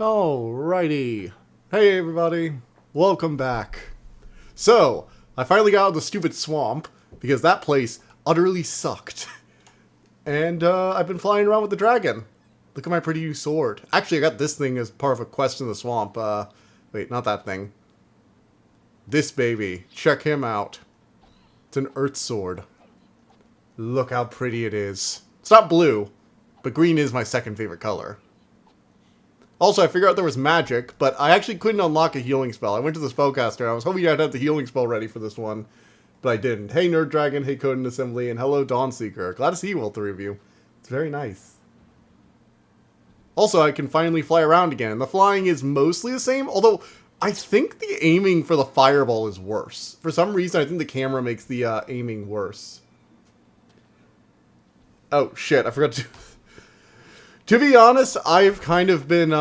Alrighty. Hey everybody, welcome back. So, I finally got out of the stupid swamp, because that place utterly sucked. And I've been flying around with the dragon. Look at my pretty new sword. Actually, I got this thing as part of a quest in the swamp. Wait, not that thing. This baby. Check him out. It's an earth sword. Look how pretty it is. It's not blue, but green is my second favorite color. Also, I figured out there was magic, but I actually couldn't unlock a healing spell. I went to the spellcaster, and I was hoping I'd have the healing spell ready for this one, but I didn't. Hey, Nerd Dragon, hey, Codin Assembly, and hello, Dawnseeker. Glad to see you, all three of you. It's very nice. Also, I can finally fly around again. The flying is mostly the same, although I think the aiming for the fireball is worse. For some reason, I think the camera makes the aiming worse. Oh, shit, I forgot to... To be honest, I've kind of been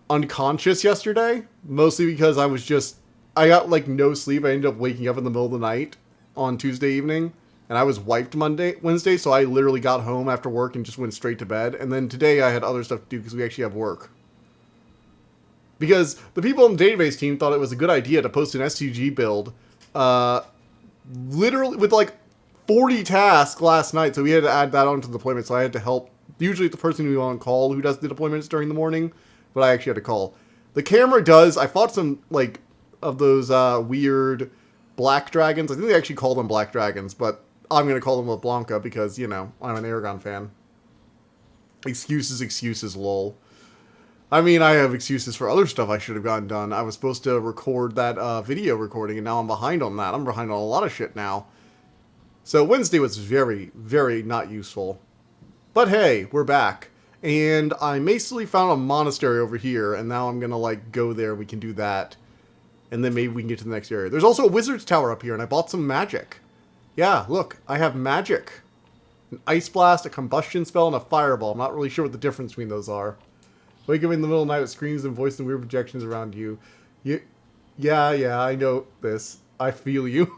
unconscious yesterday, mostly because I got like no sleep. I ended up waking up in the middle of the night on Tuesday evening, and I was wiped Wednesday, so I literally got home after work and just went straight to bed. And then today I had other stuff to do because we actually have work. Because the people on the database team thought it was a good idea to post an STG build, literally with like 40 tasks last night, so we had to add that onto the deployment, so I had to help. Usually it's the person who's on call who does the deployments during the morning, but I actually had to call. The camera does, I fought some, like, of those weird black dragons. I think they actually call them black dragons, but I'm going to call them LeBlanca because, you know, I'm an Aragon fan. Excuses, lol. I mean, I have excuses for other stuff I should have gotten done. I was supposed to record that video recording, and now I'm behind on that. I'm behind on a lot of shit now. So Wednesday was very, very not useful. But hey, we're back. And I basically found a monastery over here, and now I'm gonna, like, go there, we can do that. And then maybe we can get to the next area. There's also a wizard's tower up here, and I bought some magic. Yeah, look, I have magic. An ice blast, a combustion spell, and a fireball. I'm not really sure what the difference between those are. Wake up in the middle of the night with screams and voices and weird projections around you. Yeah, I know this. I feel you.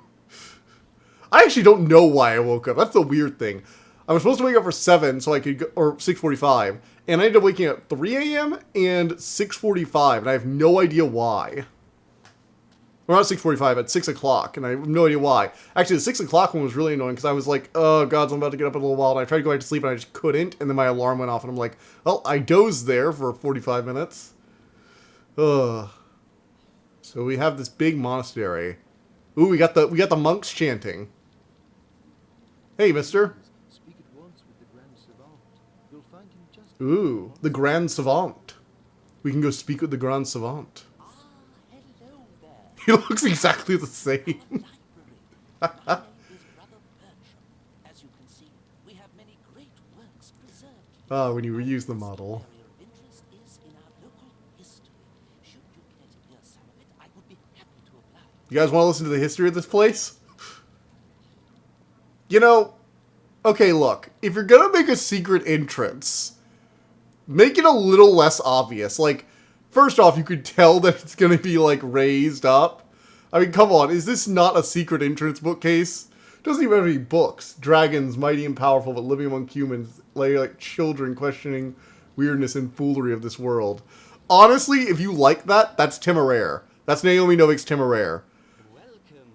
I actually don't know why I woke up. That's the weird thing. I was supposed to wake up for 7 so I could go, or 6:45, and I ended up waking up at 3 a.m. and 6:45, and I have no idea why. Or not 6:45, at 6 o'clock, and I have no idea why. Actually, the 6 o'clock one was really annoying, because I was like, oh god, I'm about to get up in a little while, and I tried to go back to sleep, and I just couldn't, and then my alarm went off, and I'm like, well, I dozed there for 45 minutes. Ugh. So we have this big monastery. Ooh, we got the monks chanting. Hey, mister. Ooh, the Grand Savant. We can go speak with the Grand Savant. Hello there. He looks exactly the same. As you can see, we have many great works preserved. Ah, when you reuse the model. Area of interest is in our local history. Should you care to hear some of it, I would be happy to oblige. You guys want to listen to the history of this place? You know, okay, look. If you're gonna make a secret entrance, make it a little less obvious. Like, first off, you could tell that it's going to be, like, raised up. I mean, come on. Is this not a secret entrance bookcase? It doesn't even have any books. Dragons, mighty and powerful, but living among humans, like children questioning weirdness and foolery of this world. Honestly, if you like that, that's Temeraire. That's Naomi Novik's Temeraire.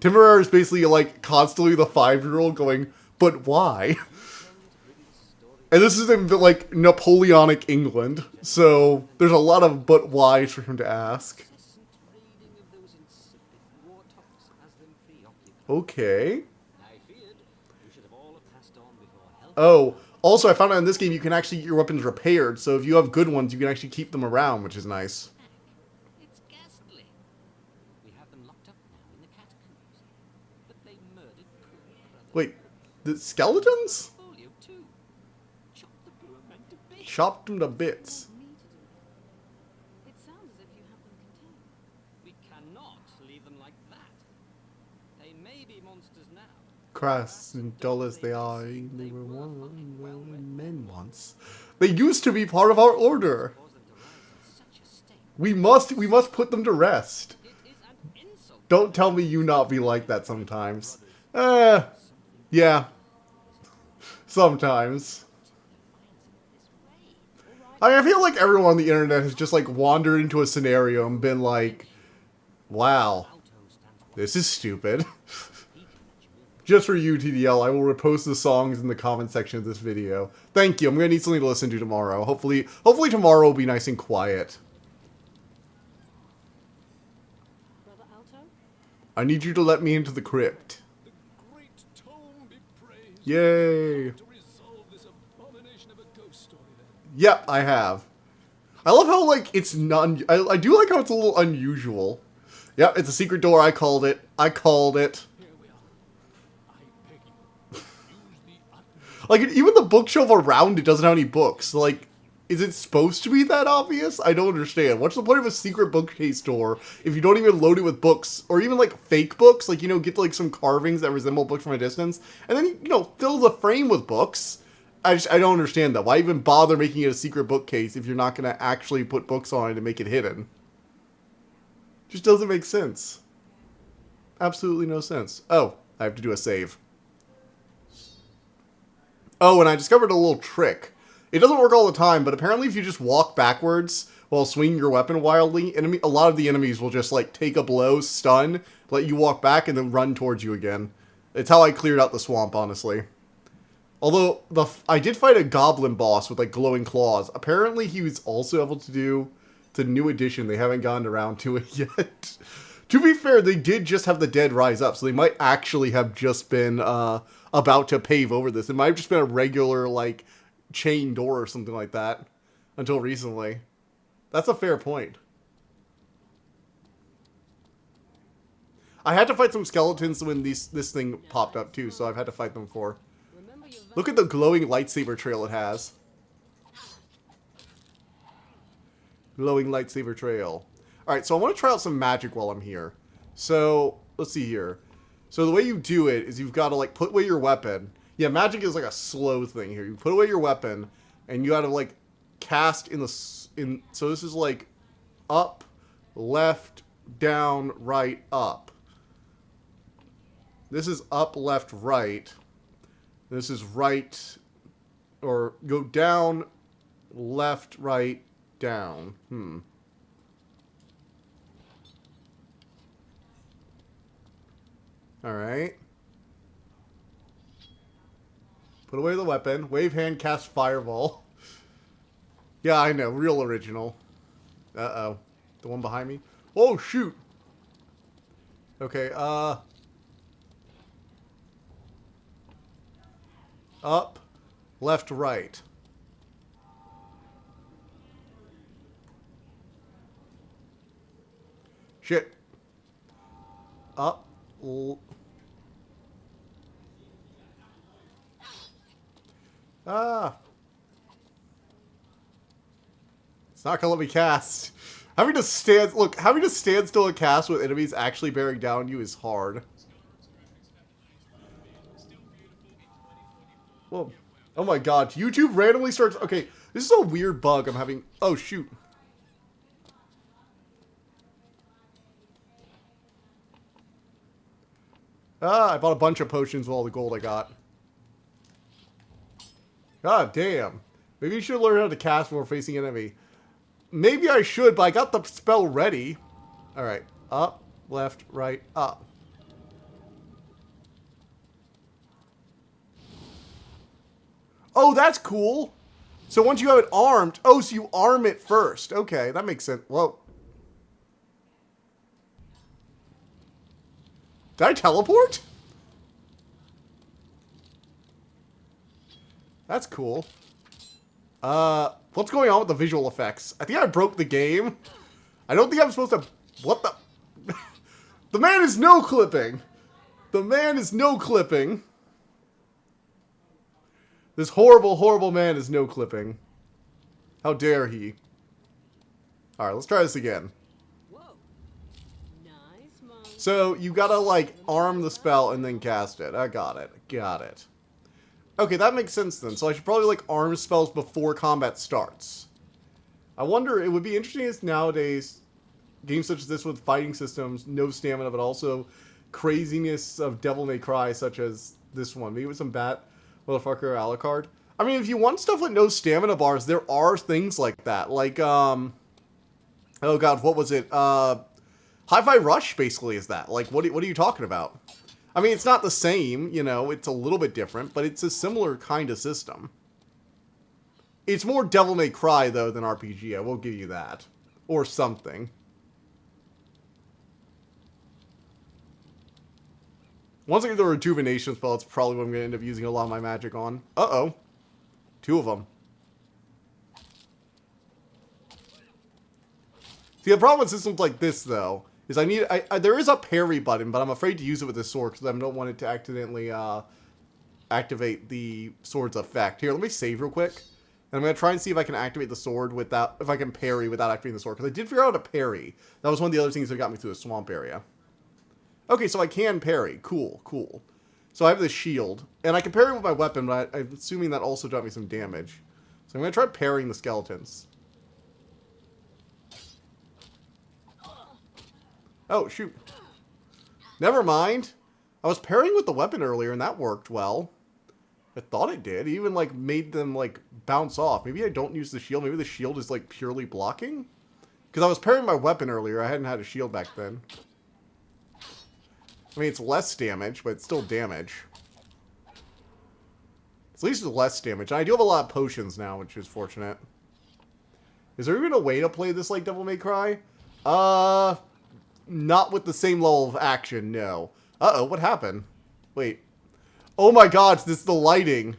Temeraire is basically, like, constantly the 5-year-old going, but why? And this is in, like, Napoleonic England, so there's a lot of but whys for him to ask. Okay. Oh, also I found out in this game you can actually get your weapons repaired, so if you have good ones, you can actually keep them around, which is nice. It's ghastly. We have them locked up now in the catacombs. But they murdered poor brother. Wait, the skeletons? Folio too. Chop the poor man to bits. Chopped them to bits. It sounds as if you have them contained. We cannot leave them like that. They may be monsters now. Crass and dull as they are, they were men once. They used to be part of our order. Cause them to rise in such a state. We must put them to rest. It is an insult. Don't tell me you not be like that sometimes. Yeah. Sometimes. I feel like everyone on the internet has just like wandered into a scenario and been like, wow, Alto stands for this is stupid. he can let you in. Just for you, TDL, I will repost the songs in the comment section of this video. Thank you. I'm gonna need something to listen to tomorrow. Hopefully tomorrow will be nice and quiet. Brother Alto? I need you to let me into the crypt. The great tome be praised. Yay! To resolve this abomination of a ghost story then. Yep, I have. I love how, like, it's not... I do like how it's a little unusual. Yep, it's a secret door. I called it. I called it. Here we are. I beg you. Use the utmost. Like, even the bookshelf around it doesn't have any books. Like, is it supposed to be that obvious? I don't understand. What's the point of a secret bookcase door if you don't even load it with books? Or even, like, fake books? Like, you know, get, like, some carvings that resemble books from a distance. And then, you know, fill the frame with books. I don't understand that. Why even bother making it a secret bookcase if you're not going to actually put books on it and make it hidden? Just doesn't make sense. Absolutely no sense. Oh, I have to do a save. Oh, and I discovered a little trick. It doesn't work all the time, but apparently if you just walk backwards while swinging your weapon wildly, a lot of the enemies will just, like, take a blow, stun, let you walk back, and then run towards you again. It's how I cleared out the swamp, honestly. Although, I did fight a goblin boss with, like, glowing claws. Apparently he was also able to do the new edition. They haven't gotten around to it yet. To be fair, they did just have the dead rise up, so they might actually have just been about to pave over this. It might have just been a regular, like, chain door or something like that until recently. That's a fair point. I had to fight some skeletons when this thing popped up too, so I've had to fight them before. Remember your Look at the glowing lightsaber trail it has. Glowing lightsaber trail. Alright, so I want to try out some magic while I'm here. So, let's see here. So the way you do it is you've got to, like, put away your weapon. Yeah, magic is like a slow thing here. You put away your weapon, and you got to, like, cast in the... So this is, like, up, left, down, right, up. This is up, left, right. This is right, or go down, left, right, down. Alright. Put away the weapon. Wave hand, cast fireball. Yeah, I know. Real original. Uh-oh. The one behind me? Oh, shoot! Okay, up, left, right. Shit. Up. Ah. It's not gonna let me cast. Having to stand still and cast with enemies actually bearing down on you is hard. Whoa. Oh my god. YouTube randomly starts... Okay, this is a weird bug I'm having... Oh, shoot. Ah, I bought a bunch of potions with all the gold I got. God damn. Maybe you should learn how to cast before facing an enemy. Maybe I should, but I got the spell ready. Alright. Up, left, right, up. Oh, that's cool. So once you have it armed... Oh, so you arm it first. Okay, that makes sense. Whoa. Did I teleport? That's cool. What's going on with the visual effects? I think I broke the game. I don't think I'm supposed to... What the... The man is no-clipping. The man is no-clipping. This horrible, horrible man is no-clipping. How dare he? Alright, let's try this again. Whoa. Nice, Mom. So, you gotta, like, arm the spell and then cast it. I got it. Got it. Okay, that makes sense then. So I should probably, like, arm spells before combat starts. I wonder, it would be interesting if nowadays, games such as this with fighting systems, no stamina, but also craziness of Devil May Cry, such as this one. Maybe with some Bat Motherfucker Alucard. I mean, if you want stuff with no stamina bars, there are things like that. Like, oh god, what was it? Hi-Fi Rush basically is that. Like, what are you talking about? I mean, it's not the same, you know, it's a little bit different, but it's a similar kind of system. It's more Devil May Cry, though, than RPG, I will give you that. Or something. Once I get the Rejuvenation spell, it's probably what I'm going to end up using a lot of my magic on. Uh-oh. 2 of them. See, the problem with systems like this, though, is there is a parry button, but I'm afraid to use it with the sword, because I don't want it to accidentally, activate the sword's effect. Here, let me save real quick. And I'm going to try and see if I can activate the sword without, if I can parry without activating the sword. Because I did figure out how to parry. That was one of the other things that got me through the swamp area. Okay, so I can parry. Cool, cool. So I have this shield. And I can parry with my weapon, but I'm assuming that also got me some damage. So I'm going to try parrying the skeletons. Oh, shoot. Never mind. I was parrying with the weapon earlier, and that worked well. I thought it did. It even, like, made them, like, bounce off. Maybe I don't use the shield. Maybe the shield is, like, purely blocking? Because I was parrying my weapon earlier. I hadn't had a shield back then. I mean, it's less damage, but it's still damage. At least it's less damage. And I do have a lot of potions now, which is fortunate. Is there even a way to play this like Devil May Cry? Not with the same level of action, no. Uh-oh, what happened? Wait. Oh my god, this is the lighting.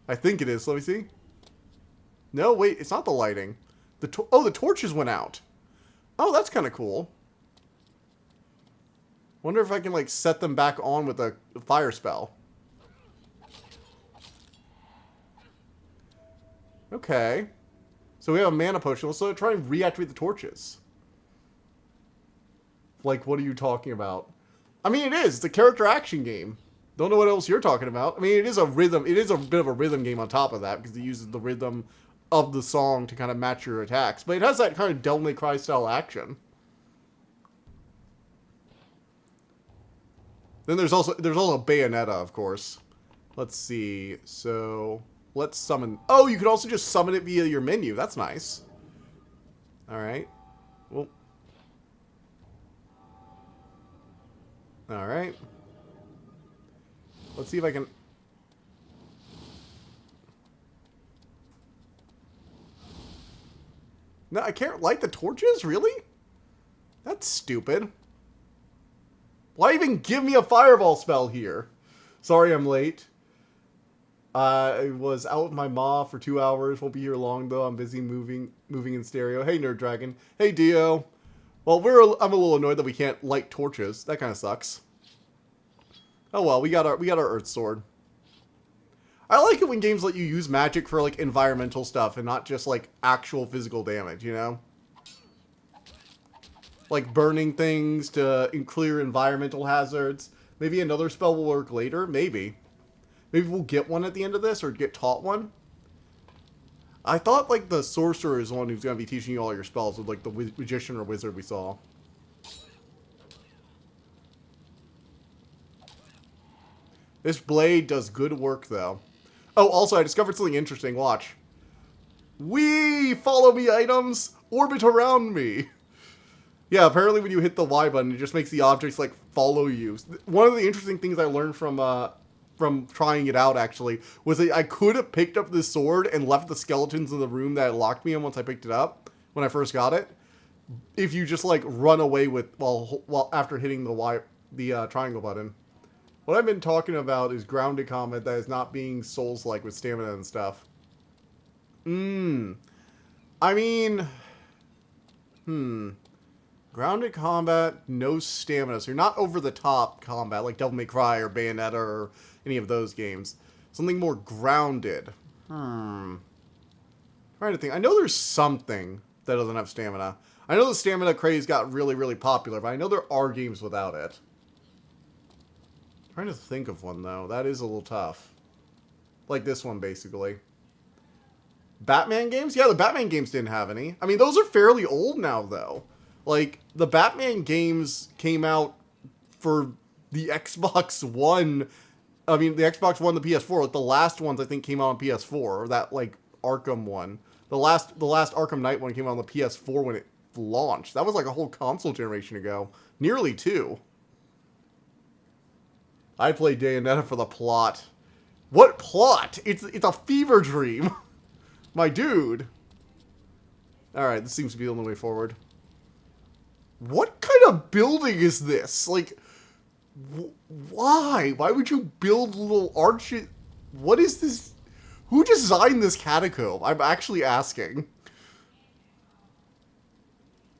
I think it is. Let me see. No, wait, it's not the lighting. The torches went out. Oh, that's kind of cool. Wonder if I can, like, set them back on with a fire spell. Okay. So we have a mana potion. Let's try and reactivate the torches. Like, what are you talking about? I mean, it is. It's a character action game. Don't know what else you're talking about. I mean, it is a rhythm. It is a bit of a rhythm game on top of that because it uses the rhythm of the song to kind of match your attacks. But it has that kind of Devil May Cry style action. Then there's also Bayonetta, of course. Let's see. So let's summon. Oh, you can also just summon it via your menu. That's nice. All right. Well. All right. Let's see if I can... No, I can't light the torches? Really? That's stupid. Why even give me a fireball spell here? Sorry I'm late. I was out with my ma for 2 hours. Won't be here long, though. I'm busy moving in stereo. Hey, Nerd Dragon. Hey, Dio. Well, I'm a little annoyed that we can't light torches. That kind of sucks. Oh well, we got our Earth Sword. I like it when games let you use magic for like environmental stuff and not just like actual physical damage, you know? Like burning things to clear environmental hazards. Maybe another spell will work later. Maybe. Maybe we'll get one at the end of this or get taught one. I thought like the sorcerer is the one who's going to be teaching you all your spells with like the magician or wizard we saw. This blade does good work, though. Oh, also, I discovered something interesting. Watch. Wee! Follow me items! Orbit around me! Yeah, apparently when you hit the Y button, it just makes the objects, like, follow you. One of the interesting things I learned from trying it out, actually, was that I could have picked up this sword and left the skeletons in the room that it locked me in once I picked it up, when I first got it. If you just, like, run away with, while after hitting the triangle button. What I've been talking about is grounded combat that is not being Souls-like with stamina and stuff. I mean... Grounded combat, no stamina. So you're not over-the-top combat like Devil May Cry or Bayonetta or any of those games. Something more grounded. Trying to think. I know there's something that doesn't have stamina. I know the stamina craze got really, really popular, but I know there are games without it. Trying to think of one, though. That is a little tough. Like this one, basically. Batman games? Yeah, the Batman games didn't have any. I mean, those are fairly old now, though. Like, the Batman games came out for the Xbox One I mean, the Xbox One, the PS4, like the last ones I think came out on PS4, or that like Arkham one. The last Arkham Knight one came out on the PS4 when it launched. That was like a whole console generation ago. Nearly two. I played Bayonetta for the plot. What plot? It's a fever dream. My dude. Alright, this seems to be the only way forward. What kind of building is this? Like, why? Why would you build little arches? What is this? Who designed this catacomb? I'm actually asking.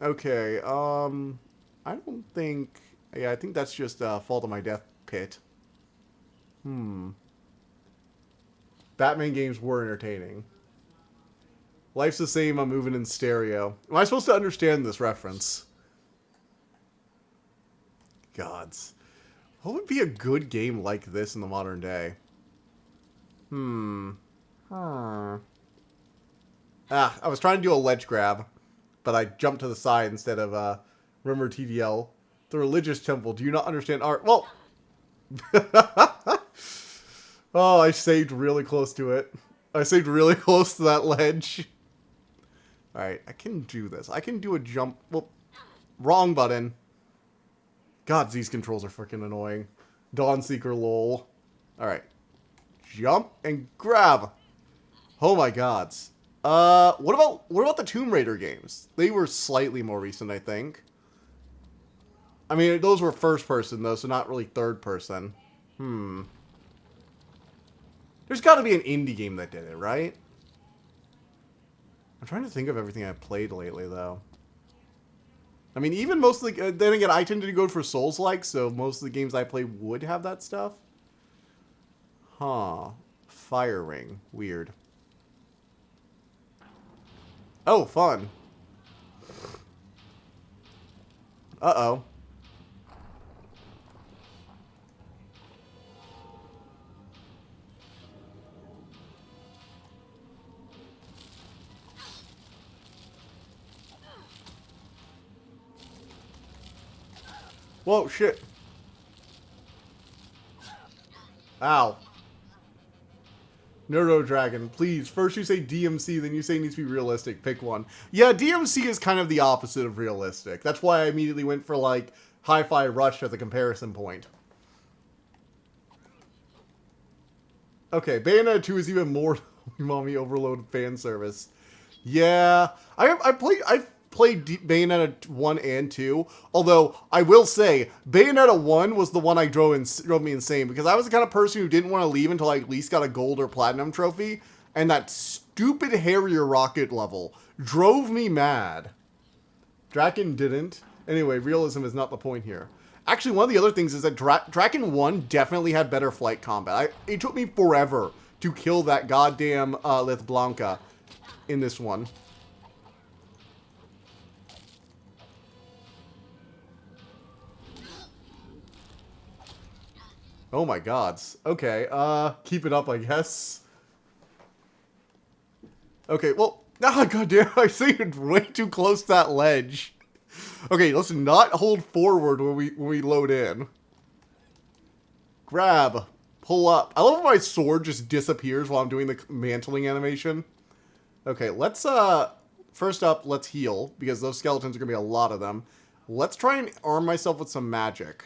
Okay, I don't think... Yeah, I think that's just Fall to My Death Pit. Batman games were entertaining. Life's the same, I'm moving in stereo. Am I supposed to understand this reference? Gods. What would be a good game like this in the modern day? Ah, I was trying to do a ledge grab, but I jumped to the side instead of, remember TDL. The religious temple, do you not understand art? Well... Oh, I saved really close to it. I saved really close to that ledge. Alright, I can do this. I can do a jump. Well, wrong button. God, these controls are freaking annoying. Dawnseeker lol. Alright. Jump and grab. Oh my gods. What about the Tomb Raider games? They were slightly more recent, I think. I mean, those were first person though, so not really third person. There's got to be an indie game that did it, right? I'm trying to think of everything I've played lately, though. I mean, even most of the... then again, I tend to go for Souls-like, so most of the games I play would have that stuff. Huh. Fire Ring. Weird. Oh, fun. Uh-oh. Whoa, shit. Ow. Drakan, please. First you say DMC, then you say it needs to be realistic. Pick one. Yeah, DMC is kind of the opposite of realistic. That's why I immediately went for, like, Hi-Fi Rush as a comparison point. Okay, Bayonetta 2 is even more mommy overload fan service. Yeah, I've played Bayonetta 1 and 2, although I will say Bayonetta 1 was the one I drove me insane, because I was the kind of person who didn't want to leave until I at least got a gold or platinum trophy, and that stupid Harrier rocket level drove me mad. Drakan didn't. Anyway, realism is not the point here. Actually, one of the other things is that Drakan 1 definitely had better flight combat. It took me forever to kill that goddamn Lith Blanca in this one. Oh my gods. Okay, keep it up, I guess. Okay, well, goddamn, I stayed way too close to that ledge. Okay, let's not hold forward when we load in. Grab. Pull up. I love how my sword just disappears while I'm doing the mantling animation. Okay, let's, first up, let's heal, because those skeletons are gonna be a lot of them. Let's try and arm myself with some magic.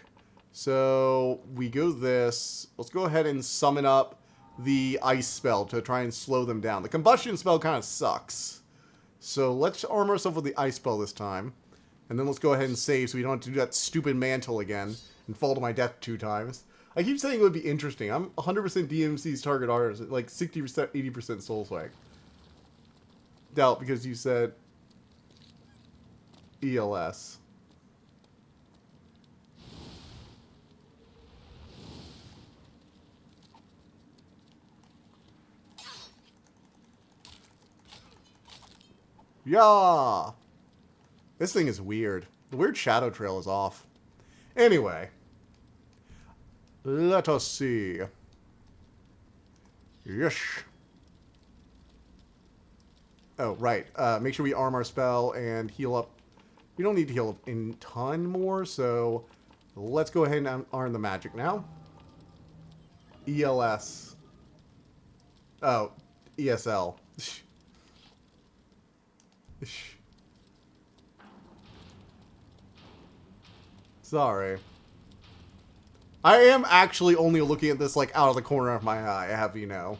So, we go this. Let's go ahead and summon up the ice spell to try and slow them down. The combustion spell kind of sucks. So, let's arm ourselves with the ice spell this time. And then let's go ahead and save so we don't have to do that stupid mantle again and fall to my death 2 times. I keep saying it would be interesting. I'm 100% DMC's target artist, like 60%, 80% Soulswag. Doubt, because you said ELS. Yeah! This thing is weird. The weird shadow trail is off. Anyway. Let us see. Yes. Oh, right. Make sure we arm our spell and heal up. We don't need to heal up a ton more, so let's go ahead and arm the magic now. ELS. Oh, ESL. Sorry. I am actually only looking at this like out of the corner of my eye, I have you know.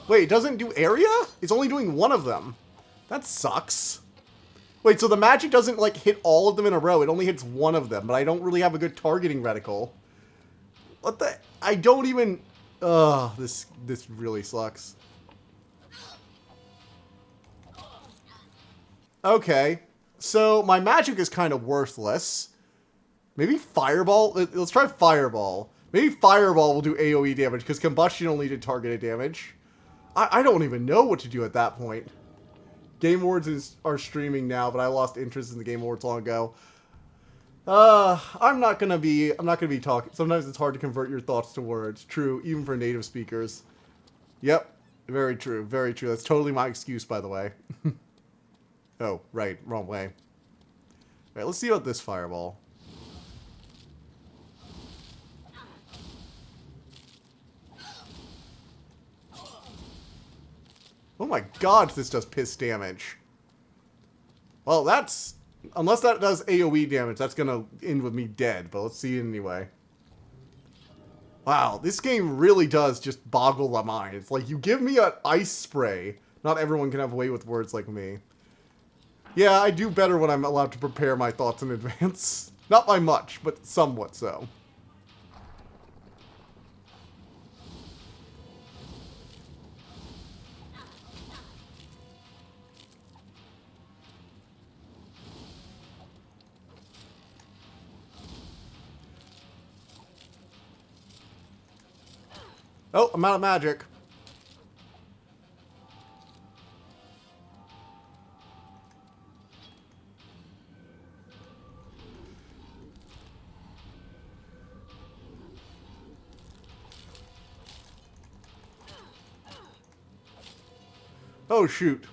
Wait, it doesn't do area? It's only doing one of them. That sucks. Wait, so the magic doesn't, like, hit all of them in a row. It only hits one of them, but I don't really have a good targeting reticle. What the... I don't even... Ugh, this really sucks. Okay. So, my magic is kind of worthless. Maybe Fireball? Let's try Fireball. Maybe Fireball will do AoE damage, because Combustion only did targeted damage. I don't even know what to do at that point. Game Awards are streaming now, but I lost interest in the Game Awards long ago. I'm not gonna be talking. Sometimes it's hard to convert your thoughts to words. True, even for native speakers. Yep, very true, very true. That's totally my excuse, by the way. Oh, right, wrong way. All right, let's see about this Fireball. Oh my god, this does piss damage. Well, that's... Unless that does AoE damage, that's gonna end with me dead. But let's see it anyway. Wow, this game really does just boggle the mind. It's like, you give me an ice spray. Not everyone can have a way with words like me. Yeah, I do better when I'm allowed to prepare my thoughts in advance. Not by much, but somewhat so. Oh, I'm out of magic. Oh, shoot.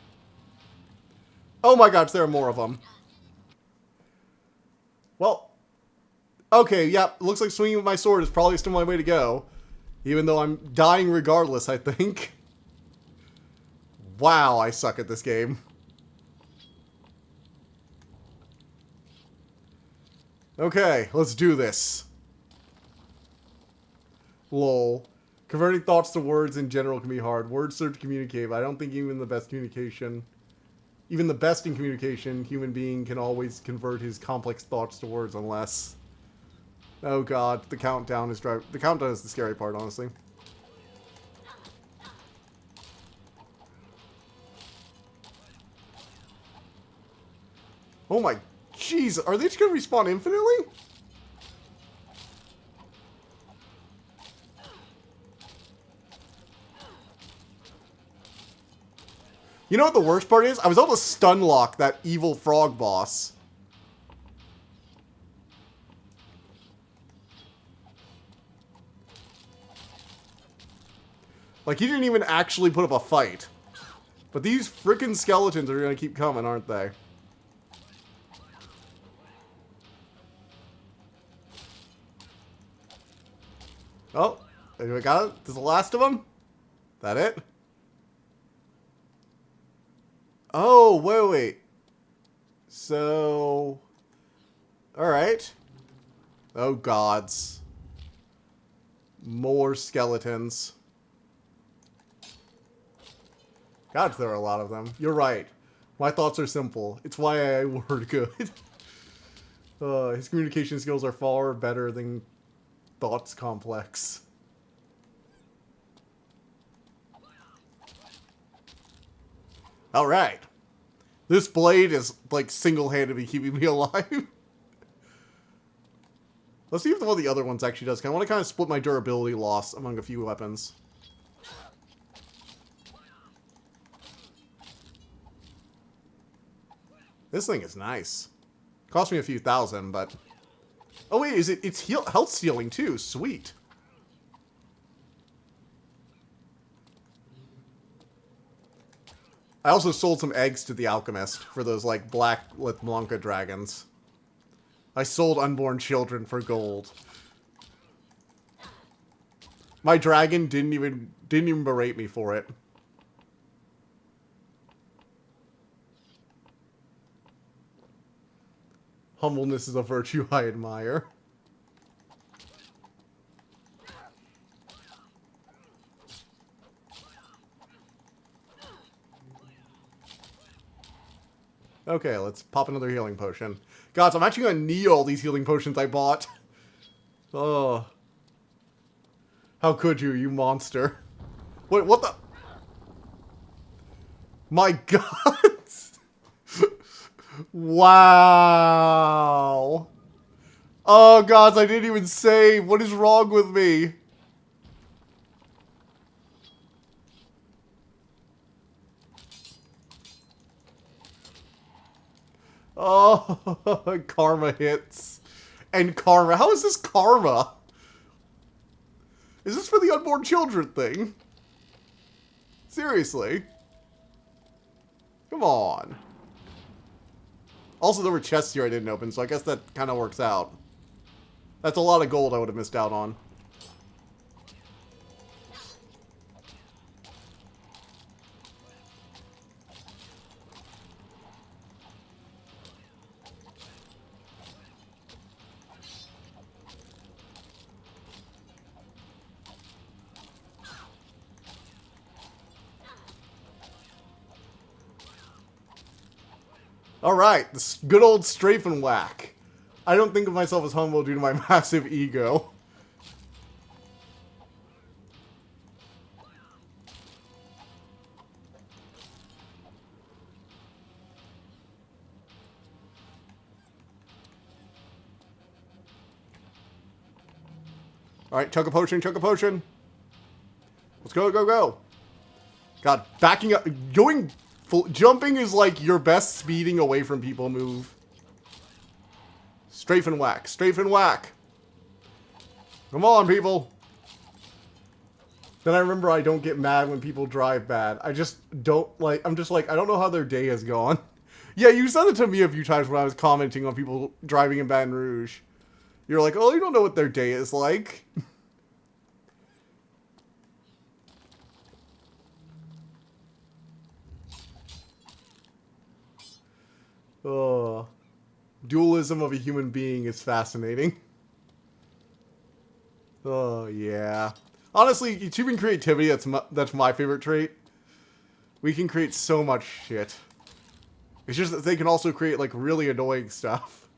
Oh my gosh, there are more of them. Well, okay, yeah, looks like swinging with my sword is probably still my way to go. Even though I'm dying regardless, I think. Wow, I suck at this game. Okay, let's do this. Lol. Converting thoughts to words in general can be hard. Words serve to communicate, but I don't think even the best in communication, human being can always convert his complex thoughts to words unless... Oh god, the countdown is the scary part, honestly. Oh my jeez, are they just gonna respawn infinitely? You know what the worst part is? I was able to stun lock that evil frog boss. Like, he didn't even actually put up a fight. But these frickin' skeletons are gonna keep coming, aren't they? Oh, we got it? This is the last of them? That it? Oh, wait. So... Alright. Oh, gods. More skeletons. God, there are a lot of them. You're right. My thoughts are simple. It's why I word good. His communication skills are far better than thoughts complex. Alright. This blade is, like, single-handedly keeping me alive. Let's see if one of the other ones actually does. I want to kind of split my durability loss among a few weapons. This thing is nice. Cost me a few thousand, but... Oh wait, it's health stealing too. Sweet. I also sold some eggs to the alchemist for those, like, black Blanca dragons. I sold unborn children for gold. My dragon didn't even berate me for it. Humbleness is a virtue I admire. Okay, let's pop another healing potion. God, so I'm actually gonna need all these healing potions I bought. Oh. How could you, you monster? Wait, what the? My God! Wow! Oh, gods, I didn't even save. What is wrong with me? Oh, karma hits. And karma. How is this karma? Is this for the unborn children thing? Seriously? Come on. Also, there were chests here I didn't open, so I guess that kind of works out. That's a lot of gold I would have missed out on. Alright, this good old strafe and whack. I don't think of myself as humble due to my massive ego. Alright, chug a potion, chug a potion. Let's go, go, go. God, backing up, jumping is like your best speeding away from people move. Strafe and whack, strafe and whack. Come on, people. Then I remember I don't get mad when people drive bad. I just don't like, I'm just like, I don't know how their day has gone. Yeah, you said it to me a few times when I was commenting on people driving in Baton Rouge. You're like, oh, you don't know what their day is like. Oh, dualism of a human being is fascinating. Oh, yeah. Honestly, achieving creativity, that's my favorite trait. We can create so much shit. It's just that they can also create, like, really annoying stuff.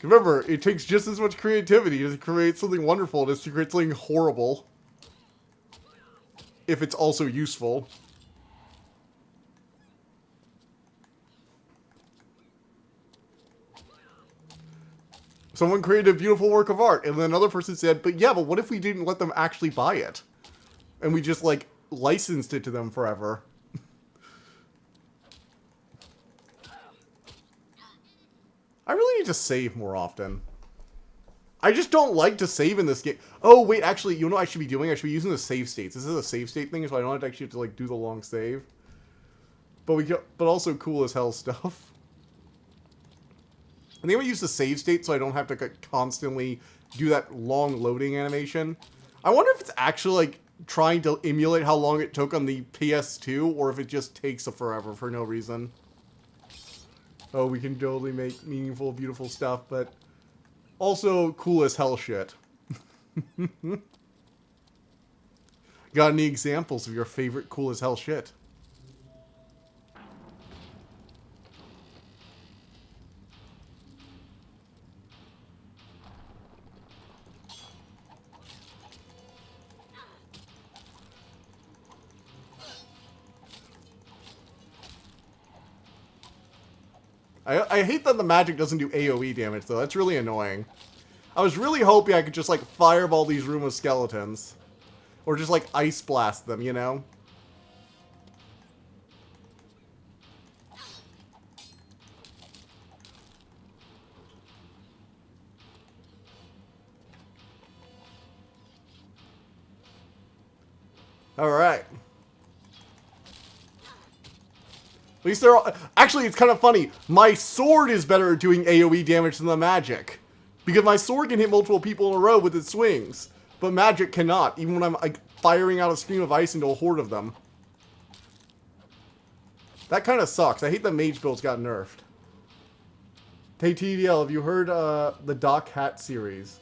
Remember, it takes just as much creativity to create something wonderful as to create something horrible. If it's also useful. Someone created a beautiful work of art, and then another person said, but yeah, but what if we didn't let them actually buy it? And we just, like, licensed it to them forever. I really need to save more often. I just don't like to save in this game. Oh, wait, actually, you know what I should be doing? I should be using the save states. This is a save state thing, so I don't have to actually have to, like, do the long save. But also cool as hell stuff. I think I'm going to use the save state so I don't have to constantly do that long loading animation. I wonder if it's actually, like, trying to emulate how long it took on the PS2, or if it just takes a forever for no reason. Oh, we can totally make meaningful, beautiful stuff, but also cool as hell shit. Got any examples of your favorite cool as hell shit? I hate that the magic doesn't do AoE damage, though. That's really annoying. I was really hoping I could just, like, fireball these room of skeletons. Or just, like, ice blast them, you know? Alright. At least they're all... Actually, it's kind of funny. My sword is better at doing AoE damage than the magic. Because my sword can hit multiple people in a row with its swings. But magic cannot, even when I'm like, firing out a stream of ice into a horde of them. That kind of sucks. I hate that mage builds got nerfed. Hey TDL, have you heard the Doc Hat series?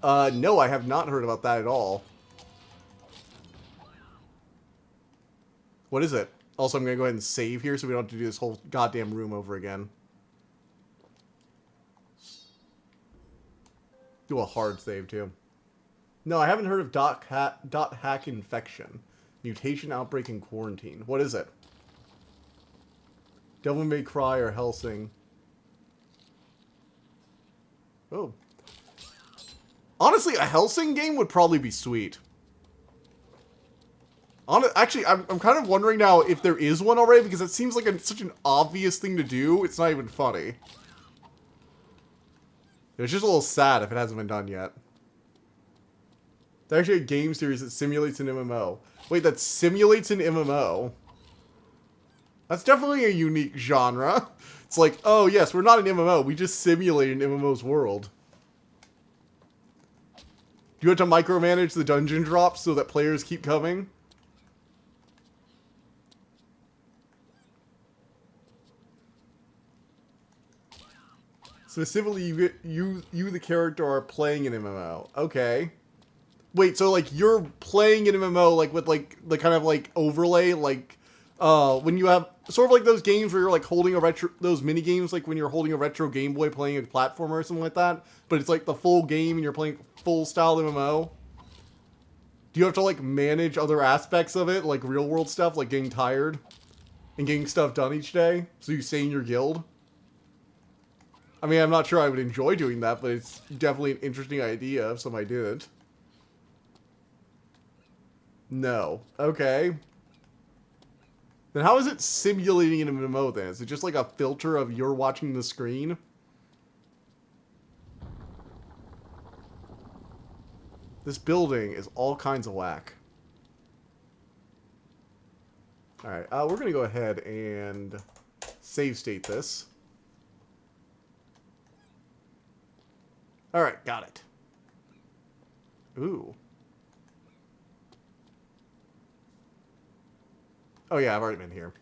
No, I have not heard about that at all. What is it? Also, I'm going to go ahead and save here so we don't have to do this whole goddamn room over again. Do a hard save, too. No, I haven't heard of dot hack infection. Mutation, outbreak, and quarantine. What is it? Devil May Cry or Hellsing? Oh. Honestly, a Hellsing game would probably be sweet. Actually, I'm kind of wondering now if there is one already, because it seems like such an obvious thing to do, it's not even funny. It's just a little sad if it hasn't been done yet. There's actually a game series that simulates an MMO. Wait, that simulates an MMO? That's definitely a unique genre. It's like, oh yes, we're not an MMO, we just simulate an MMO's world. Do you have to micromanage the dungeon drops so that players keep coming? Specifically, you the character are playing an MMO. Okay. Wait, so like you're playing an MMO like with like the kind of like overlay like when you have sort of like those games where you're like holding a retro, those mini games like when you're holding a retro Game Boy playing a platformer or something like that, but it's like the full game and you're playing full style MMO. Do you have to like manage other aspects of it, like real world stuff, like getting tired and getting stuff done each day so you stay in your guild? I mean, I'm not sure I would enjoy doing that, but it's definitely an interesting idea if somebody did it. No. Okay. Then how is it simulating an MMO then? Is it just like a filter of you're watching the screen? This building is all kinds of whack. Alright, we're going to go ahead and save state this. Alright, got it. Ooh. Oh yeah, I've already been here.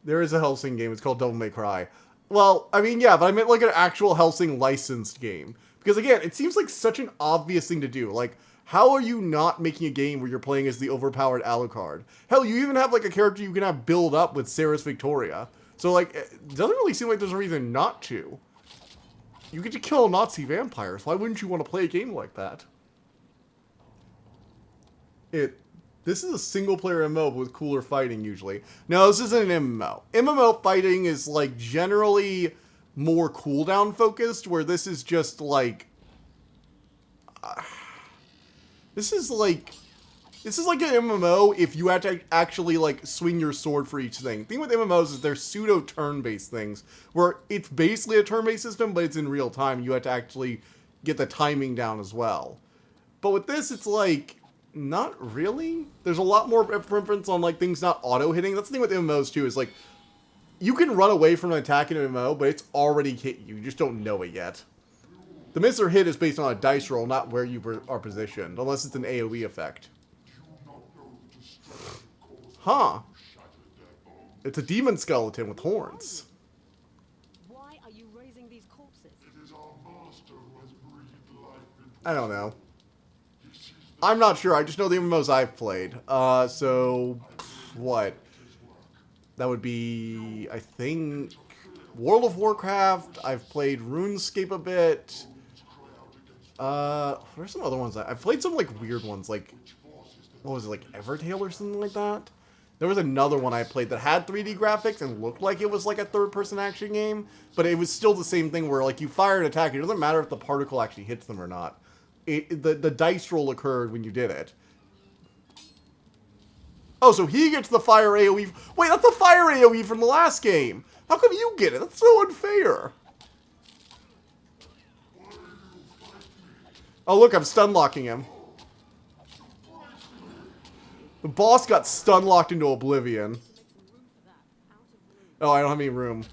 There is a Hellsing game. It's called Devil May Cry. Well, I mean, yeah, but I meant like an actual Hellsing licensed game. Because again, it seems like such an obvious thing to do. Like, how are you not making a game where you're playing as the overpowered Alucard? Hell, you even have like a character you can have build up with Ceres Victoria. So like, it doesn't really seem like there's a reason not to. You get to kill Nazi vampires. Why wouldn't you want to play a game like that? This is a single-player MMO with cooler fighting, usually. No, this isn't an MMO. MMO fighting is, like, generally more cooldown focused, where this is just, like... This is like an MMO if you had to actually, like, swing your sword for each thing. The thing with MMOs is they're pseudo-turn-based things, where it's basically a turn-based system, but it's in real time. You have to actually get the timing down as well. But with this, it's like... Not really. There's a lot more preference on like things not auto-hitting. That's the thing with MMOs too, is like you can run away from an attack in an MMO, but it's already hit you. You just don't know it yet. The miss or hit is based on a dice roll, not where you are positioned, unless it's an AoE effect. Huh. It's a demon skeleton with horns. Why are you raising these corpses? I don't know. I'm not sure. I just know the MMOs I've played. So, what? That would be, I think, World of Warcraft. I've played RuneScape a bit. What are some other ones? I've played some, like, weird ones, like, what was it, like, Evertale or something like that? There was another one I played that had 3D graphics and looked like it was, like, a third-person action game, but it was still the same thing where, like, you fire an attack, it doesn't matter if the particle actually hits them or not. The dice roll occurred when you did it. Oh, so he gets the fire AoE. Wait, that's the fire AoE from the last game. How come you get it? That's so unfair. Oh, look, I'm stun locking him. The boss got stun locked into oblivion. To make some room for that. Out of room. Oh, I don't have any room.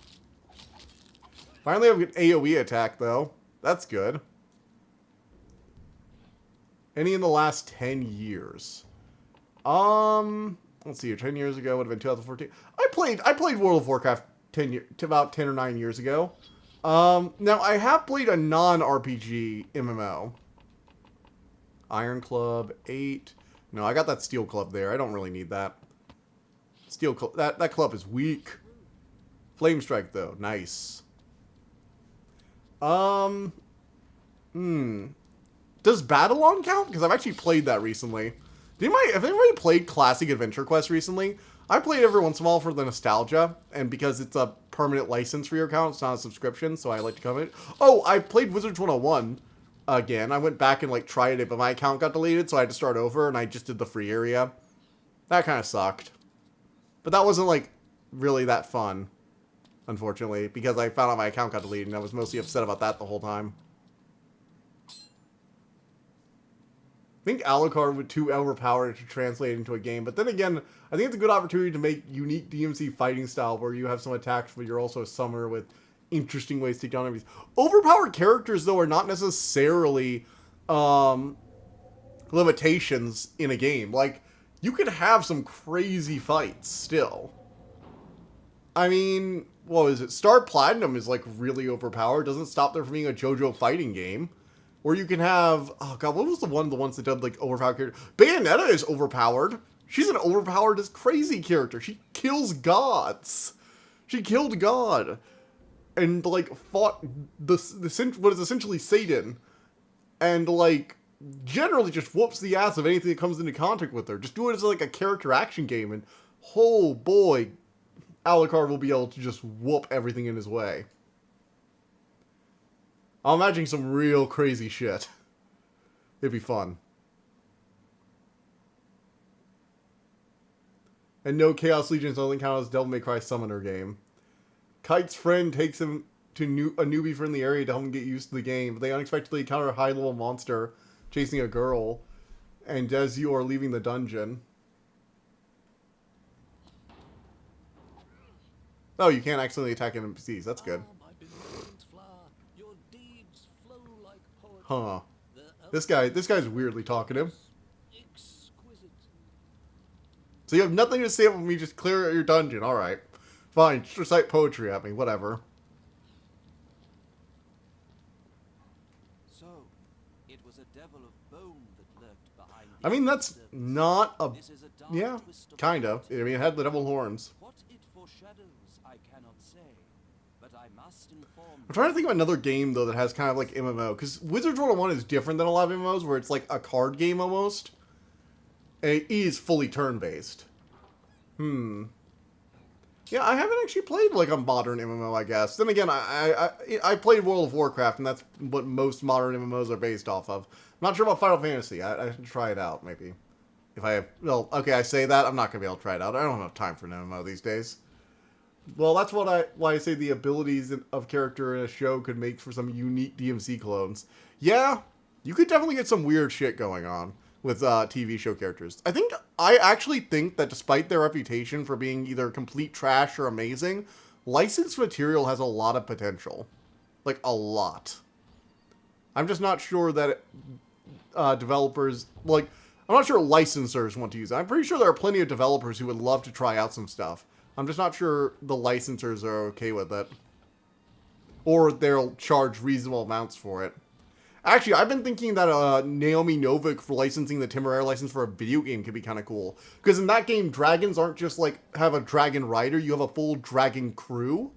Finally, I have an AoE attack, though. That's good. Any in the last 10 years? Let's see here. 10 years ago would have been 2014. I played World of Warcraft about 10 or 9 years ago. Now I have played a non-RPG MMO. Iron Club 8. No, I got that Steel Club there. I don't really need that. Steel Club. That club is weak. Flame Strike though, nice. Does Babylon count? Because I've actually played that recently. Have anybody played Classic Adventure Quest recently? I played every once in a while for the nostalgia, and because it's a permanent license for your account, it's not a subscription, so I like to cover it. Oh, I played Wizards 101 again. I went back and like tried it, but my account got deleted, so I had to start over, and I just did the free area. That kind of sucked. But that wasn't like really that fun, unfortunately, because I found out my account got deleted, and I was mostly upset about that the whole time. I think Alucard would too overpowered to translate into a game, but then again, I think it's a good opportunity to make unique DMC fighting style where you have some attacks, but you're also a summoner with interesting ways to take down enemies. Overpowered characters, though, are not necessarily limitations in a game. Like, you could have some crazy fights still. I mean, what is it? Star Platinum is like really overpowered. Doesn't stop there from being a JoJo fighting game. Or you can have, oh god, what was the ones that did like overpowered character? Bayonetta is overpowered. She's an overpowered as crazy character. She kills gods. She killed God. And like fought what is essentially Satan. And like generally just whoops the ass of anything that comes into contact with her. Just do it as like a character action game, and oh boy, Alucard will be able to just whoop everything in his way. I'm imagining some real crazy shit. It'd be fun. And no, Chaos Legions only count as Devil May Cry Summoner game. Kite's friend takes him to a newbie-friendly area to help him get used to the game, but they unexpectedly encounter a high-level monster chasing a girl, and as you are leaving the dungeon... Oh, you can't accidentally attack NPCs. That's good. Huh. This guy's weirdly talkative. So you have nothing to say about me, just clear your dungeon. Alright. Fine, just recite poetry at me, whatever. So, it was a devil of bone that lurked behind I mean, that's not a... This is a dark Yeah, twist of kind of. fate. I mean, it had the devil horns. What it foreshadows, I cannot say, but I must inform I'm trying to think of another game, though, that has kind of like MMO. Because Wizards 101 is different than a lot of MMOs, where it's like a card game almost. And it is fully turn-based. Yeah, I haven't actually played like a modern MMO, I guess. Then again, I played World of Warcraft, and that's what most modern MMOs are based off of. I'm not sure about Final Fantasy. I should try it out, maybe. If I have... Well, okay, I say that. I'm not going to be able to try it out. I don't have time for an MMO these days. Well, that's why I say the abilities of character in a show could make for some unique DMC clones. Yeah, you could definitely get some weird shit going on with TV show characters. I actually think that despite their reputation for being either complete trash or amazing, licensed material has a lot of potential. Like, a lot. I'm just not sure that developers... Like, I'm not sure licensors want to use it. I'm pretty sure there are plenty of developers who would love to try out some stuff. I'm just not sure the licensors are okay with it. Or they'll charge reasonable amounts for it. Actually, I've been thinking that Naomi Novik for licensing the Temeraire license for a video game could be kind of cool. Because in that game, dragons aren't just like, have a dragon rider, you have a full dragon crew.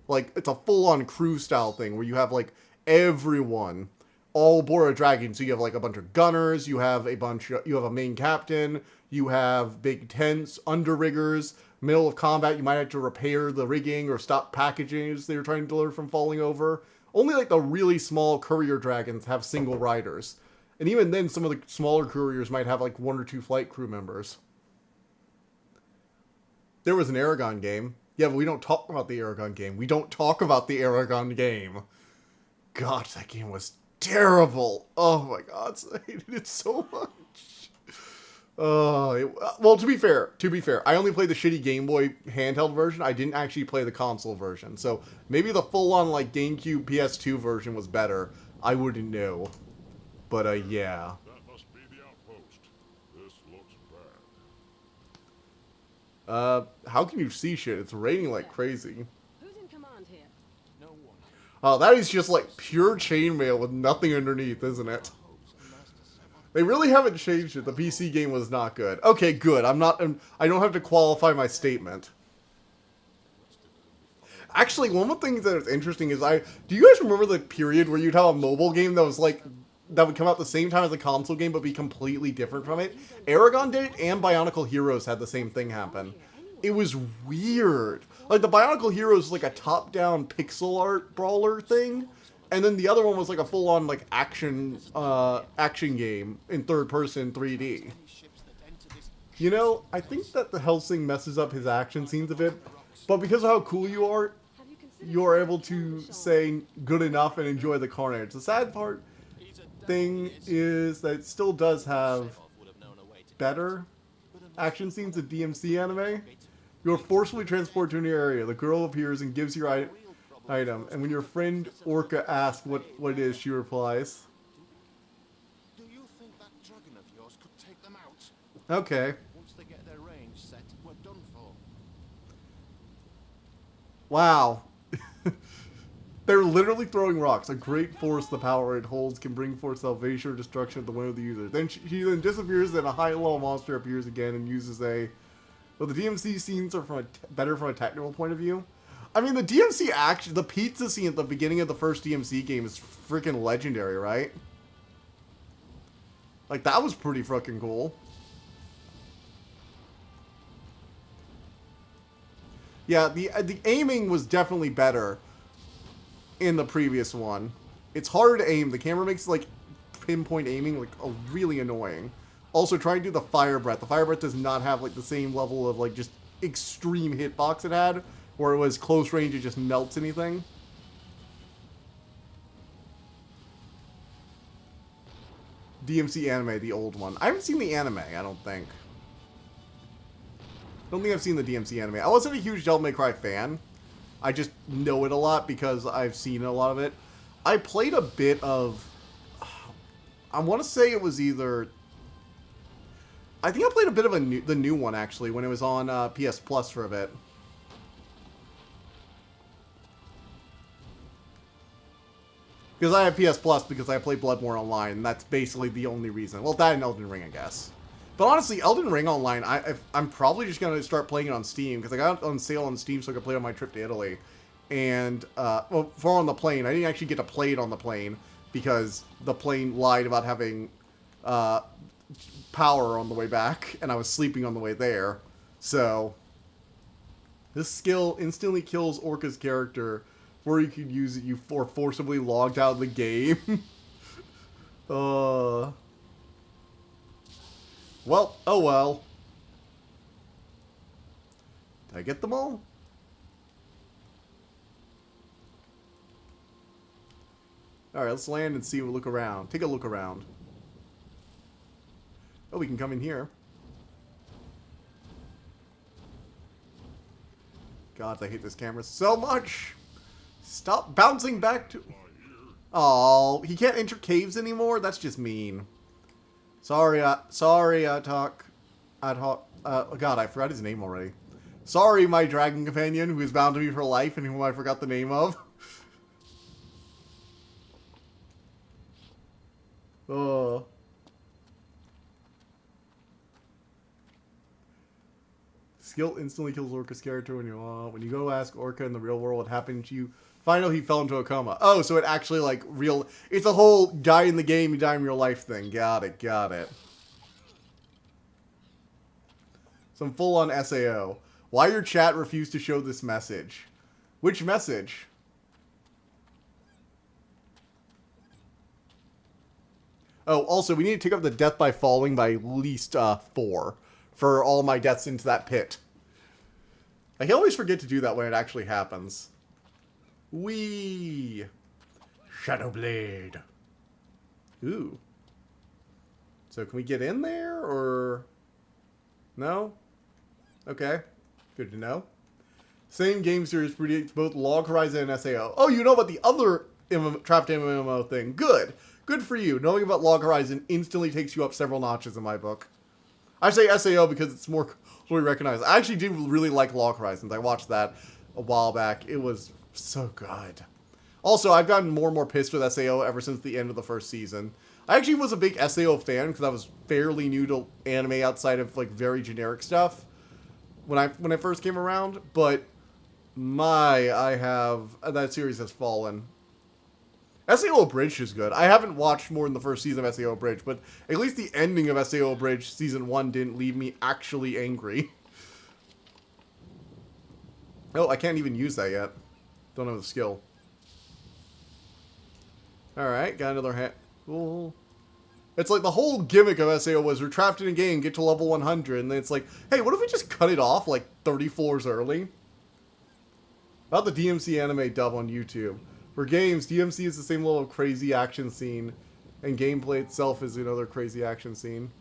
Like, it's a full-on crew style thing where you have like everyone all aboard a dragon. So you have like a bunch of gunners, you have a main captain, you have big tents, underriggers. Middle of combat, you might have to repair the rigging or stop packages they're trying to deliver from falling over. Only like the really small courier dragons have single riders. And even then, some of the smaller couriers might have like 1 or 2 flight crew members. There was an Aragon game. Yeah, but we don't talk about the Aragon game. We don't talk about the Aragon game. God, that game was terrible. Oh my god, I hated it so much. Well, to be fair, I only played the shitty Game Boy handheld version. I didn't actually play the console version. So maybe the full-on like GameCube PS2 version was better. I wouldn't know. But yeah. That must be the outpost. This looks bad. How can you see shit? It's raining like crazy. Who's in command here? No one. Oh, that is just like pure chainmail with nothing underneath, isn't it? They really haven't changed it. The PC game was not good. Okay, good. I don't have to qualify my statement. Actually, one of the things that is interesting is do you guys remember the period where you'd have a mobile game that was like, that would come out the same time as a console game but be completely different from it? Aragon did it, and Bionicle Heroes had the same thing happen. It was weird. Like, the Bionicle Heroes was like a top-down pixel art brawler thing, and then the other one was like a full-on like action game in third-person 3D. You know, I think that the Helsing messes up his action scenes a bit, but because of how cool you are able to say good enough and enjoy the carnage. The sad part thing is that it still does have better action scenes in DMC anime. You are forcibly transported to a new area. The girl appears and gives your item, and when your friend Orca asks what it is, she replies, Do you think that dragon of yours could take them out? okay. Once they get their range set, we're done for. Wow. They're literally throwing rocks. A great force, the power it holds, can bring forth salvation or destruction at the whim of the user. Then she then disappears, and a high-level monster appears again and uses a... Well, the DMC scenes are better from a technical point of view. I mean, the DMC action... The pizza scene at the beginning of the first DMC game is freaking legendary, right? Like, that was pretty fucking cool. Yeah, the aiming was definitely better in the previous one. It's hard to aim. The camera makes, like, pinpoint aiming, like, really annoying. Also, trying to do the fire breath. The fire breath does not have, like, the same level of, like, just extreme hitbox it had, where it was close range, it just melts anything. DMC anime, the old one. I haven't seen the anime, I don't think. I don't think I've seen the DMC anime. I wasn't a huge Devil May Cry fan. I just know it a lot because I've seen a lot of it. I played a bit of... I want to say it was either... I think I played a bit of the new one, actually, when it was on PS Plus for a bit. Because I have PS Plus because I play Bloodborne Online, and that's basically the only reason. Well, that and Elden Ring, I guess. But honestly, Elden Ring Online, I'm probably just going to start playing it on Steam, because I got it on sale on Steam so I could play it on my trip to Italy. And, well, for on the plane, I didn't actually get to play it on the plane, because the plane lied about having power on the way back, and I was sleeping on the way there. So, this skill instantly kills Orca's character, where you could use it, you forcibly logged out of the game. Well, oh well. Did I get them all? Alright, let's land and see, look around. Take a look around. Oh, we can come in here. God, I hate this camera so much! Stop bouncing back to... Oh, he can't enter caves anymore? That's just mean. Sorry, God, I forgot his name already. Sorry, my dragon companion, who is bound to me for life and whom I forgot the name of. Oh. Skill instantly kills Orca's character when you go ask Orca in the real world what happened to you. Find out he fell into a coma. Oh, so it actually, like, real... It's a whole die in the game, you die in real life thing. Got it, got it. Some full-on SAO. Why your chat refused to show this message? Which message? Oh, also, we need to take up the death by falling by at least 4 for all my deaths into that pit. I can always forget to do that when it actually happens. Whee! Shadowblade. Ooh. So can we get in there, or... No? Okay. Good to know. Same game series predicts both Log Horizon and SAO. Oh, you know about the other Trapped MMO thing. Good. Good for you. Knowing about Log Horizon instantly takes you up several notches in my book. I say SAO because it's more clearly recognized. I actually do really like Log Horizons. I watched that a while back. It was so good. Also, I've gotten more and more pissed with SAO ever since the end of the first season. I actually was a big SAO fan because I was fairly new to anime outside of like very generic stuff when I first came around, but that series has fallen. SAO Abridged is good. I haven't watched more than the first season of SAO Abridged, but at least the ending of SAO Abridged season 1 didn't leave me actually angry. Oh, I can't even use that yet. Don't have the skill. Alright, got another hat. Cool. It's like the whole gimmick of SAO was we're trapped in a game, get to level 100, and then it's like, hey, what if we just cut it off like 30 floors early? About the DMC anime dub on YouTube. For games, DMC is the same level of crazy action scene, and gameplay itself is another crazy action scene.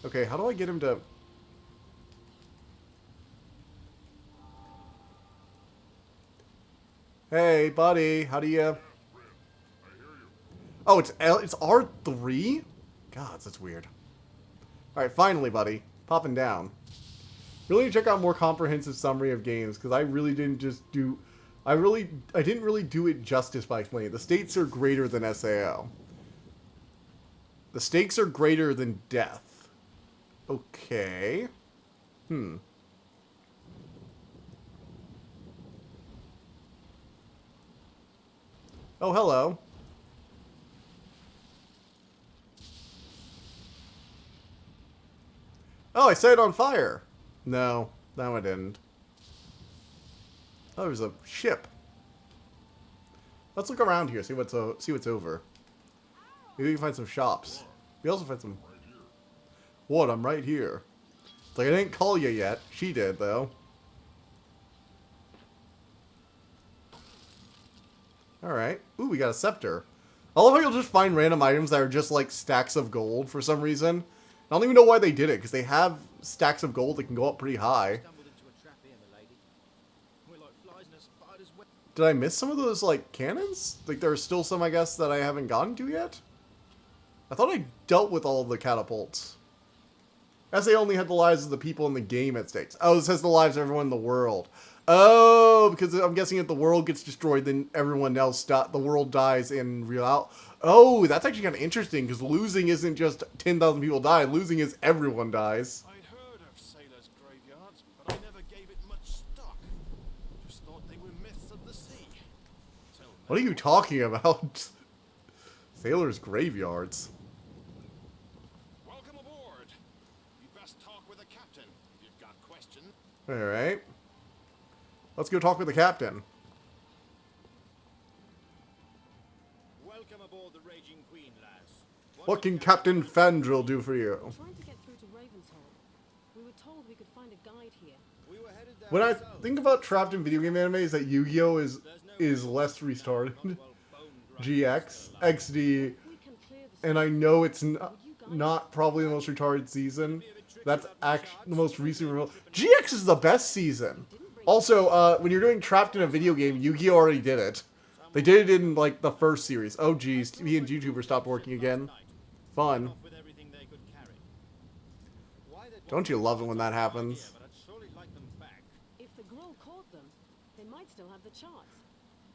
Okay, how do I get him to... Hey, buddy, how do you... Oh, it's R3? God, that's weird. Alright, finally, buddy. Popping down. Really need to check out more comprehensive summary of games, because I really didn't just do... I didn't really do it justice by explaining it. The stakes are greater than SAO. The stakes are greater than death. Okay. Oh, hello. Oh, I set it on fire. No, I didn't. Oh, there's a ship. Let's look around here, see what's over. Maybe we can find some shops. We also find some... What? I'm right here. It's like I didn't call you yet. She did, though. Alright. Ooh, we got a scepter. I love how you'll just find random items that are just like stacks of gold for some reason. I don't even know why they did it, because they have stacks of gold that can go up pretty high. Did I miss some of those, like, cannons? Like, there are still some, I guess, that I haven't gotten to yet? I thought I dealt with all of the catapults. SA only had the lives of the people in the game at stake. Oh, this has the lives of everyone in the world. Oh, because I'm guessing if the world gets destroyed, then everyone else, the world dies in real... Oh, that's actually kind of interesting, because losing isn't just 10,000 people die. Losing is everyone dies. I'd heard of sailors' graveyards, but I never gave it much stock. Just thought they were myths of the sea. What are you talking about? Sailors' graveyards. Welcome aboard. You best talk with the captain if you've got questions. Alright. Let's go talk with the captain. Welcome aboard the Raging Queen, lads. What can Captain Fandril do for you? Trying to get through to Ravenshold. We were told we could find a guide here. We were headed down When I south. think about trapped in video game anime, is that Yu-Gi-Oh! is less restarted. GX, XD, We can clear the and I know it's not probably the most retarded season. That's actually the most recent reveal. GX is the best season. Also, when you're doing trapped in a video game, Yu-Gi-Oh! Already did it. They did it in, like, the first series. Oh, geez. Me and YouTuber stopped working again. Fun. With everything they could carry. Why they'd Don't you love it when that happens? but I'd surely like them back. If the Gruul caught them, they might still have the charts.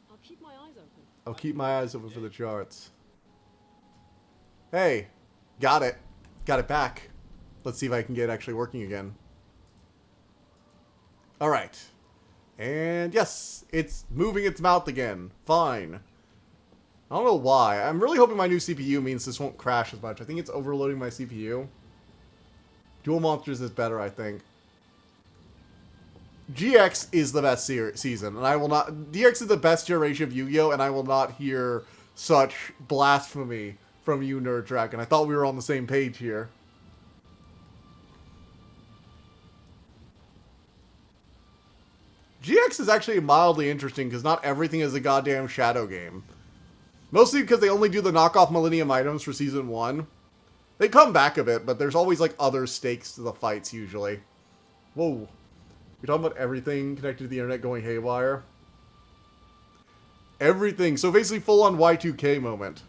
I'll keep my eyes open. I'll keep my eyes open for the charts. Hey. Got it. Got it back. Let's see if I can get actually working again. Alright. And yes, it's moving its mouth again. Fine. I don't know why. I'm really hoping my new CPU means this won't crash as much. I think it's overloading my CPU. Dual Monsters is better, I think. GX is the best season, and I will not... DX is the best generation of Yu-Gi-Oh!, and I will not hear such blasphemy from you, Nerd Drakan. I thought we were on the same page here. GX is actually mildly interesting because not everything is a goddamn shadow game. Mostly because they only do the knockoff Millennium items for Season 1. They come back a bit, but there's always, like, other stakes to the fights, usually. Whoa. You're talking about everything connected to the internet going haywire? Everything. So basically full-on Y2K moment.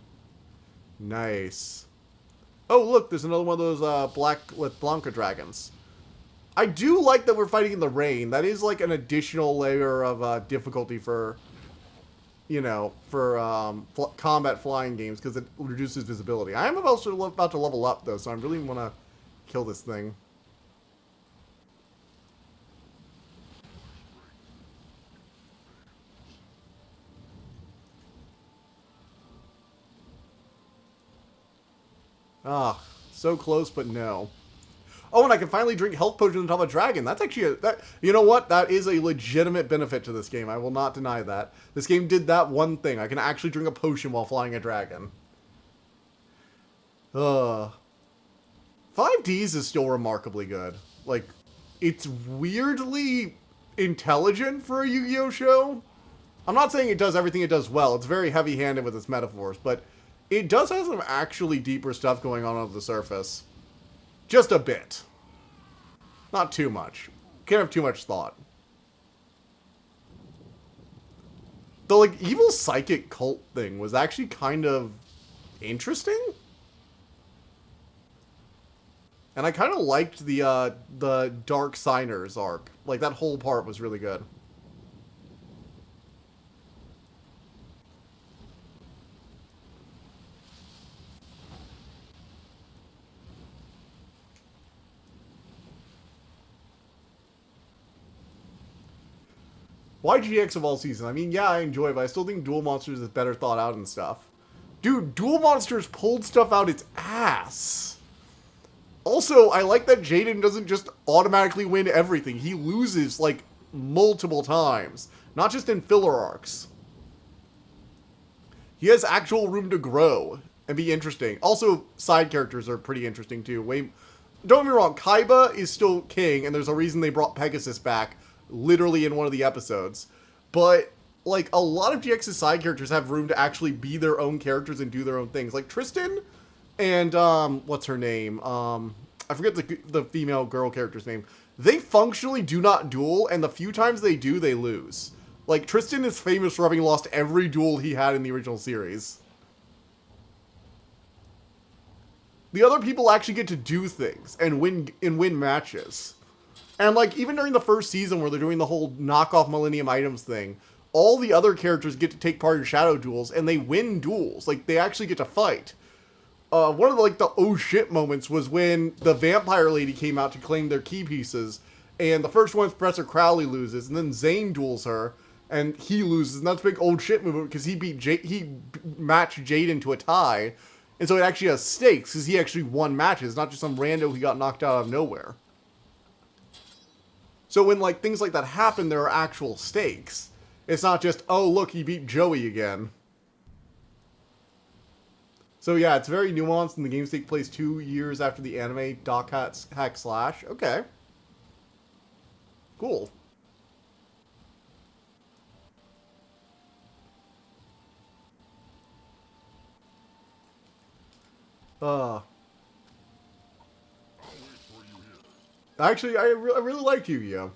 Nice. Oh, look, there's another one of those black with Blanca dragons. I do like that we're fighting in the rain. That is like an additional layer of difficulty for, you know, for combat flying games because it reduces visibility. I am also about to level up, though, so I really want to kill this thing. Ah, so close, but no. Oh, and I can finally drink health potion on top of a dragon. That's actually you know what? That is a legitimate benefit to this game. I will not deny that. This game did that one thing. I can actually drink a potion while flying a dragon. 5Ds is still remarkably good. Like, it's weirdly intelligent for a Yu-Gi-Oh show. I'm not saying it does everything it does well. It's very heavy-handed with its metaphors, but it does have some actually deeper stuff going on under the surface. Just a bit. Not too much. Can't have too much thought. The, like, evil psychic cult thing was actually kind of interesting. And I kind of liked the Dark Signers arc. Like, that whole part was really good. Why GX of all seasons? I mean, yeah, I enjoy it, but I still think Duel Monsters is better thought out and stuff. Dude, Duel Monsters pulled stuff out its ass. Also, I like that Jaden doesn't just automatically win everything. He loses, like, multiple times. Not just in filler arcs. He has actual room to grow and be interesting. Also, side characters are pretty interesting, too. Don't get me wrong, Kaiba is still king, and there's a reason they brought Pegasus back literally in one of the episodes. But, like, a lot of GX's side characters have room to actually be their own characters and do their own things. Like, Tristan and, what's her name? I forget the female girl character's name. They functionally do not duel, and the few times they do, they lose. Like, Tristan is famous for having lost every duel he had in the original series. The other people actually get to do things and win matches. And, like, even during the first season where they're doing the whole knockoff Millennium Items thing, all the other characters get to take part in shadow duels, and they win duels. Like, they actually get to fight. One of the, like, the oh shit moments was when the vampire lady came out to claim their key pieces, and the first one, Professor Crowley, loses, and then Zane duels her, and he loses, and that's a big old shit movement, because he matched Jaden to a tie, and so it actually has stakes, because he actually won matches, not just some rando who got knocked out of nowhere. So when, like, things like that happen, there are actual stakes. It's not just, oh, look, he beat Joey again. So yeah, it's very nuanced, and the games take place 2 years after the anime Doc Hack Slash. Okay. Cool. Actually, I really like Yu-Gi-Oh!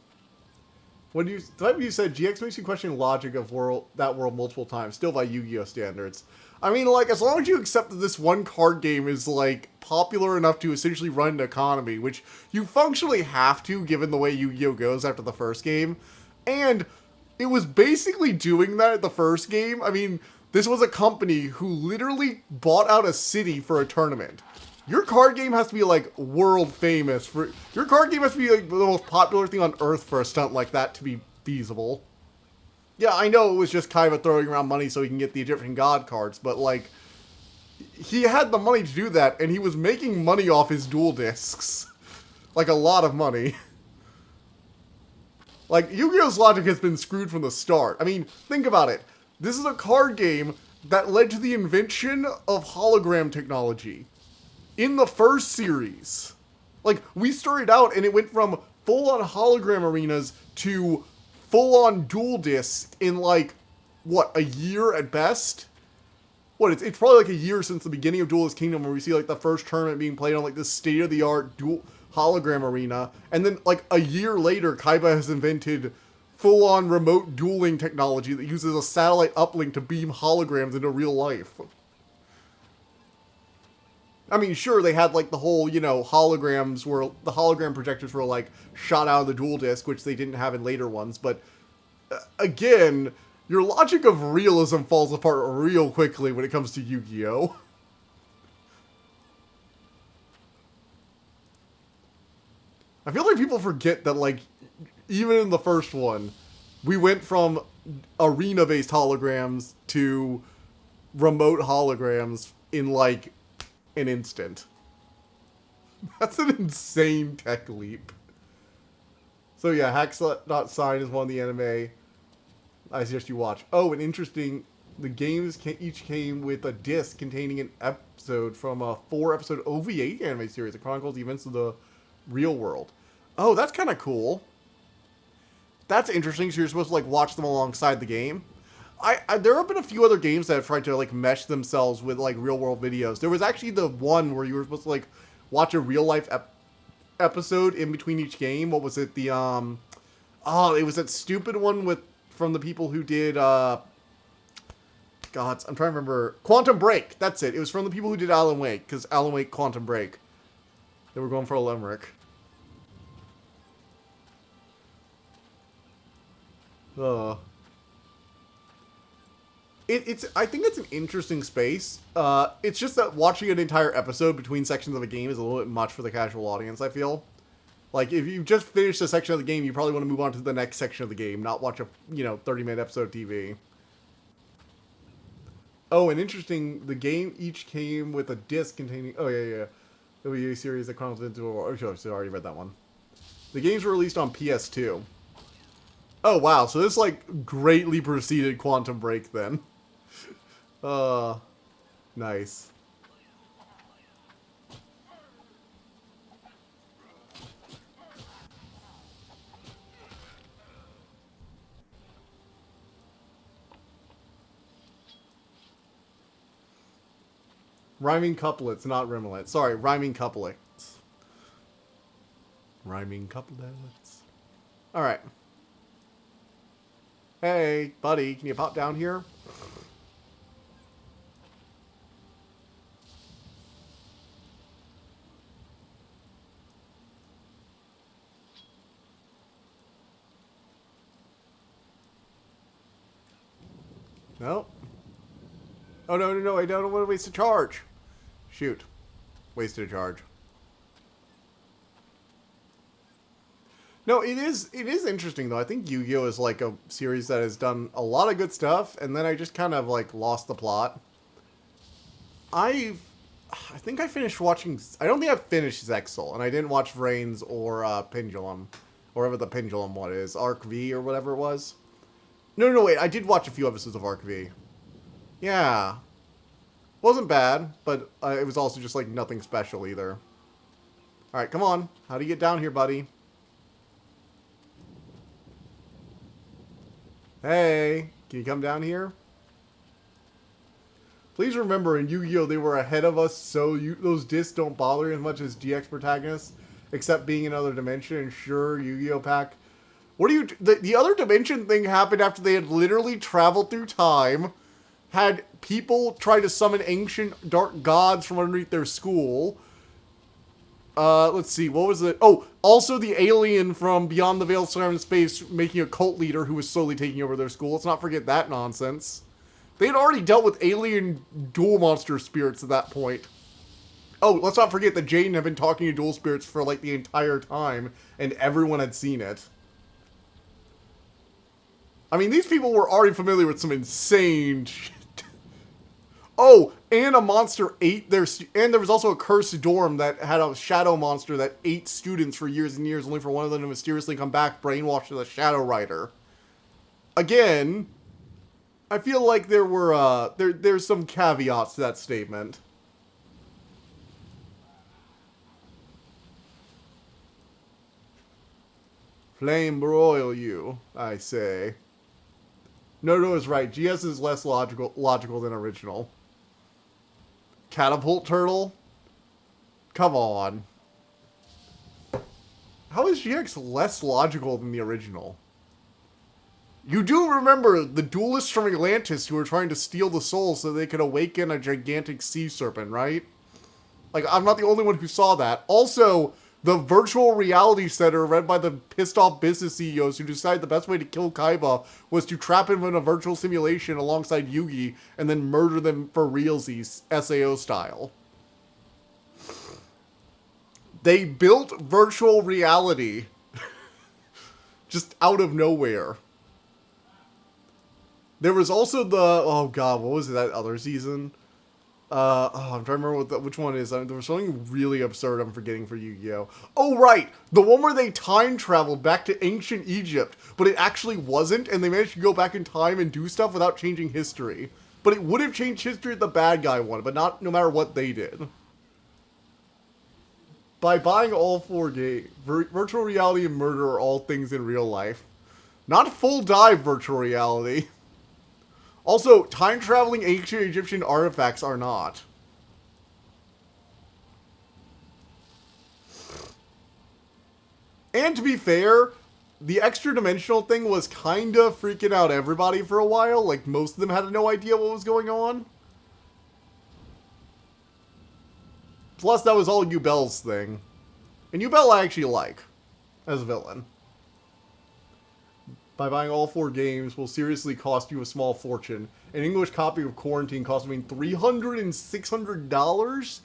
When you said GX makes you question the logic of that world multiple times, still by Yu-Gi-Oh! Standards. I mean, like, as long as you accept that this one card game is, like, popular enough to essentially run an economy, which you functionally have to, given the way Yu-Gi-Oh! Goes after the first game, and it was basically doing that at the first game. I mean, this was a company who literally bought out a city for a tournament. Your card game has to be, like, world famous. Your card game has to be, like, the most popular thing on Earth for a stunt like that to be feasible. Yeah, I know it was just Kaiba throwing around money so he can get the Egyptian god cards, but, like, he had the money to do that, and he was making money off his duel discs. Like, a lot of money. Like, Yu-Gi-Oh's logic has been screwed from the start. I mean, think about it. This is a card game that led to the invention of hologram technology. In the first series. Like, we started out and it went from full-on hologram arenas to full-on dual discs in, like, what, a year at best? what, it's probably like a year since the beginning of Duelist Kingdom where we see like the first tournament being played on like this state-of-the-art dual hologram arena, and then like a year later, Kaiba has invented full-on remote dueling technology that uses a satellite uplink to beam holograms into real life. I mean, sure, they had, like, the whole, you know, holograms where the hologram projectors were, like, shot out of the dual disc, which they didn't have in later ones, but, again, your logic of realism falls apart real quickly when it comes to Yu-Gi-Oh! I feel like people forget that, like, even in the first one, we went from arena-based holograms to remote holograms in, like, an instant. That's an insane tech leap. So yeah, Hackslot.sign is one of the anime I suggest you watch. Oh, and interesting, the games each came with a disc containing an episode from a 4-episode OVA anime series that chronicles the events of the real world. Oh, that's kind of cool. That's interesting, so you're supposed to like watch them alongside the game. There have been a few other games that have tried to like mesh themselves with like real world videos. There was actually the one where you were supposed to like watch a real life episode in between each game. What was it? The it was that stupid one from the people who did God, I'm trying to remember. Quantum Break. That's it. It was from the people who did Alan Wake, because Alan Wake Quantum Break. They were going for a limerick. I think it's an interesting space. It's just that watching an entire episode between sections of a game is a little bit much for the casual audience, I feel. Like, if you just finished a section of the game, you probably want to move on to the next section of the game, not watch a, 30-minute episode of TV. Oh, and interesting, the game each came with a disc containing... Oh, yeah. The OVA series that chronicles into... Oh, sure, I already read that one. The games were released on PS2. Oh, wow, so this, like, greatly preceded Quantum Break, then. Nice. Rhyming couplets, not rimlets. Sorry, rhyming couplets. Rhyming couplets. Alright. Hey, buddy, can you pop down here? No. Oh, no, I don't want to waste a charge. Shoot. Wasted a charge. No, it is interesting, though. I think Yu-Gi-Oh! Is, like, a series that has done a lot of good stuff, and then I just kind of, like, lost the plot. I think I finished watching... I don't think I finished Zexal, and I didn't watch Vrains or Pendulum. Or whatever the Pendulum one is. Arc V or whatever it was. No, wait. I did watch a few episodes of Arc V. Yeah. Wasn't bad, but it was also just, like, nothing special either. Alright, come on. How do you get down here, buddy? Hey, can you come down here? Please remember, in Yu-Gi-Oh! They were ahead of us, so those discs don't bother you as much as GX protagonists, except being another dimension, and sure, Yu-Gi-Oh! Pack. What do you... The other dimension thing happened after they had literally traveled through time, had people try to summon ancient dark gods from underneath their school. Let's see, what was it? Oh, also the alien from Beyond the Veil of Time and Space making a cult leader who was slowly taking over their school. Let's not forget that nonsense. They had already dealt with alien dual monster spirits at that point. Oh, let's not forget that Jaden had been talking to dual spirits for like the entire time, and everyone had seen it. I mean, these people were already familiar with some insane shit. Oh, and a monster ate their... And there was also a cursed dorm that had a shadow monster that ate students for years and years, only for one of them to mysteriously come back brainwashed as a Shadow Rider. Again, I feel like there were, there's some caveats to that statement. Flame broil you, I say. No, is right. GS is less logical than original. catapult turtle. Come on. How is GX less logical than the original? You do remember the duelists from Atlantis who were trying to steal the soul so they could awaken a gigantic sea serpent, right? Like, I'm not the only one who saw that. Also, the virtual reality center run by the pissed off business CEOs who decided the best way to kill Kaiba was to trap him in a virtual simulation alongside Yugi and then murder them for realsies, SAO style. They built virtual reality just out of nowhere. There was also the, oh god, what was it, that other season? I'm trying to remember which one it is. There was something really absurd I'm forgetting for Yu-Gi-Oh! Oh, right! The one where they time traveled back to ancient Egypt, but it actually wasn't, and they managed to go back in time and do stuff without changing history. But it would have changed history if the bad guy won, but not no matter what they did. By buying all 4 games, virtual reality and murder are all things in real life. Not full dive virtual reality. Also, time-traveling ancient Egyptian artifacts are not. And to be fair, the extra-dimensional thing was kinda freaking out everybody for a while. Like, most of them had no idea what was going on. Plus, that was all Yubel's thing. And Yubel I actually like, as a villain. By buying all 4 games will seriously cost you a small fortune. An English copy of Quarantine costs between $300 and $600?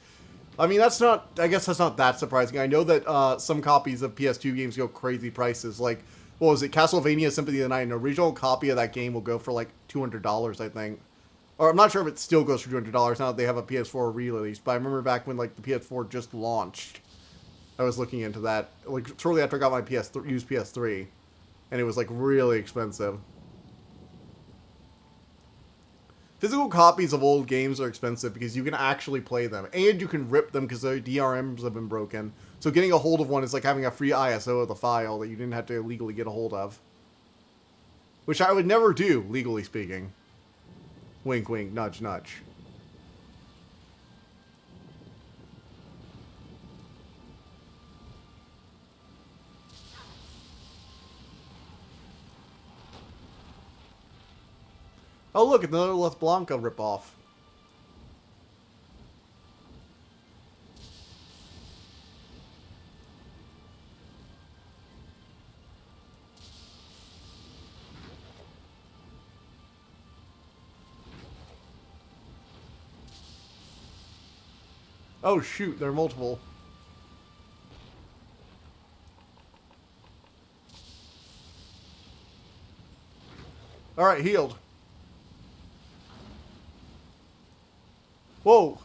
I mean, that's not, I guess that's not that surprising. I know that some copies of PS2 games go crazy prices. Like, what was it, Castlevania Symphony of the Night? An original copy of that game will go for like $200, I think. Or I'm not sure if it still goes for $200 now that they have a PS4 re-release. But I remember back when like the PS4 just launched, I was looking into that. Like, shortly after I got my used PS3. And it was, like, really expensive. Physical copies of old games are expensive because you can actually play them. And you can rip them because their DRMs have been broken. So getting a hold of one is like having a free ISO of the file that you didn't have to illegally get a hold of. Which I would never do, legally speaking. Wink, wink, nudge, nudge. Oh look, another Les Blanca ripoff. Oh shoot, there are multiple. Alright, healed. Whoa.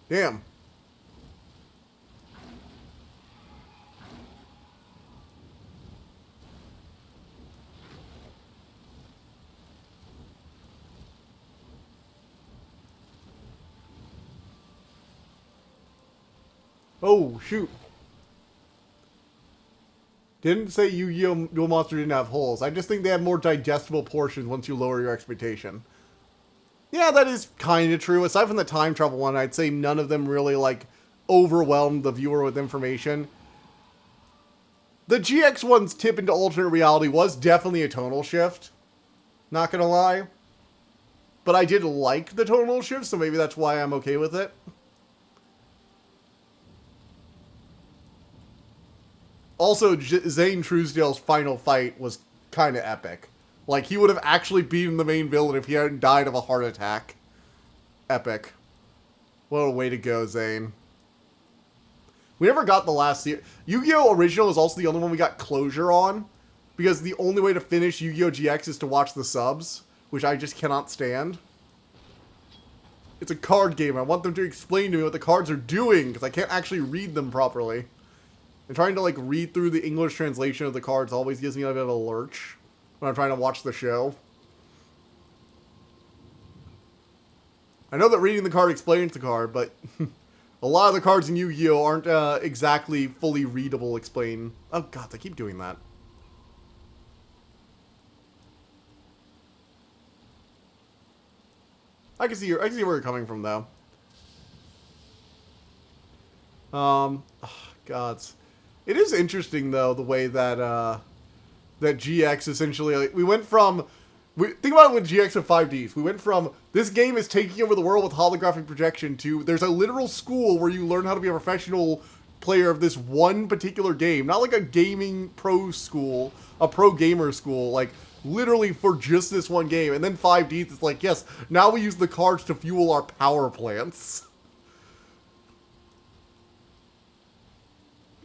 Damn. Oh, shoot. Didn't say Yu-Gi-Oh! Duel Monster didn't have holes. I just think they have more digestible portions once you lower your expectation. Yeah, that is kind of true. Aside from the time travel one, I'd say none of them really, like, overwhelmed the viewer with information. The GX one's tip into alternate reality was definitely a tonal shift. Not gonna lie. But I did like the tonal shift, so maybe that's why I'm okay with it. Also, Zane Truesdale's final fight was kind of epic. Like, he would have actually beaten the main villain if he hadn't died of a heart attack. Epic. What a way to go, Zane. We never got the last series. Yu-Gi-Oh! Original is also the only one we got closure on. Because the only way to finish Yu-Gi-Oh! GX is to watch the subs. Which I just cannot stand. It's a card game. I want them to explain to me what the cards are doing. Because I can't actually read them properly. And trying to, like, read through the English translation of the cards always gives me a bit of a lurch when I'm trying to watch the show. I know that reading the card explains the card, but a lot of the cards in Yu-Gi-Oh! Aren't exactly fully readable explain. Oh god, they keep doing that. I can see where you're coming from, though. Gods. It is interesting, though, the way that, that GX essentially, like, we went from, think about it with GX and 5Ds. We went from, this game is taking over the world with holographic projection to, there's a literal school where you learn how to be a professional player of this one particular game. Not like a gaming pro school, a pro gamer school, like, literally for just this one game. And then 5Ds, it's like, yes, now we use the cards to fuel our power plants.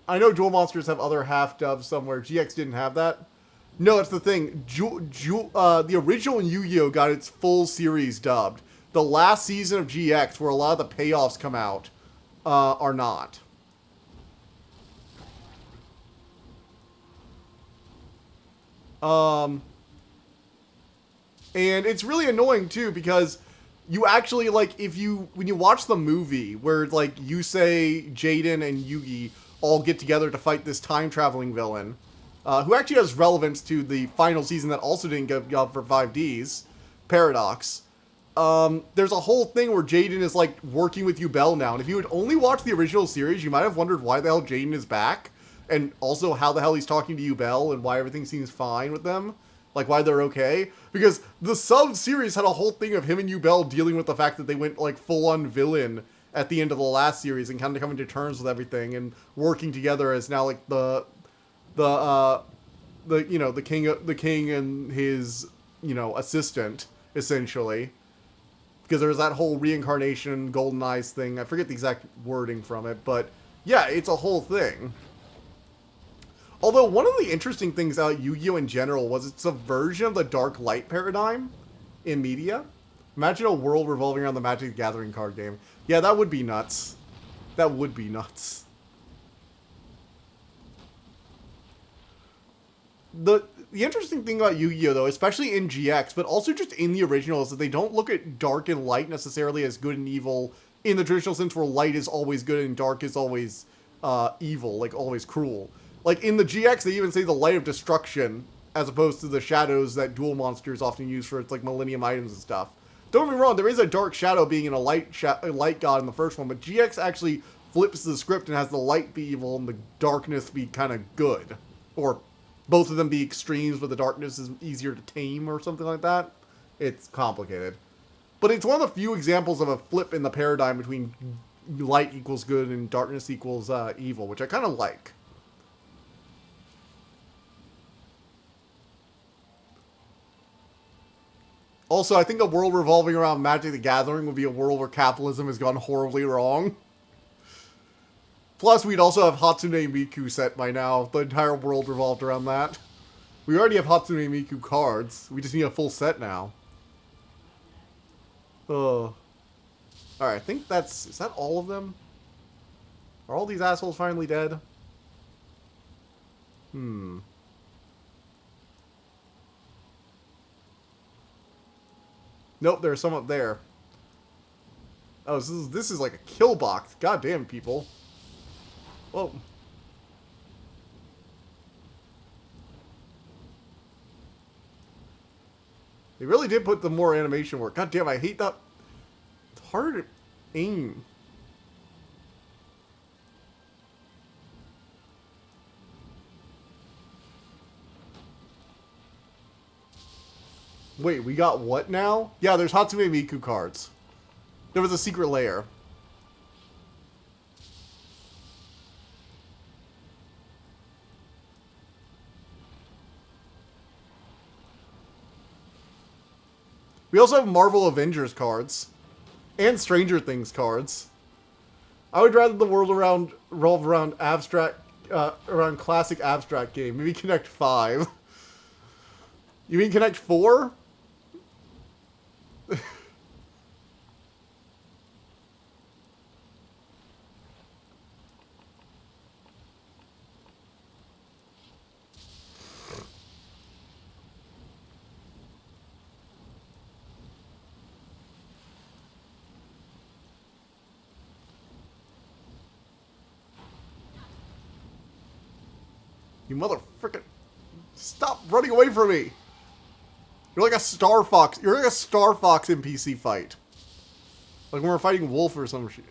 I know Duel Monsters have other half-dubs somewhere. GX didn't have that. No, that's the thing. The original Yu-Gi-Oh! Got its full series dubbed. The last season of GX, where a lot of the payoffs come out, are not. And it's really annoying, too, because you actually, like, when you watch the movie, where, like, Yusei, Jaden, and Yugi all get together to fight this time-traveling villain, who actually has relevance to the final season that also didn't get up for 5Ds, Paradox. There's a whole thing where Jaden is, like, working with Yubel now, and if you had only watched the original series, you might have wondered why the hell Jaden is back, and also how the hell he's talking to Yubel, and why everything seems fine with them. Like, why they're okay. Because the sub-series had a whole thing of him and Yubel dealing with the fact that they went, like, full-on villain at the end of the last series and kind of coming to terms with everything and working together as now, like, the king and his, assistant, essentially. Because there's that whole reincarnation, Golden Eyes thing. I forget the exact wording from it, but yeah, it's a whole thing. Although, one of the interesting things about Yu-Gi-Oh! In general was it's a version of the Dark Light paradigm in media. Imagine a world revolving around the Magic the Gathering card game. Yeah, that would be nuts. That would be nuts. The interesting thing about Yu-Gi-Oh! Though, especially in GX, but also just in the original, is that they don't look at dark and light necessarily as good and evil in the traditional sense where light is always good and dark is always evil, like always cruel. Like, in the GX, they even say the light of destruction, as opposed to the shadows that Duel Monsters often use for its, like, Millennium items and stuff. Don't get me wrong, there is a dark shadow being in a light god in the first one, but GX actually flips the script and has the light be evil and the darkness be kind of good. Or both of them be extremes, but the darkness is easier to tame or something like that. It's complicated. But it's one of the few examples of a flip in the paradigm between light equals good and darkness equals evil, which I kind of like. Also, I think a world revolving around Magic the Gathering would be a world where capitalism has gone horribly wrong. Plus, we'd also have Hatsune Miku set by now. The entire world revolved around that. We already have Hatsune Miku cards. We just need a full set now. Alright, I think that's... Is that all of them? Are all these assholes finally dead? Nope, there's some up there. Oh, this is like a kill box. Goddamn, people. Whoa. They really did put the more animation work. God damn, I hate that. It's hard to aim. Wait, we got what now? Yeah, there's Hatsune Miku cards. There was a secret layer. We also have Marvel Avengers cards. And Stranger Things cards. I would rather the world revolve around abstract, around classic abstract game. Maybe Connect 5. You mean Connect 4? You motherfucking... Stop running away from me! You're like a Star Fox. You're like a Star Fox NPC fight. Like when we're fighting Wolf or some shit.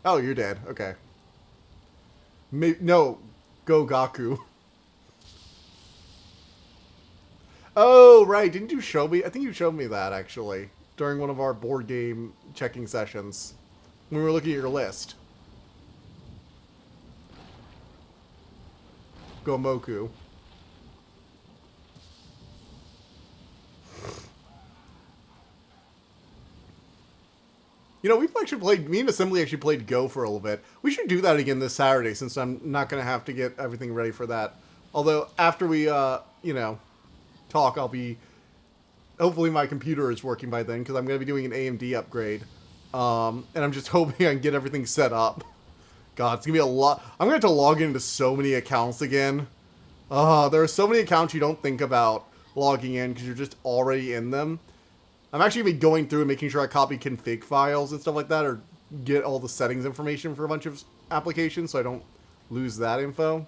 Oh, you're dead. Okay. No. Go Gaku. Oh, right. Didn't you show me? I think you showed me that, actually. During one of our board game checking sessions. When we were looking at your list. Gomoku. You know, we've actually played, me and Assembly actually played Go for a little bit. We should do that again this Saturday, since I'm not going to have to get everything ready for that. Although, after we, you know, talk, I'll be, hopefully my computer is working by then, because I'm going to be doing an AMD upgrade. And I'm just hoping I can get everything set up. God, it's going to be a lot. I'm going to have to log into so many accounts again. There are so many accounts you don't think about logging in, because you're just already in them. I'm actually going to be going through and making sure I copy config files and stuff like that, or get all the settings information for a bunch of applications so I don't lose that info.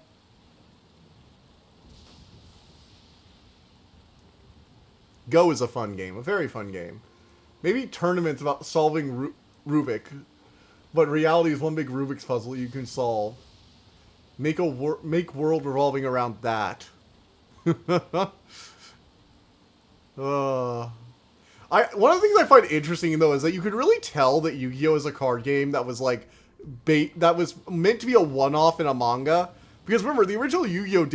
Go is a fun game, a very fun game. Maybe tournaments about solving Rubik, but reality is one big Rubik's puzzle you can solve. Make world revolving around that. One of the things I find interesting, though, is that you could really tell that Yu-Gi-Oh! Is a card game that was, like, that was meant to be a one-off in a manga. Because remember, the original Yu-Gi-Oh!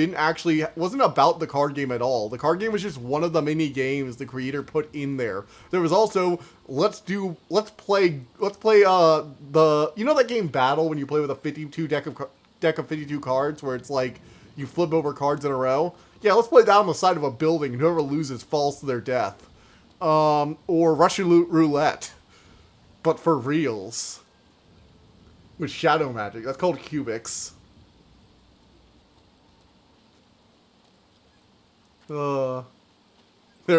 Wasn't about the card game at all. The card game was just one of the many games the creator put in there. There was also, let's play, you know that game Battle, when you play with a 52 deck of 52 cards, where it's like, you flip over cards in a row? Yeah, let's play that on the side of a building, and whoever loses falls to their death. Or Russian roulette, but for reals. With shadow magic. That's called cubics. There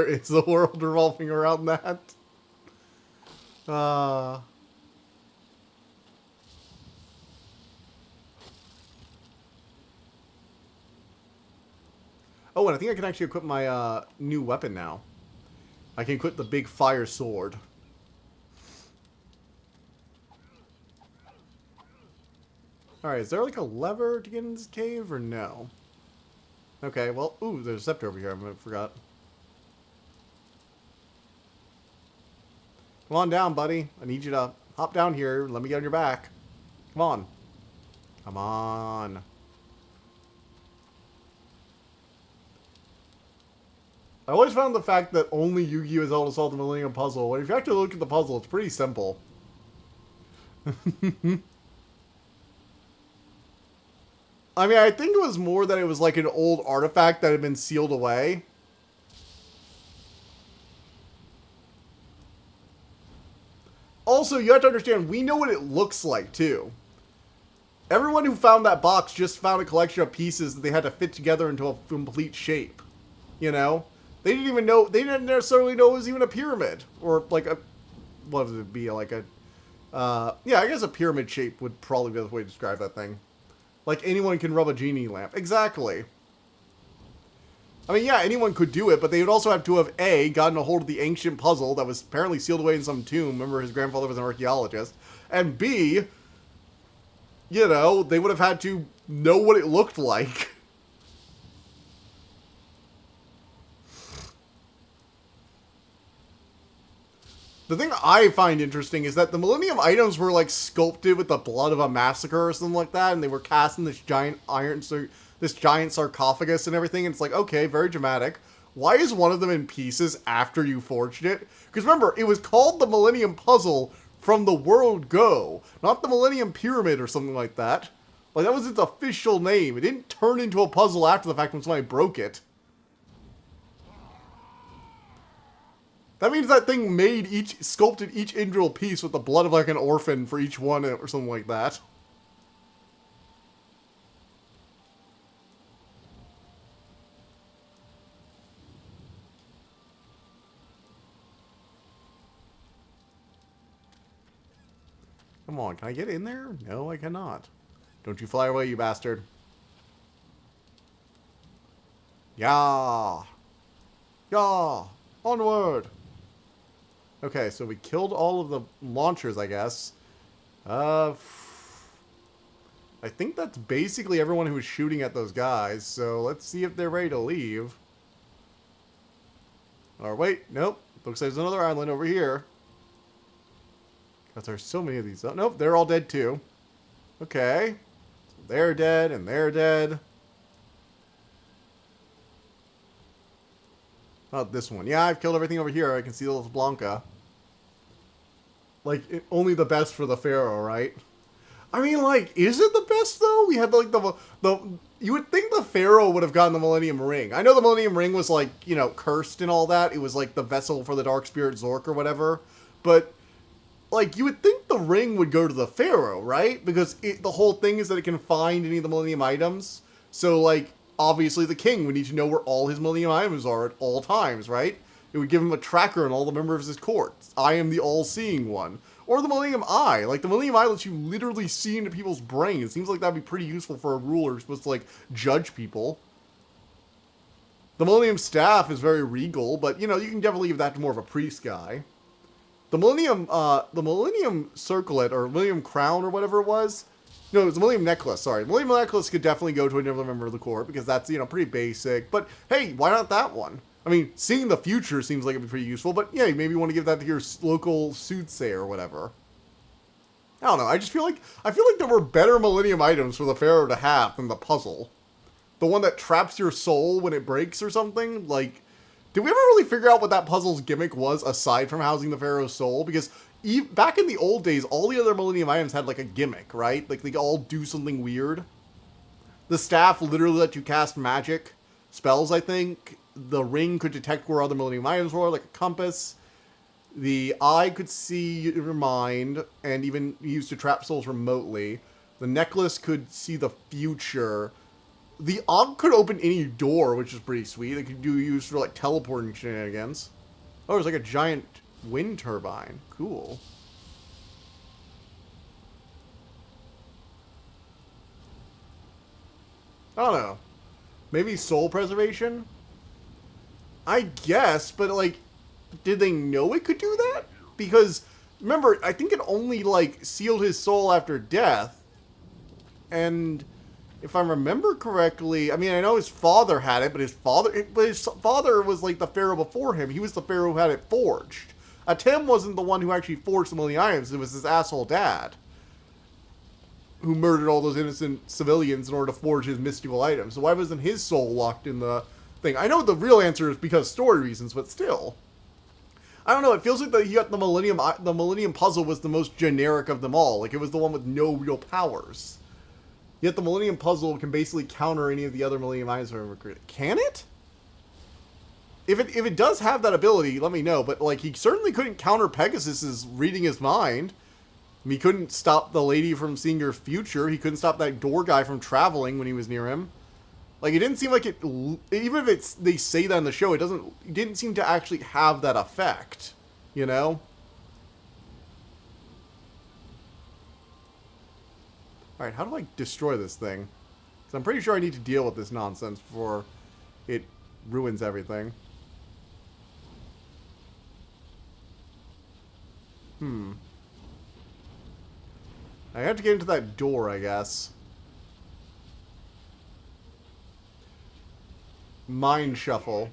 is a world revolving around that. Oh, and I think I can actually equip my, new weapon now. I can equip the big fire sword. Alright, is there like a lever to get in this cave or no? Okay, well, ooh, there's a scepter over here, I forgot. Come on down, buddy. I need you to hop down here. Let me get on your back. Come on. Come on. I always found the fact that only Yu-Gi-Oh! Is able to solve the Millennium Puzzle. If you actually look at the puzzle, it's pretty simple. I mean, I think it was more that it was like an old artifact that had been sealed away. Also, you have to understand, we know what it looks like, too. Everyone who found that box just found a collection of pieces that they had to fit together into a complete shape. You know? They didn't even know, they didn't necessarily know it was even a pyramid. Or like a, what would it be, like a, yeah, I guess a pyramid shape would probably be the way to describe that thing. Like anyone can rub a genie lamp. Exactly. I mean, yeah, anyone could do it, but they would also have to have, A, gotten a hold of the ancient puzzle that was apparently sealed away in some tomb. Remember, his grandfather was an archaeologist. And B, you know, they would have had to know what it looked like. The thing I find interesting is that the Millennium items were, like, sculpted with the blood of a massacre or something like that, and they were cast in this giant this giant sarcophagus and everything, and it's like, okay, very dramatic. Why is one of them in pieces after you forged it? Because remember, it was called the Millennium Puzzle from the World Go, not the Millennium Pyramid or something like that. Like, that was its official name. It didn't turn into a puzzle after the fact when somebody broke it. That means that thing sculpted each individual piece with the blood of like an orphan for each one or something like that. Come on, can I get in there? No, I cannot. Don't you fly away, you bastard. Yeah. Yeah. Onward. Okay, so we killed all of the launchers, I guess. I think that's basically everyone who was shooting at those guys, so let's see if they're ready to leave. Or wait, nope. Looks like there's another island over here. Because there's so many of these. Oh, nope, they're all dead too. Okay. So they're dead, and they're dead. Not this one. Yeah, I've killed everything over here. I can see Los Blanca. Like, only the best for the Pharaoh, right? I mean, like, is it the best, though? We had, like, you would think the Pharaoh would have gotten the Millennium Ring. I know the Millennium Ring was, like, you know, cursed and all that. It was, like, the vessel for the Dark Spirit Zork or whatever. But, like, you would think the ring would go to the Pharaoh, right? Because the whole thing is that it can find any of the Millennium items. So, like, obviously the king would need to know where all his Millennium items are at all times, right? It would give him a tracker on all the members of his court. I am the all-seeing one. Or the Millennium Eye. Like, the Millennium Eye lets you literally see into people's brains. It seems like that'd be pretty useful for a ruler who's supposed to, like, judge people. The Millennium Staff is very regal, but, you know, you can definitely give that to more of a priest guy. The Millennium Circlet, or Millennium Crown, or whatever it was. No, it was the Millennium Necklace, sorry. The Millennium Necklace could definitely go to another member of the court, because that's, you know, pretty basic. But, hey, why not that one? I mean, seeing the future seems like it'd be pretty useful, but yeah, maybe you want to give that to your local soothsayer or whatever. I don't know, I feel like there were better Millennium items for the Pharaoh to have than the puzzle. The one that traps your soul when it breaks or something? Like, did we ever really figure out what that puzzle's gimmick was, aside from housing the Pharaoh's soul? Because back in the old days, all the other Millennium items had, like, a gimmick, right? Like, they all do something weird. The staff literally let you cast magic spells, I think. The ring could detect where other Millennium items were, like a compass. The eye could see your mind, and even used to trap souls remotely. The necklace could see the future. The Ankh could open any door, which is pretty sweet. It could do use for, like, teleporting shenanigans. Oh, there's like a giant wind turbine. Cool. I don't know. Maybe soul preservation? I guess, but, like, did they know it could do that? Because, remember, I think it only, like, sealed his soul after death. And if I remember correctly, I mean, I know his father had it, but his father was, like, the Pharaoh before him. He was the Pharaoh who had it forged. Atem wasn't the one who actually forged the Millennium items. It was his asshole dad, who murdered all those innocent civilians in order to forge his mystical items. So why wasn't his soul locked in the thing? I know the real answer is because story reasons, but still. I don't know, it feels like that he got the Millennium Puzzle was the most generic of them all. Like, it was the one with no real powers. Yet the Millennium Puzzle can basically counter any of the other Millennium items ever created. Can it? If it does have that ability, let me know. But, like, he certainly couldn't counter Pegasus's reading his mind. He couldn't stop the lady from seeing her future. He couldn't stop that door guy from traveling when he was near him. Like, it didn't seem like it... Even if they say that in the show, it didn't seem to actually have that effect. You know? Alright, how do I destroy this thing? Because I'm pretty sure I need to deal with this nonsense before it ruins everything. I have to get into that door, I guess. Mind shuffle.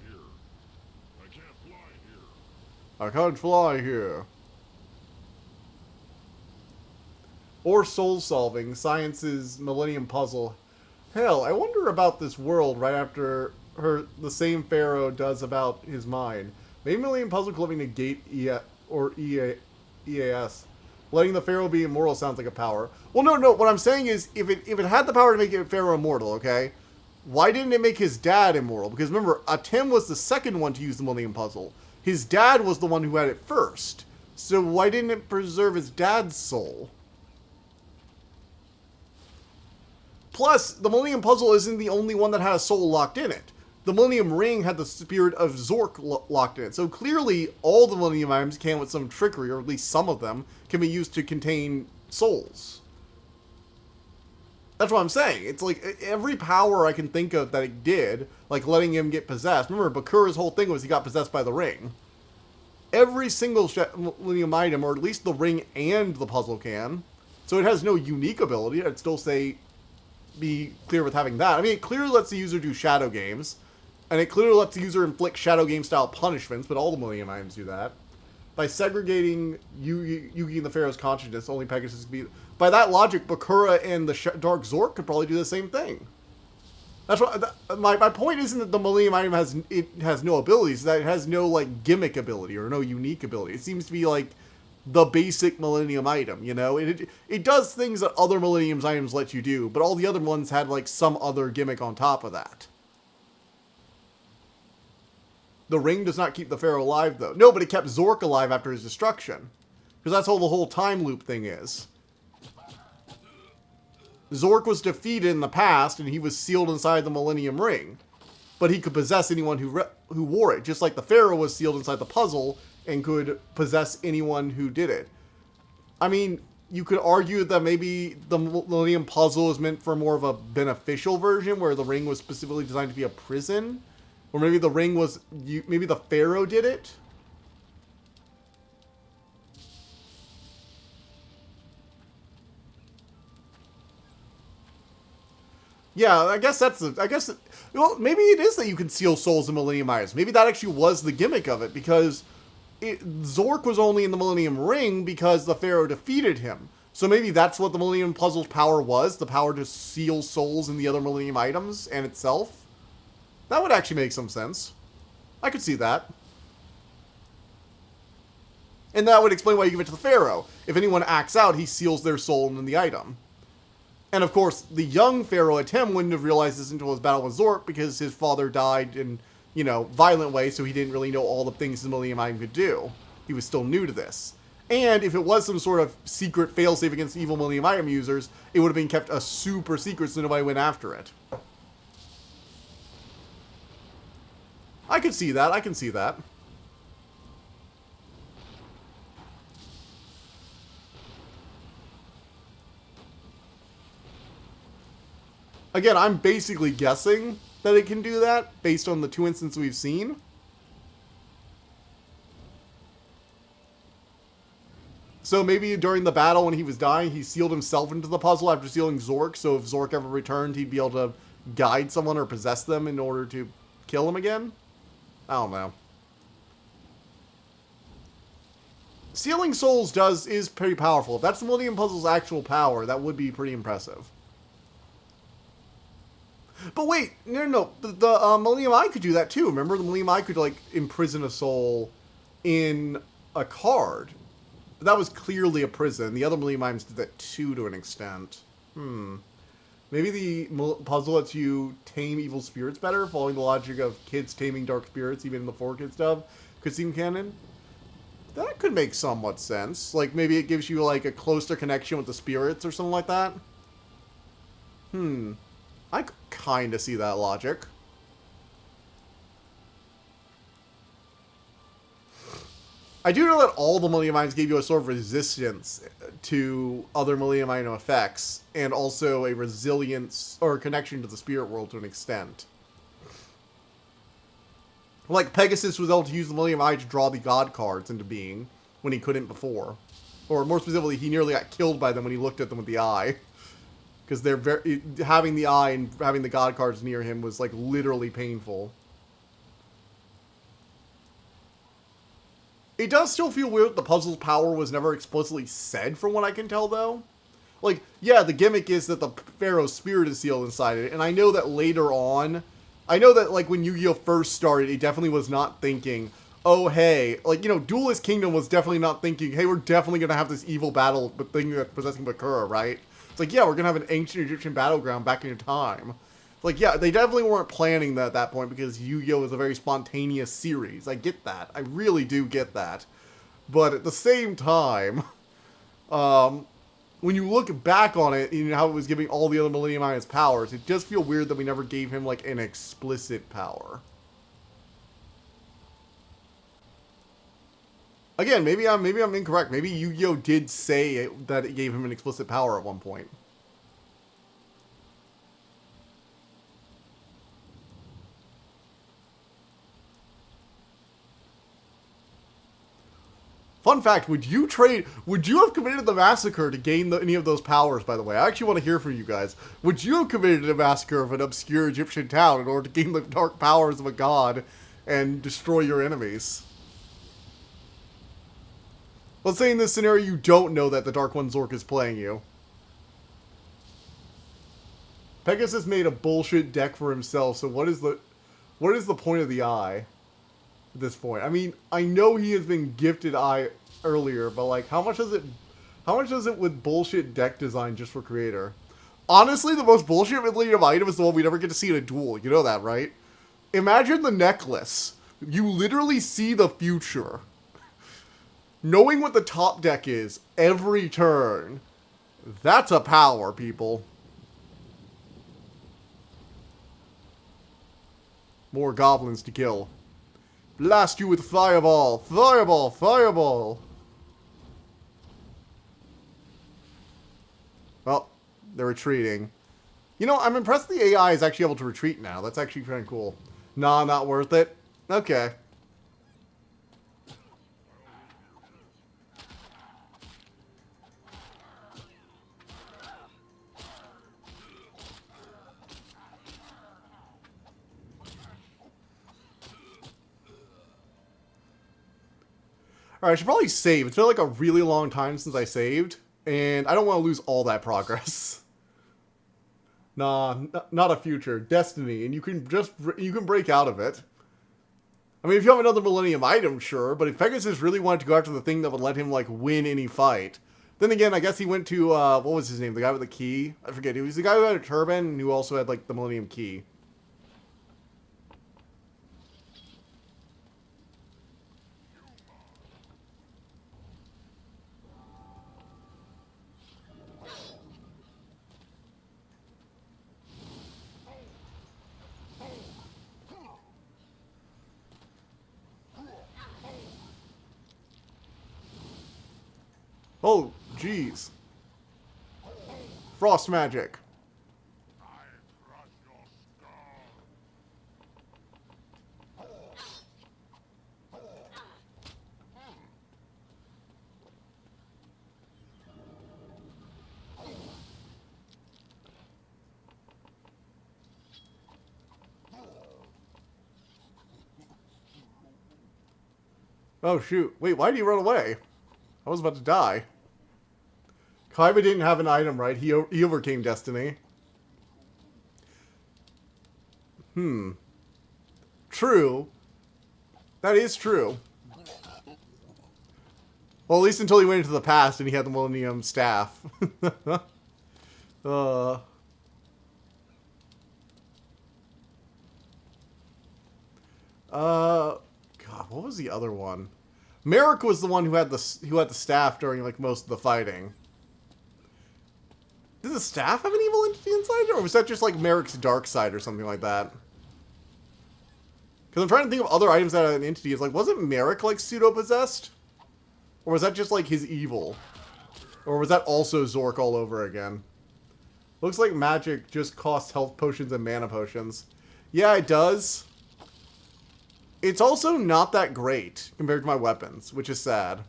I can't fly here. Or soul solving, science's Millennium Puzzle. Hell, I wonder about this world right after the same Pharaoh does about his mind. Maybe Millennium Puzzle could let me negate EAS. Letting the Pharaoh be immortal sounds like a power. Well, no. What I'm saying is, if it had the power to make it Pharaoh immortal, okay, why didn't it make his dad immortal? Because remember, Atem was the second one to use the Millennium Puzzle. His dad was the one who had it first. So why didn't it preserve his dad's soul? Plus, the Millennium Puzzle isn't the only one that had a soul locked in it. The Millennium Ring had the spirit of Zork locked in it. So clearly, all the Millennium items can, with some trickery, or at least some of them, can be used to contain souls. That's what I'm saying. It's like, every power I can think of that it did, like letting him get possessed. Remember, Bakura's whole thing was he got possessed by the ring. every single Millennium item, or at least the ring and the puzzle can. So it has no unique ability. I'd still say be clear with having that. I mean, it clearly lets the user do shadow games, and it clearly lets the user inflict shadow game style punishments, but all the Millennium items do that. By segregating Yugi and the Pharaoh's consciousness, only Pegasus can be... By that logic, Bakura and the Dark Zork could probably do the same thing. That's what my point isn't that the Millennium item has no abilities, that it has no like gimmick ability or no unique ability. It seems to be like the basic Millennium item, you know? It does things that other Millennium items let you do, but all the other ones had like some other gimmick on top of that. The ring does not keep the Pharaoh alive, though. No, but it kept Zork alive after his destruction. Because that's how the whole time loop thing is. Zork was defeated in the past, and he was sealed inside the Millennium Ring. But he could possess anyone who wore it, just like the Pharaoh was sealed inside the puzzle, and could possess anyone who did it. I mean, you could argue that maybe the Millennium Puzzle is meant for more of a beneficial version, where the ring was specifically designed to be a prison. Or maybe the ring was... maybe the Pharaoh did it? Yeah, I guess that's... well, maybe it is that you can seal souls in Millennium items. Maybe that actually was the gimmick of it, because Zork was only in the Millennium Ring because the Pharaoh defeated him. So maybe that's what the Millennium Puzzle's power was, the power to seal souls in the other Millennium items and itself. That would actually make some sense. I could see that. And that would explain why you give it to the Pharaoh. If anyone acts out, he seals their soul in the item. And of course, the young Pharaoh Atem wouldn't have realized this until his battle with Zork, because his father died in, you know, violent way, so he didn't really know all the things the Millennium Item could do. He was still new to this. And if it was some sort of secret failsafe against evil Millennium Item users, it would have been kept a super secret so nobody went after it. I could see that. I can see that. Again, I'm basically guessing that it can do that based on the 2 instances we've seen. So maybe during the battle when he was dying, he sealed himself into the puzzle after sealing Zork, so if Zork ever returned, he'd be able to guide someone or possess them in order to kill him again? I don't know. Sealing souls is pretty powerful. If that's the Millennium Puzzle's actual power, that would be pretty impressive. But wait, no. The Millennium Eye could do that too. Remember, the Millennium Eye could, like, imprison a soul in a card. But that was clearly a prison. The other Millennium Items did that too, to an extent. Maybe the puzzle lets you tame evil spirits better, following the logic of kids taming dark spirits, even in the 4Kid stuff, could seem canon. That could make somewhat sense. Like, maybe it gives you, like, a closer connection with the spirits or something like that. I could kind of see that logic. I do know that all the Millennium Items gave you a sort of resistance to other Millennium Item effects, and also a resilience or connection to the spirit world to an extent. Like, Pegasus was able to use the Millennium Eye to draw the God cards into being, when he couldn't before. Or more specifically, he nearly got killed by them when he looked at them with the eye. Because having the eye and having the God cards near him was, like, literally painful. It does still feel weird that the puzzle's power was never explicitly said, from what I can tell, though. Like, yeah, the gimmick is that the Pharaoh's spirit is sealed inside it, and I know that later on, I know that, like, when Yu-Gi-Oh! First started, it definitely was not thinking, oh, hey, like, you know, Duelist Kingdom was definitely not thinking, hey, we're definitely going to have this evil battle but thing that's possessing Bakura, right? It's like, yeah, we're going to have an ancient Egyptian battleground back in time. Like, yeah, they definitely weren't planning that at that point because Yu-Gi-Oh! Is a very spontaneous series. I get that. I really do get that. But at the same time, when you look back on it, you know, how it was giving all the other Millennium Items powers, it does feel weird that we never gave him, like, an explicit power. Again, maybe I'm incorrect. Maybe Yu-Gi-Oh! Did say that it gave him an explicit power at one point. Fun fact, would you have committed the massacre to gain any of those powers, by the way? I actually want to hear from you guys. Would you have committed a massacre of an obscure Egyptian town in order to gain the dark powers of a god and destroy your enemies? Let's say in this scenario you don't know that the Dark One Zork is playing you. Pegasus made a bullshit deck for himself, so what is the point of the eye? At this point, I mean, I know he has been gifted eye earlier, but like, how much does it with bullshit deck design just for creator? Honestly, the most bullshit Millennium item is the one we never get to see in a duel. You know that, right? Imagine the necklace. You literally see the future. Knowing what the top deck is every turn, that's a power, people. More goblins to kill. Blast you with fireball! Fireball! Fireball! Well, they're retreating. You know, I'm impressed the AI is actually able to retreat now. That's actually kind of cool. Nah, not worth it. Okay. Alright, I should probably save. It's been like a really long time since I saved, and I don't want to lose all that progress. Nah, not a future. Destiny, and you can break out of it. I mean, if you have another Millennium item, sure, but if Pegasus really wanted to go after the thing that would let him, like, win any fight, then again, I guess he went to, what was his name? The guy with the key? I forget. He was the guy who had a turban and who also had, like, the Millennium key. Oh, jeez. Frost magic. Oh, shoot. Wait, why did he run away? I was about to die. Kaiba didn't have an item, right? He overcame Destiny. True. That is true. Well, at least until he went into the past and he had the Millennium Staff. God, what was the other one? Merrick was the one who had the staff during like most of the fighting. Did the staff have an evil entity inside it, or was that just like Merrick's dark side or something like that? Because I'm trying to think of other items that had an entity. It's like, wasn't Merrick like pseudo-possessed? Or was that just like his evil? Or was that also Zork all over again? Looks like magic just costs health potions and mana potions. Yeah, it does. It's also not that great compared to my weapons, which is sad.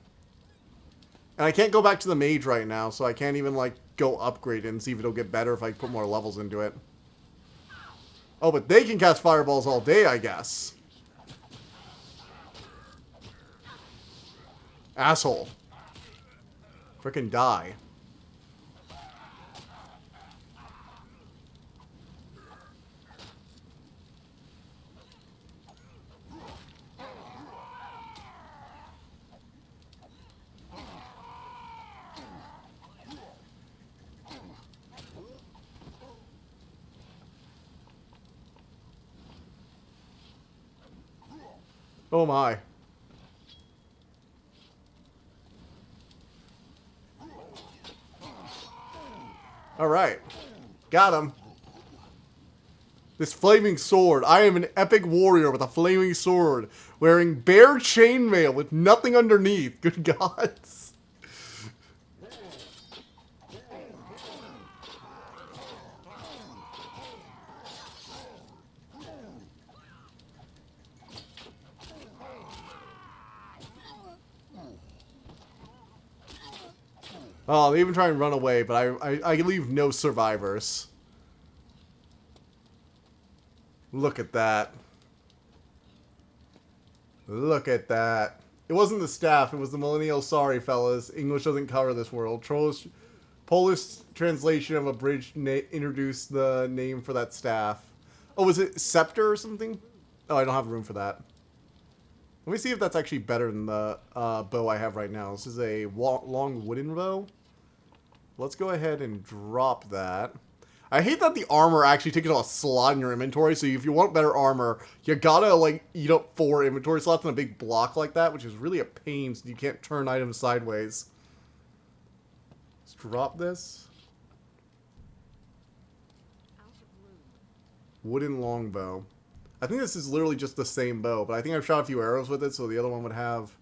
And I can't go back to the mage right now, so I can't even like go upgrade it and see if it'll get better if I put more levels into it. Oh, but they can cast fireballs all day, I guess. Asshole. Frickin' die. Oh my. Alright. Got him. This flaming sword. I am an epic warrior with a flaming sword, wearing bare chainmail with nothing underneath. Good gods. Oh, they even try and run away, but I leave no survivors. Look at that. Look at that. It wasn't the staff, it was the millennial. Sorry, fellas. English doesn't cover this world. Polish translation of a bridge introduced the name for that staff. Oh, was it scepter or something? Oh, I don't have room for that. Let me see if that's actually better than the bow I have right now. This is a long wooden bow. Let's go ahead and drop that. I hate that the armor actually takes a slot in your inventory, so if you want better armor, you gotta, like, eat up 4 inventory slots in a big block like that, which is really a pain, so you can't turn items sideways. Let's drop this. Out of room. Wooden longbow. I think this is literally just the same bow, but I think I've shot a few arrows with it, so the other one would have...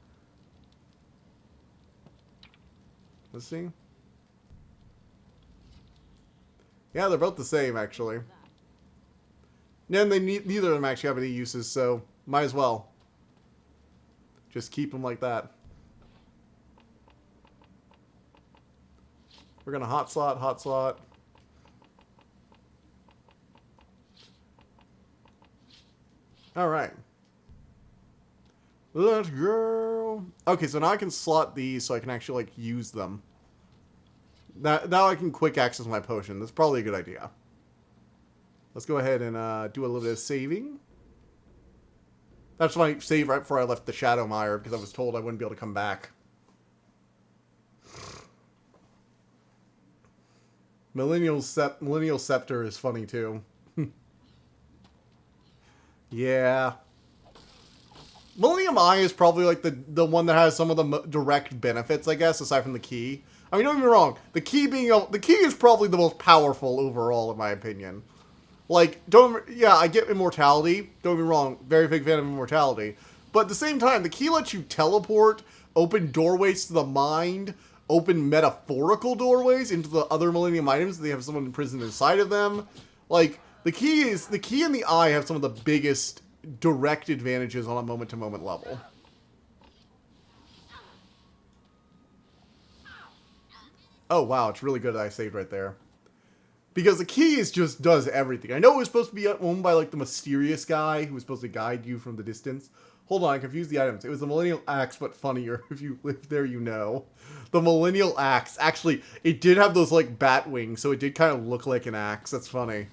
Let's see. Yeah, they're both the same, actually. And neither of them actually have any uses, so might as well. Just keep them like that. We're gonna hot slot, hot slot. Alright. Let's go. Okay, so now I can slot these so I can actually, like, use them. Now I can quick access my potion. That's probably a good idea. Let's go ahead and do a little bit of saving. That's my save right before I left the Shadow Mire, because I was told I wouldn't be able to come back. Millennial Scepter is funny, too. Yeah. Millennium Eye is probably, like, the one that has some of the direct benefits, I guess, aside from the key. I mean, don't get me wrong. The key is probably the most powerful overall, in my opinion. Like, yeah, I get immortality. Don't get me wrong. Very big fan of immortality. But at the same time, the key lets you teleport, open doorways to the mind, open metaphorical doorways into the other Millennium items. They have someone imprisoned inside of them. Like, the key and the eye have some of the biggest direct advantages on a moment-to-moment level. Oh, wow, it's really good that I saved right there. Because the key just does everything. I know it was supposed to be owned by, like, the mysterious guy who was supposed to guide you from the distance. Hold on, I confused the items. It was the Millennial Axe, but funnier. If you live there, you know. The Millennial Axe. Actually, it did have those, like, bat wings, so it did kind of look like an axe. That's funny.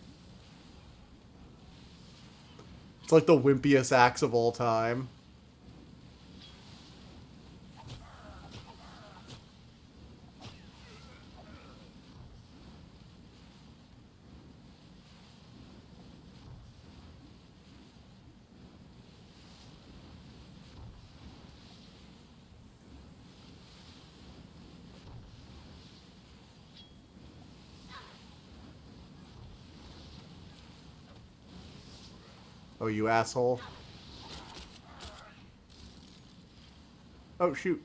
It's like the wimpiest axe of all time. Oh, you asshole. Oh, shoot.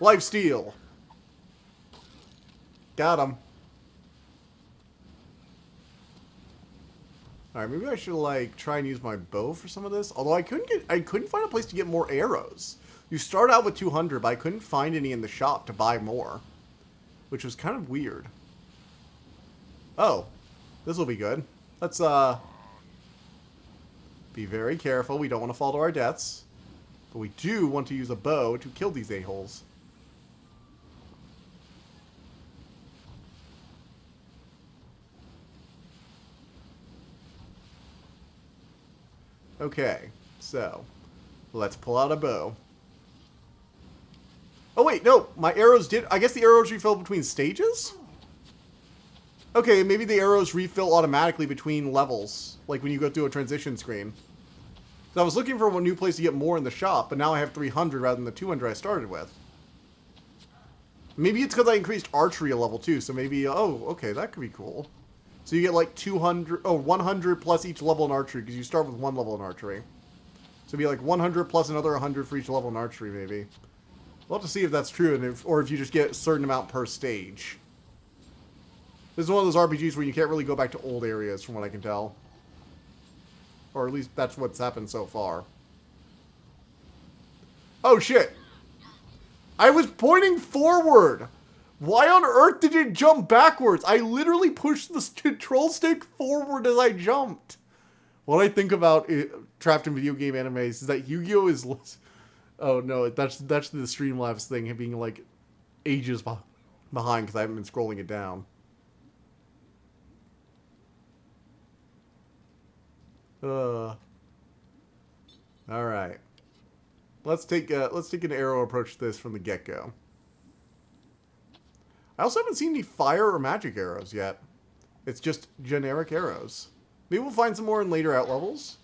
Lifesteal. Got him. Alright, maybe I should, like, try and use my bow for some of this. Although I couldn't find a place to get more arrows. You start out with 200, but I couldn't find any in the shop to buy more. Which was kind of weird. Oh, this will be good. Let's, be very careful. We don't want to fall to our deaths. But we do want to use a bow to kill these a-holes. Okay, so let's pull out a bow. Oh wait, no, my arrows did... I guess the arrows refill between stages? Okay, maybe the arrows refill automatically between levels, like when you go through a transition screen. So I was looking for a new place to get more in the shop, but now I have 300 rather than the 200 I started with. Maybe it's because I increased archery a level too, so maybe... Oh, okay, that could be cool. So you get like 200... Oh, 100 plus each level in archery, because you start with 1 level in archery. So it'd be like 100 plus another 100 for each level in archery, maybe. We'll have to see if that's true, and or if you just get a certain amount per stage. This is one of those RPGs where you can't really go back to old areas, from what I can tell. Or at least that's what's happened so far. Oh, shit. I was pointing forward. Why on earth did it jump backwards? I literally pushed the control stick forward as I jumped. What I think about it, trapped in video game animes is that Yu-Gi-Oh! Is... Oh, no, that's the Streamlabs thing being, like, ages behind because I haven't been scrolling it down. Alright. Let's take an arrow approach to this from the get-go. I also haven't seen any fire or magic arrows yet. It's just generic arrows. Maybe we'll find some more in later out levels.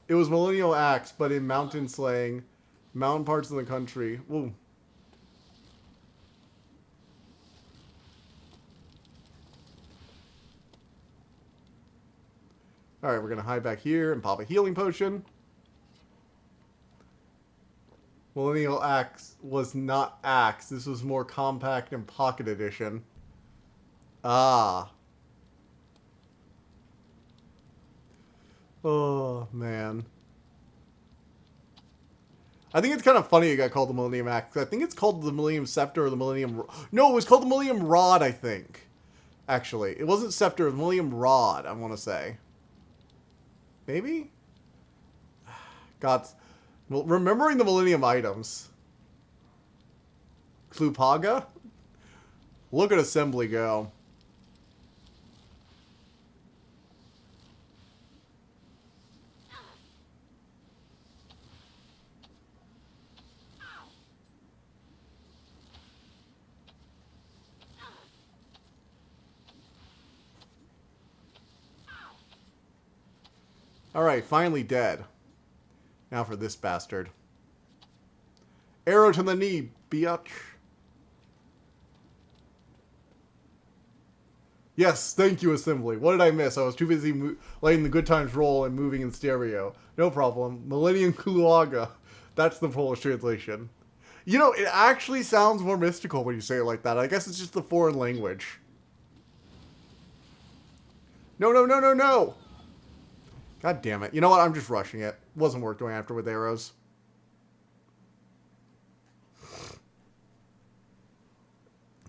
It was Millennial Axe, but in mountain slaying, mountain parts of the country. Woo. Alright, we're going to hide back here and pop a healing potion. Millennial Axe was not Axe. This was more compact and pocket edition. Ah. Oh, man. I think it's kind of funny it got called the Millennium Axe. I think it's called the Millennium Scepter or the Millennium... No, it was called the Millennium Rod, I think. Actually. It wasn't Scepter, it was Millennium Rod, I want to say. Maybe? God... Well, remembering the Millennium items. Clupaga? Look at Assembly go. Alright, finally dead. Now for this bastard. Arrow to the knee, biatch. Yes, thank you, Assembly. What did I miss? I was too busy letting the good times roll and moving in stereo. No problem. Millennium Kuluaga. That's the Polish translation. You know, it actually sounds more mystical when you say it like that. I guess it's just the foreign language. No, no, no, no, no! God damn it. You know what? I'm just rushing it. Wasn't worth going after with arrows.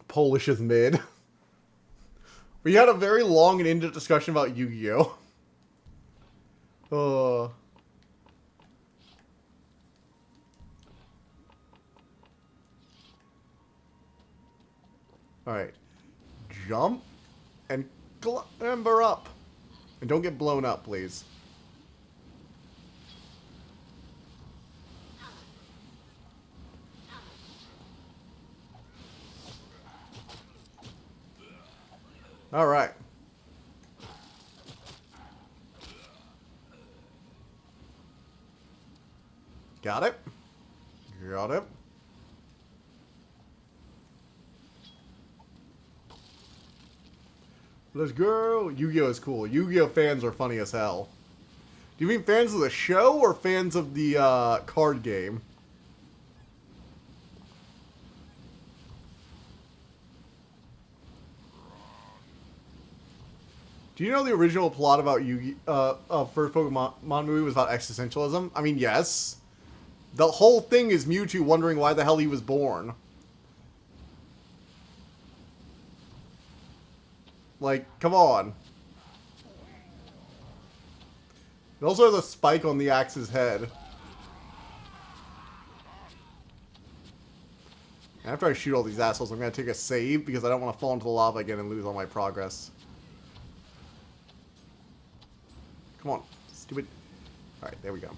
Polish is mid. We had a very long and in-depth discussion about Yu-Gi-Oh! Alright. Jump and clamber up. And don't get blown up, please. All right. Got it. Got it. Let's go. Yu-Gi-Oh! Is cool. Yu-Gi-Oh! Fans are funny as hell. Do you mean fans of the show or fans of the card game? Do you know the original plot about first Pokemon movie was about existentialism? I mean, yes. The whole thing is Mewtwo wondering why the hell he was born. Like, come on. It also has a spike on the axe's head. After I shoot all these assholes, I'm going to take a save because I don't want to fall into the lava again and lose all my progress. Come on, stupid. Alright, there we go.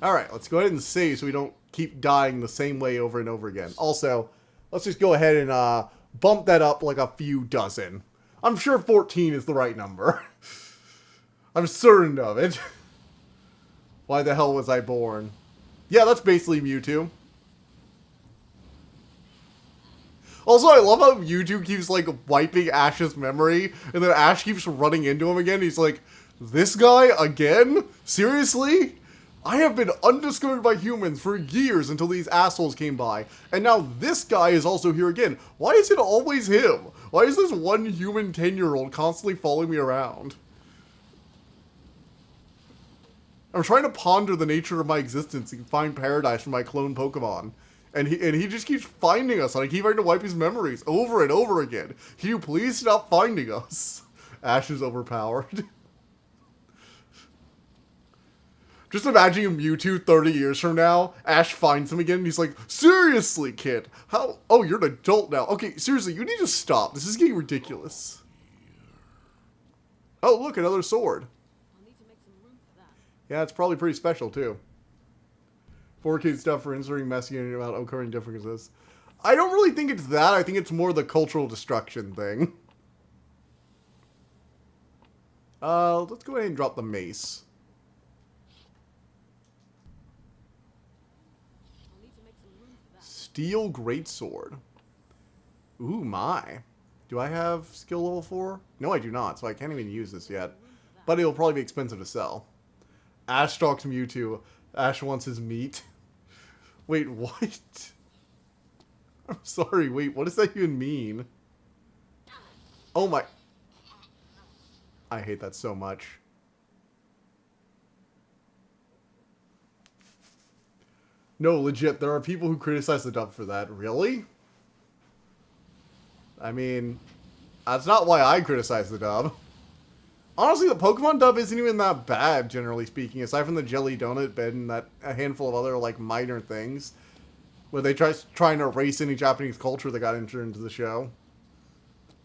Alright, let's go ahead and save so we don't keep dying the same way over and over again. Also, let's just go ahead and bump that up like a few dozen. I'm sure 14 is the right number. I'm certain of it. Why the hell was I born? Yeah, that's basically Mewtwo. Also, I love how Mewtwo keeps, like, wiping Ash's memory, and then Ash keeps running into him again. He's like, this guy again? Seriously? I have been undiscovered by humans for years until these assholes came by, and now this guy is also here again. Why is it always him? Why is this one human 10-year-old constantly following me around? I'm trying to ponder the nature of my existence and find paradise for my clone Pokemon. And he just keeps finding us, and I keep having to wipe his memories over and over again. Can you please stop finding us? Ash is overpowered. Just imagine Mewtwo 30 years from now, Ash finds him again, and he's like, seriously, kid, how? Oh, you're an adult now. Okay, seriously, you need to stop. This is getting ridiculous. Oh, look, another sword. I'll need to make some room for that. Yeah, it's probably pretty special, too. 4K stuff for inserting messaging about occurring differences. I don't really think it's that. I think it's more the cultural destruction thing. Let's go ahead and drop the mace. I'll need to make some room for that. Steel Greatsword. Ooh, my. Do I have skill level 4? No, I do not, so I can't even use this yet. But it'll probably be expensive to sell. Ash stalks Mewtwo. Ash wants his meat. Wait, what? I'm sorry, wait, what does that even mean? Oh my... I hate that so much. No, legit, there are people who criticize the dub for that. Really? I mean, that's not why I criticize the dub. Honestly, the Pokemon dub isn't even that bad, generally speaking, aside from the Jelly Donut bit and that a handful of other, like, minor things. Where they trying to erase any Japanese culture that got entered into the show.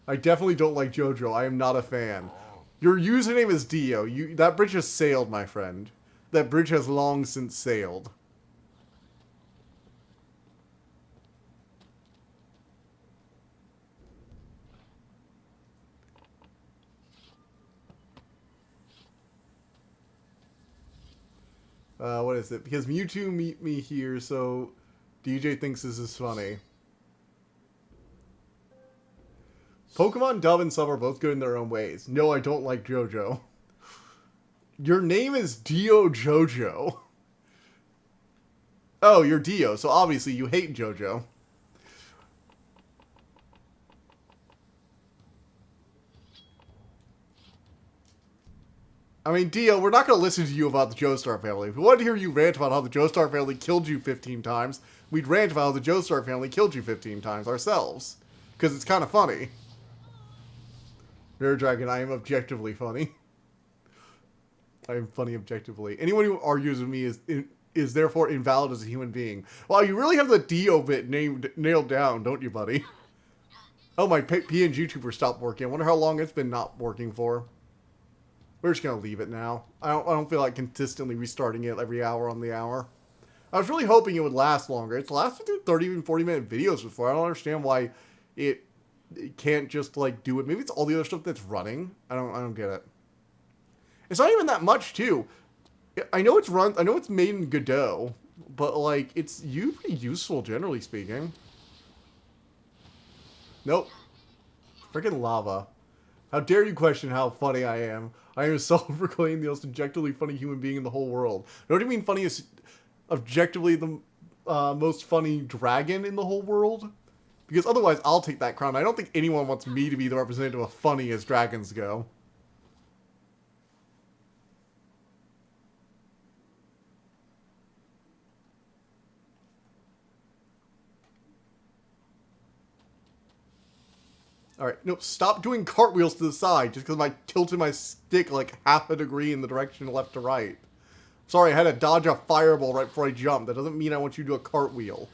I definitely don't like JoJo. I am not a fan. Your username is Dio. That bridge has sailed, my friend. That bridge has long since sailed. What is it? Because Mewtwo meet me here, so DJ thinks this is funny. Pokemon dub and sub are both good in their own ways. No, I don't like JoJo. Your name is Dio JoJo. Oh, you're Dio, so obviously you hate JoJo. I mean, Dio, we're not going to listen to you about the Joestar family. If we wanted to hear you rant about how the Joestar family killed you 15 times, we'd rant about how the Joestar family killed you 15 times ourselves. Because it's kind of funny. Drakan, I am objectively funny. I am funny objectively. Anyone who argues with me is therefore invalid as a human being. Wow, you really have the Dio bit nailed down, don't you, buddy? Oh, my PNG tuber stopped working. I wonder how long it's been not working for. We're just going to leave it now. I don't feel like consistently restarting it every hour on the hour. I was really hoping it would last longer. It's lasted through 30 and 40 minute videos before. I don't understand why it can't just like do it. Maybe it's all the other stuff that's running. I don't get it. It's not even that much too. I know it's made in Godot, but like it's pretty useful generally speaking. Nope. Freaking lava. How dare you question how funny I am? I am self-proclaimed the most objectively funny human being in the whole world. Don't you mean funny as objectively the most funny dragon in the whole world? Because otherwise, I'll take that crown. I don't think anyone wants me to be the representative of funny as dragons go. Alright, no, stop doing cartwheels to the side just because I tilted my stick like half a degree in the direction left to right. Sorry, I had to dodge a fireball right before I jumped. That doesn't mean I want you to do a cartwheel.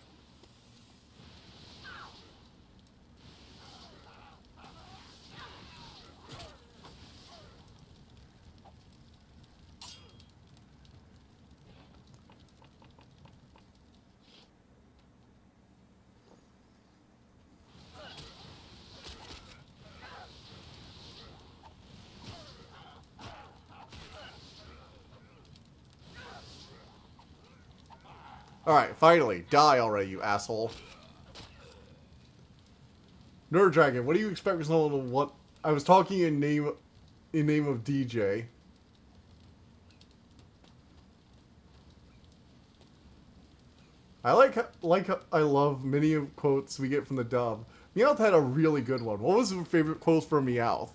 Alright, finally. Die already, you asshole. Nerd Dragon, what do you expect from someone to what? I was talking in name of DJ. I I love many of quotes we get from the dub. Meowth had a really good one. What was your favorite quote from Meowth?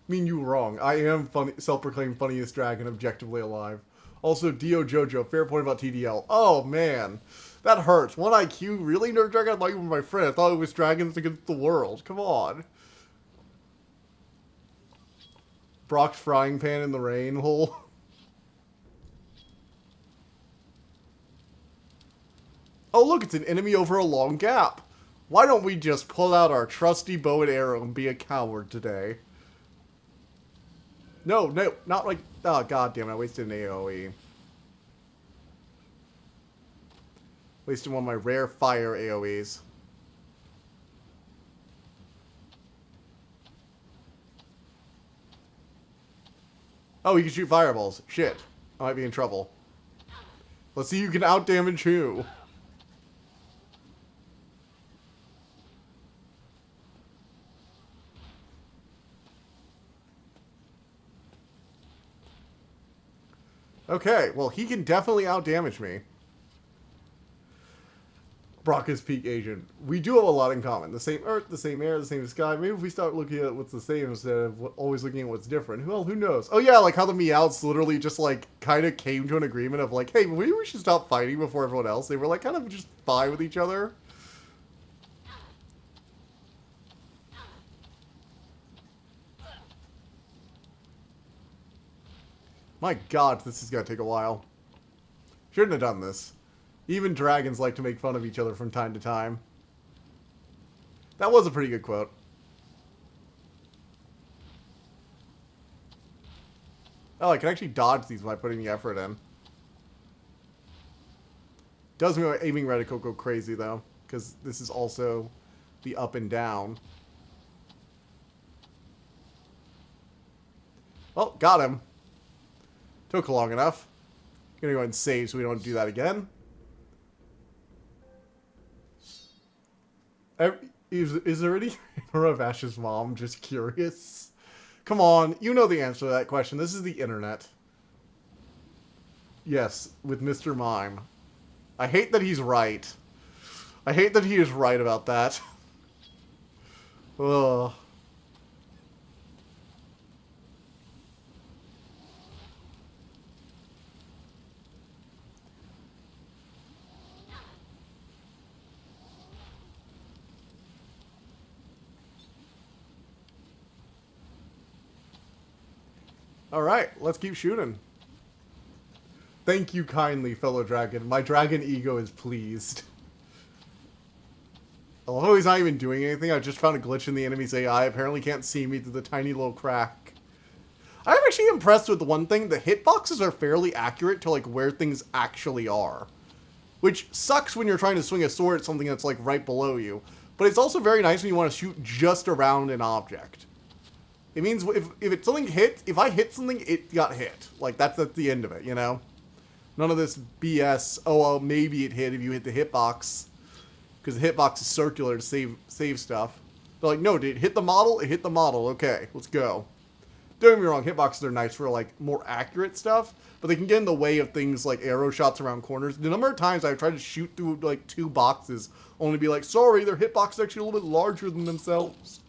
mean, you were wrong. I am funny, self-proclaimed funniest dragon objectively alive. Also, Dio Jojo, fair point about TDL. Oh, man. That hurts. 1 IQ? Really, Nerd Dragon? I thought you were my friend. I thought it was dragons against the world. Come on. Brock's frying pan in the rain hole. Oh, look, it's an enemy over a long gap. Why don't we just pull out our trusty bow and arrow and be a coward today? No, not like... Oh, god damn it, I wasted an AoE. Wasted one of my rare fire AoEs. Oh, you can shoot fireballs. Shit. I might be in trouble. Let's see who can outdamage who. Okay, well, he can definitely outdamage me. Brock is peak Asian. We do have a lot in common. The same earth, the same air, the same sky. Maybe if we start looking at what's the same instead of always looking at what's different. Well, who knows? Oh yeah, like how the Meowths literally just like kind of came to an agreement of like, hey, maybe we should stop fighting before everyone else. They were like kind of just fine with each other. My god, this is gonna take a while. Shouldn't have done this. Even dragons like to make fun of each other from time to time. That was a pretty good quote. Oh, I can actually dodge these by putting the effort in. Does make my aiming reticle go crazy, though, because this is also the up and down. Oh, got him. Took long enough. Gonna go ahead and save so we don't do that again. Is there any rumor of Ash's mom? Just curious. Come on, you know the answer to that question. This is the internet. Yes, with Mr. Mime. I hate that he's right. I hate that he is right about that. Ugh. Alright, let's keep shooting. Thank you kindly, fellow dragon. My dragon ego is pleased. Although he's not even doing anything, I just found a glitch in the enemy's AI. Apparently can't see me through the tiny little crack. I'm actually impressed with one thing. The hitboxes are fairly accurate to like where things actually are. Which sucks when you're trying to swing a sword at something that's like right below you. But it's also very nice when you want to shoot just around an object. It means if something hit, if I hit something, it got hit. Like, that's at the end of it, you know? None of this BS, oh, well, maybe it hit if you hit the hitbox. Because the hitbox is circular to save stuff. They're like, no, did it hit the model? It hit the model. Okay, let's go. Don't get me wrong, hitboxes are nice for, like, more accurate stuff. But they can get in the way of things like arrow shots around corners. The number of times I've tried to shoot through, like, 2 boxes, only to be like, sorry, their hitbox is actually a little bit larger than themselves.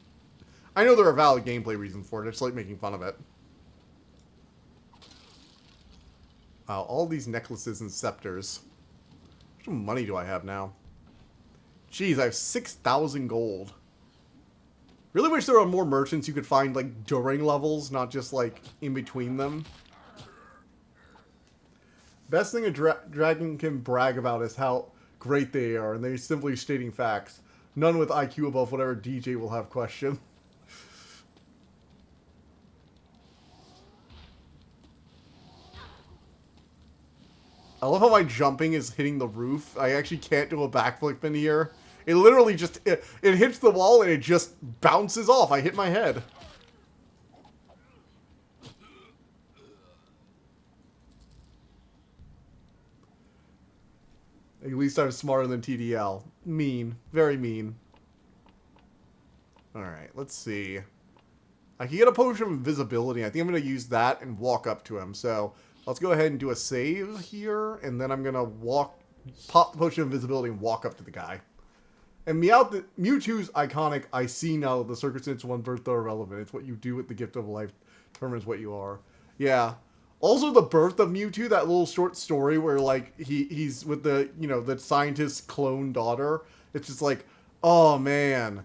I know there are valid gameplay reasons for it. I just like making fun of it. Wow, all these necklaces and scepters. How much money do I have now? Jeez, I have 6,000 gold. Really wish there were more merchants you could find, like, during levels, not just, like, in between them. Best thing a dragon can brag about is how great they are, and they're simply stating facts. None with IQ above whatever DJ will have question. I love how my jumping is hitting the roof. I actually can't do a backflip in here. It literally just, it hits the wall and it just bounces off. I hit my head. At least I'm smarter than TDL. Mean. Very mean. Alright, let's see. I can get a potion of invisibility. I think I'm going to use that and walk up to him. So, let's go ahead and do a save here. And then I'm going to pop the potion of invisibility and walk up to the guy. And Mewtwo's iconic, I see now the circumstance one birth are irrelevant. It's what you do with the gift of life determines what you are. Yeah. Also the birth of Mewtwo, that little short story where like he's with the, you know, the scientist's clone daughter. It's just like, oh man.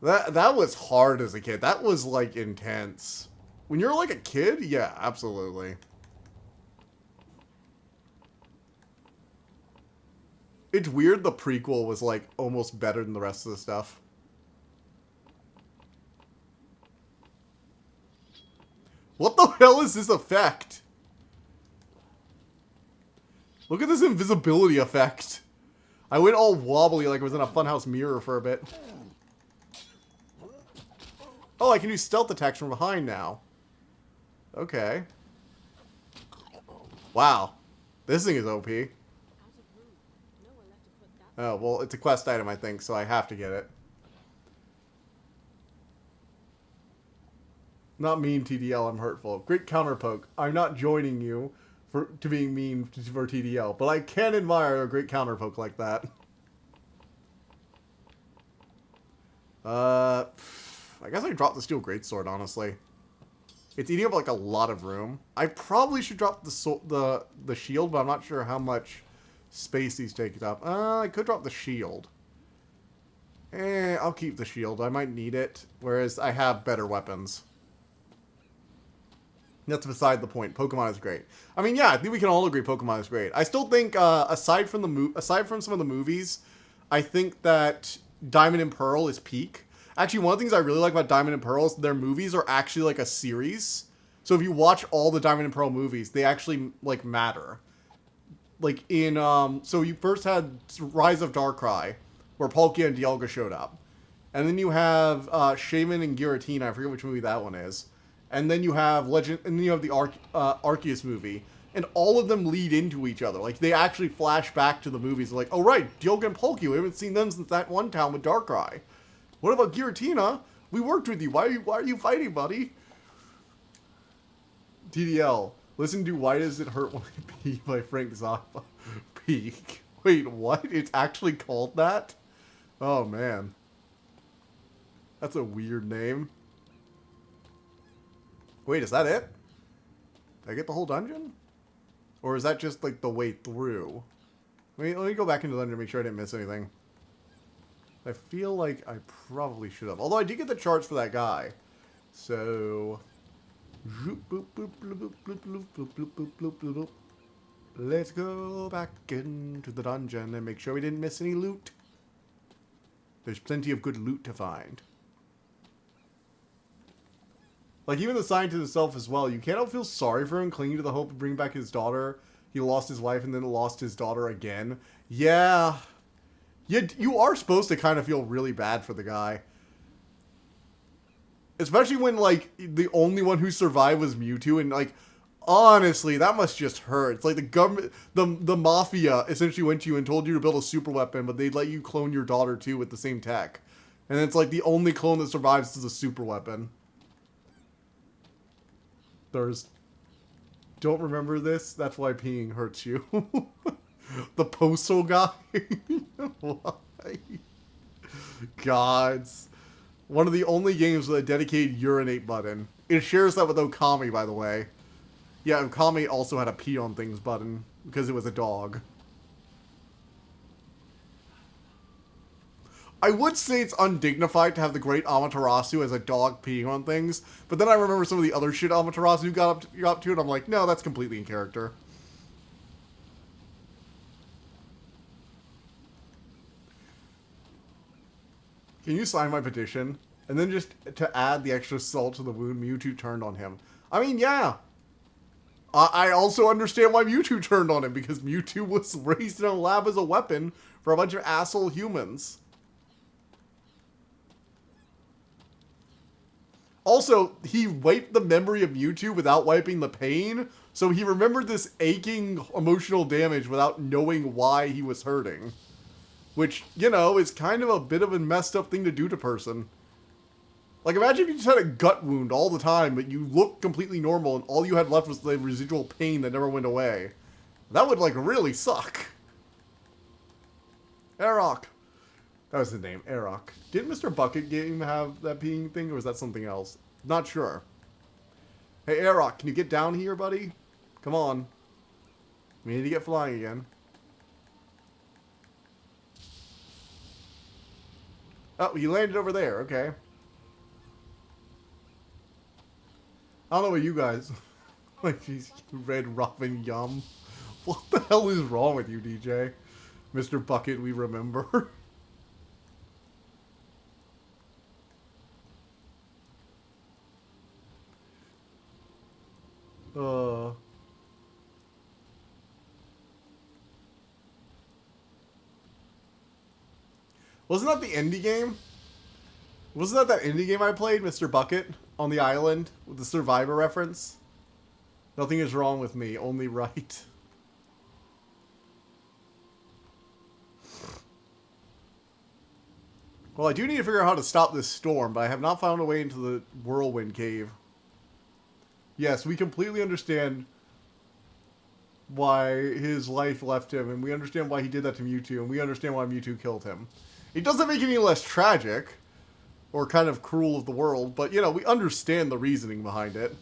That was hard as a kid. That was like intense. When you're like a kid, yeah, absolutely. It's weird the prequel was, like, almost better than the rest of the stuff. What the hell is this effect? Look at this invisibility effect. I went all wobbly like I was in a funhouse mirror for a bit. Oh, I can do stealth attacks from behind now. Okay. Wow. This thing is OP. Oh, well, it's a quest item, I think, so I have to get it. Not mean, TDL, I'm hurtful. Great counterpoke. I'm not joining you to being mean for TDL, but I can admire a great counterpoke like that. I guess I dropped the steel greatsword, honestly. It's eating up, like, a lot of room. I probably should drop the shield, but I'm not sure how much space these take up. I could drop the shield. I'll keep the shield. I might need it. Whereas I have better weapons. That's beside the point. Pokemon is great. I mean, yeah, I think we can all agree Pokemon is great. I still think, aside from some of the movies, I think that Diamond and Pearl is peak. Actually, one of the things I really like about Diamond and Pearl is their movies are actually like a series. So if you watch all the Diamond and Pearl movies, they actually, like, matter. Like in, so you first had Rise of Darkrai, where Palkia and Dialga showed up. And then you have, Shaman and Giratina, I forget which movie that one is. And then you have and then you have the Arceus movie. And all of them lead into each other. Like, they actually flash back to the movies. Like, oh right, Dialga and Palkia, we haven't seen them since that one town with Darkrai. What about Giratina? We worked with you, why are you fighting, buddy? TDL. Listen to Why Does It Hurt When I Pee by Frank Zappa. Peak. Wait, what? It's actually called that? Oh, man. That's a weird name. Wait, is that it? Did I get the whole dungeon? Or is that just, like, the way through? Let me go back into the dungeon and make sure I didn't miss anything. I feel like I probably should have. Although I did get the charts for that guy. So... let's go back into the dungeon and make sure we didn't miss any loot. There's plenty of good loot to find. Like, even the scientist himself as well, you can't help feel sorry for him clinging to the hope of bringing back his daughter. He lost his wife and then lost his daughter again. Yeah. You are supposed to kind of feel really bad for the guy. Especially when, like, the only one who survived was Mewtwo, and, like, honestly, that must just hurt. It's like the government, the mafia essentially went to you and told you to build a super weapon, but they'd let you clone your daughter, too, with the same tech. And it's like the only clone that survives is a super weapon. Don't remember this? That's why peeing hurts you. The postal guy? Why? Gods. One of the only games with a dedicated urinate button. It shares that with Okami, by the way. Yeah, Okami also had a pee on things button, because it was a dog. I would say it's undignified to have the great Amaterasu as a dog peeing on things, but then I remember some of the other shit Amaterasu got up to, and I'm like, no, that's completely in character. Can you sign my petition? And then just to add the extra salt to the wound, Mewtwo turned on him. I mean, yeah. I also understand why Mewtwo turned on him, because Mewtwo was raised in a lab as a weapon for a bunch of asshole humans. Also, he wiped the memory of Mewtwo without wiping the pain, so he remembered this aching emotional damage without knowing why he was hurting. Which, you know, is kind of a bit of a messed up thing to do to a person. Like, imagine if you just had a gut wound all the time, but you looked completely normal, and all you had left was the residual pain that never went away. That would, like, really suck. Arok. That was his name, Arok. Didn't Mr. Bucket game have that peeing thing, or was that something else? Not sure. Hey, Arok, can you get down here, buddy? Come on. We need to get flying again. Oh, he landed over there. Okay. I don't know what you guys... like, these red robin yum. What the hell is wrong with you, DJ? Mr. Bucket, we remember. Wasn't that the indie game? Wasn't that indie game I played, Mr. Bucket, on the island with the Survivor reference? Nothing is wrong with me, only right. Well, I do need to figure out how to stop this storm, but I have not found a way into the whirlwind cave. Yes, we completely understand why his life left him, and we understand why he did that to Mewtwo, and we understand why Mewtwo killed him. It doesn't make it any less tragic, or kind of cruel of the world, but, you know, we understand the reasoning behind it.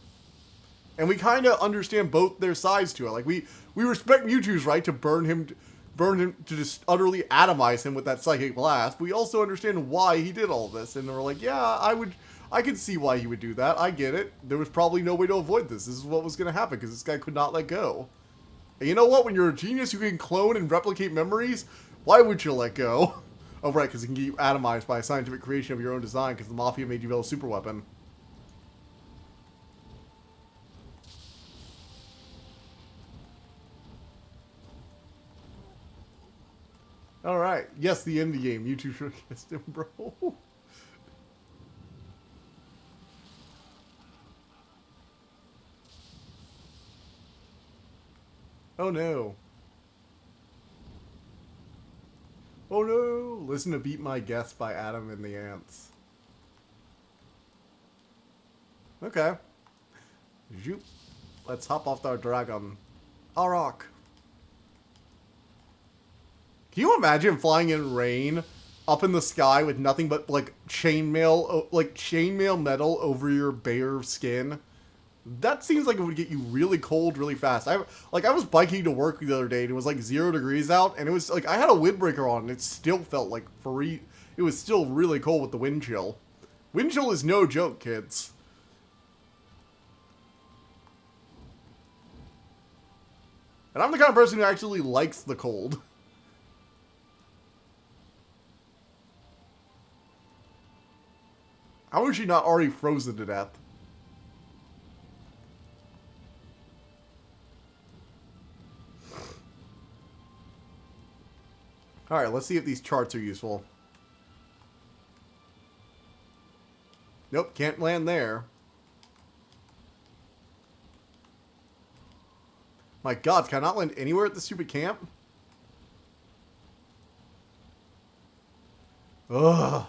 And we kind of understand both their sides to it. Like, we respect Mewtwo's right to burn him to just utterly atomize him with that psychic blast. We also understand why he did all this, and we're like, yeah, I could see why he would do that. I get it. There was probably no way to avoid this. This is what was going to happen, because this guy could not let go. And you know what? When you're a genius who can clone and replicate memories, why would you let go? Oh, right, because it can get you atomized by a scientific creation of your own design, because the Mafia made you build a super weapon. Alright. Yes, the indie game. YouTube should have kissed him, bro. Oh no. Oh no! Listen to Beat My Guess by Adam and the Ants. Okay. Zoop. Let's hop off our dragon. Arok. Can you imagine flying in rain up in the sky with nothing but like chainmail metal over your bare skin? That seems like it would get you really cold really fast. I was biking to work the other day and it was like 0 degrees out and it was like I had a windbreaker on and it still felt like free. It was still really cold with the wind chill. Wind chill is no joke, kids. And I'm the kind of person who actually likes the cold. How is she not already frozen to death? Alright, let's see if these charts are useful. Nope, can't land there. My god, can I not land anywhere at the stupid camp? Ugh.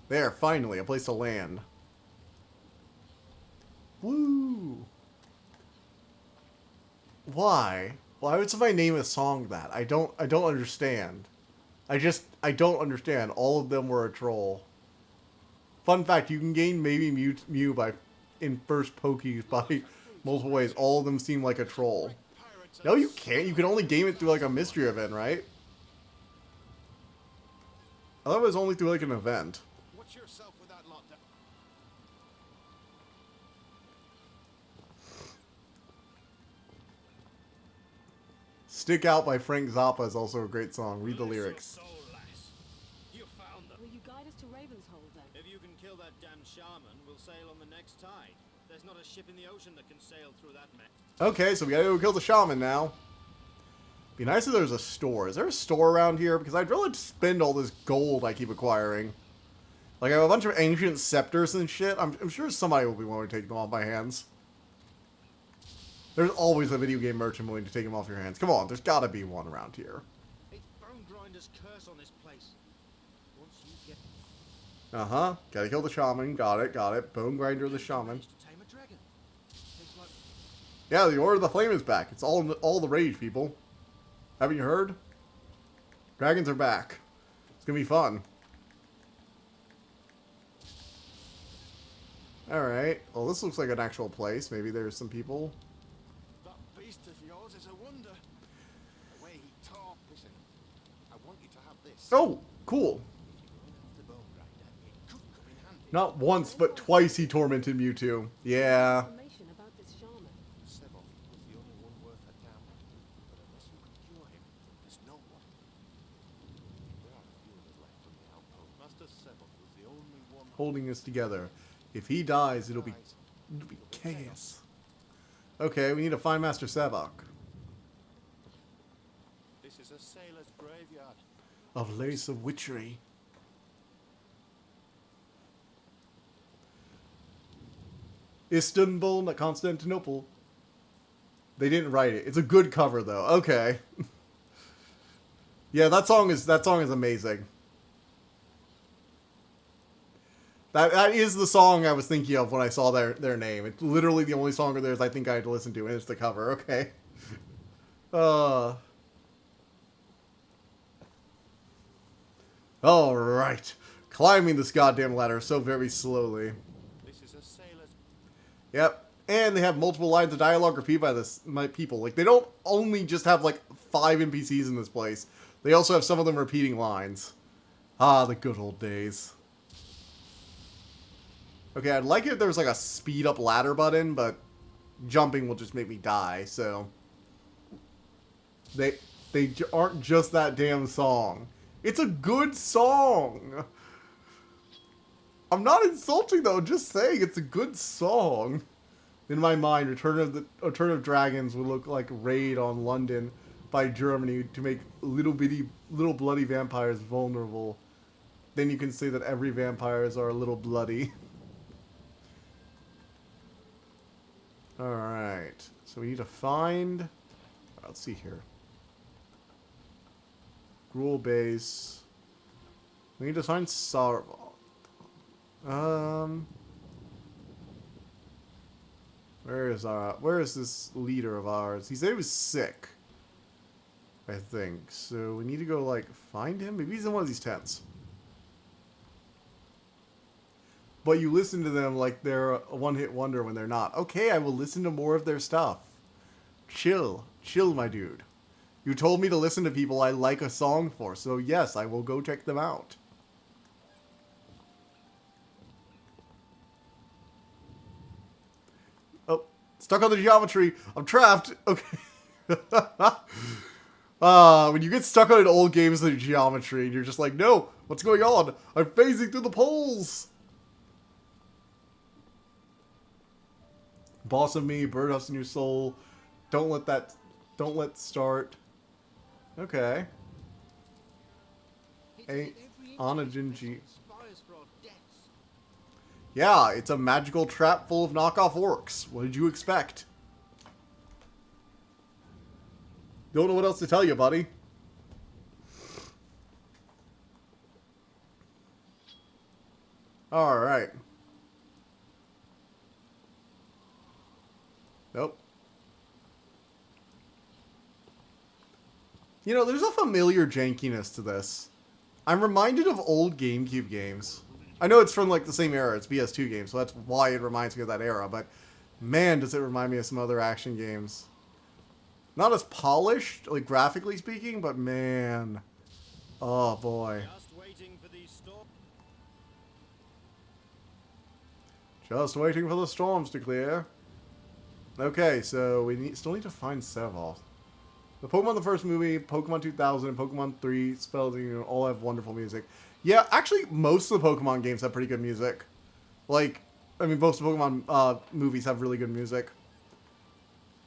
There, finally, a place to land. Woo! Why? Why would somebody name a song that? I don't understand. I don't understand. All of them were a troll. Fun fact, you can gain maybe Mew by in first Pokies by multiple ways. All of them seem like a troll. No, you can't. You can only game it through like a mystery event, right? I thought it was only through like an event. Watch yourself with that lot. Stick Out by Frank Zappa is also a great song. Read the lyrics. You found them. Will you guide us to Ravenshold then? If you can kill that damn shaman, we'll sail on the next tide. There's not a ship in the ocean that can sail through that mess. Okay, so we gotta go kill the shaman now. Be nice if there's a store. Is there a store around here? Because I'd really spend all this gold I keep acquiring. Like, I have a bunch of ancient scepters and shit. I'm sure somebody will be willing to take them off my hands. There's always a video game merchant willing to take them off your hands. Come on, there's gotta be one around here. It's Bone Grinder's curse on this place. Once you get Uh-huh. Gotta kill the shaman. Got it. Bone Grinder the shaman. managed to tame a dragon. Takes like Yeah, the Order of the Flame is back. It's all the rage, people. Haven't you heard? Dragons are back. It's gonna be fun. Alright. Well, this looks like an actual place. Maybe there's some people. That beast of yours is a wonder. The way he talks. Listen, I want you to have this. Oh, cool. The bone grinder. It could come in handy. Not once, but twice he tormented Mewtwo. Yeah. Information about this shaman. Sebok was the only one worth a damn. But unless you can cure him, there's no one. There are a few of us left on the outpost. Master Sebok was the only one Holding us together. If he dies, it'll be chaos. Okay, we need to find Master Sabak. This is a sailor's graveyard. Of lace of witchery. Istanbul, not Constantinople. They didn't write it. It's a good cover though. Okay. Yeah, that song is amazing. That is the song I was thinking of when I saw their name. It's literally the only song of theirs I think I had to listen to, and it's the cover. Okay. Alright. Climbing this goddamn ladder so very slowly. This is a sailor's. Yep. And they have multiple lines of dialogue repeated by my people. Like, they don't only just have, like, 5 NPCs in this place. They also have some of them repeating lines. Ah, the good old days. Okay, I'd like it if there was, like, a speed-up ladder button, but jumping will just make me die, so... They aren't just that damn song. It's a good song! I'm not insulting, though, just saying it's a good song. In my mind, Return of Dragons would look like Raid on London by Germany to make little bloody vampires vulnerable. Then you can say that every vampires are a little bloody. Alright, so we need to find... Let's see here. Gruul base. We need to find Sarval. Where is this leader of ours? He said he was sick, I think. So we need to go, like, find him? Maybe he's in one of these tents. But you listen to them like they're a one-hit wonder when they're not. Okay, I will listen to more of their stuff. Chill. Chill, my dude. You told me to listen to people I like a song for, so yes, I will go check them out. Oh, stuck on the geometry. I'm trapped. Okay. When you get stuck on an old game's the geometry, and you're just like, no, what's going on? I'm phasing through the poles. Boss of me, birdhouse in your soul. Don't let start. Okay. Onajinji. Yeah, it's a magical trap full of knockoff orcs. What did you expect? Don't know what else to tell you, buddy. Alright. Nope. You know, there's a familiar jankiness to this. I'm reminded of old GameCube games. I know it's from, like, the same era. It's PS2 games, so that's why it reminds me of that era. But, man, does it remind me of some other action games. Not as polished, like, graphically speaking, but, man. Oh, boy. Just waiting for these storms. Just waiting for the storms to clear. Okay, so we still need to find Serval. The Pokemon the first movie, Pokemon 2000, and Pokemon 3 spelled, you know, all have wonderful music. Yeah, actually, most of the Pokemon games have pretty good music. Like, I mean, most of the Pokemon movies have really good music.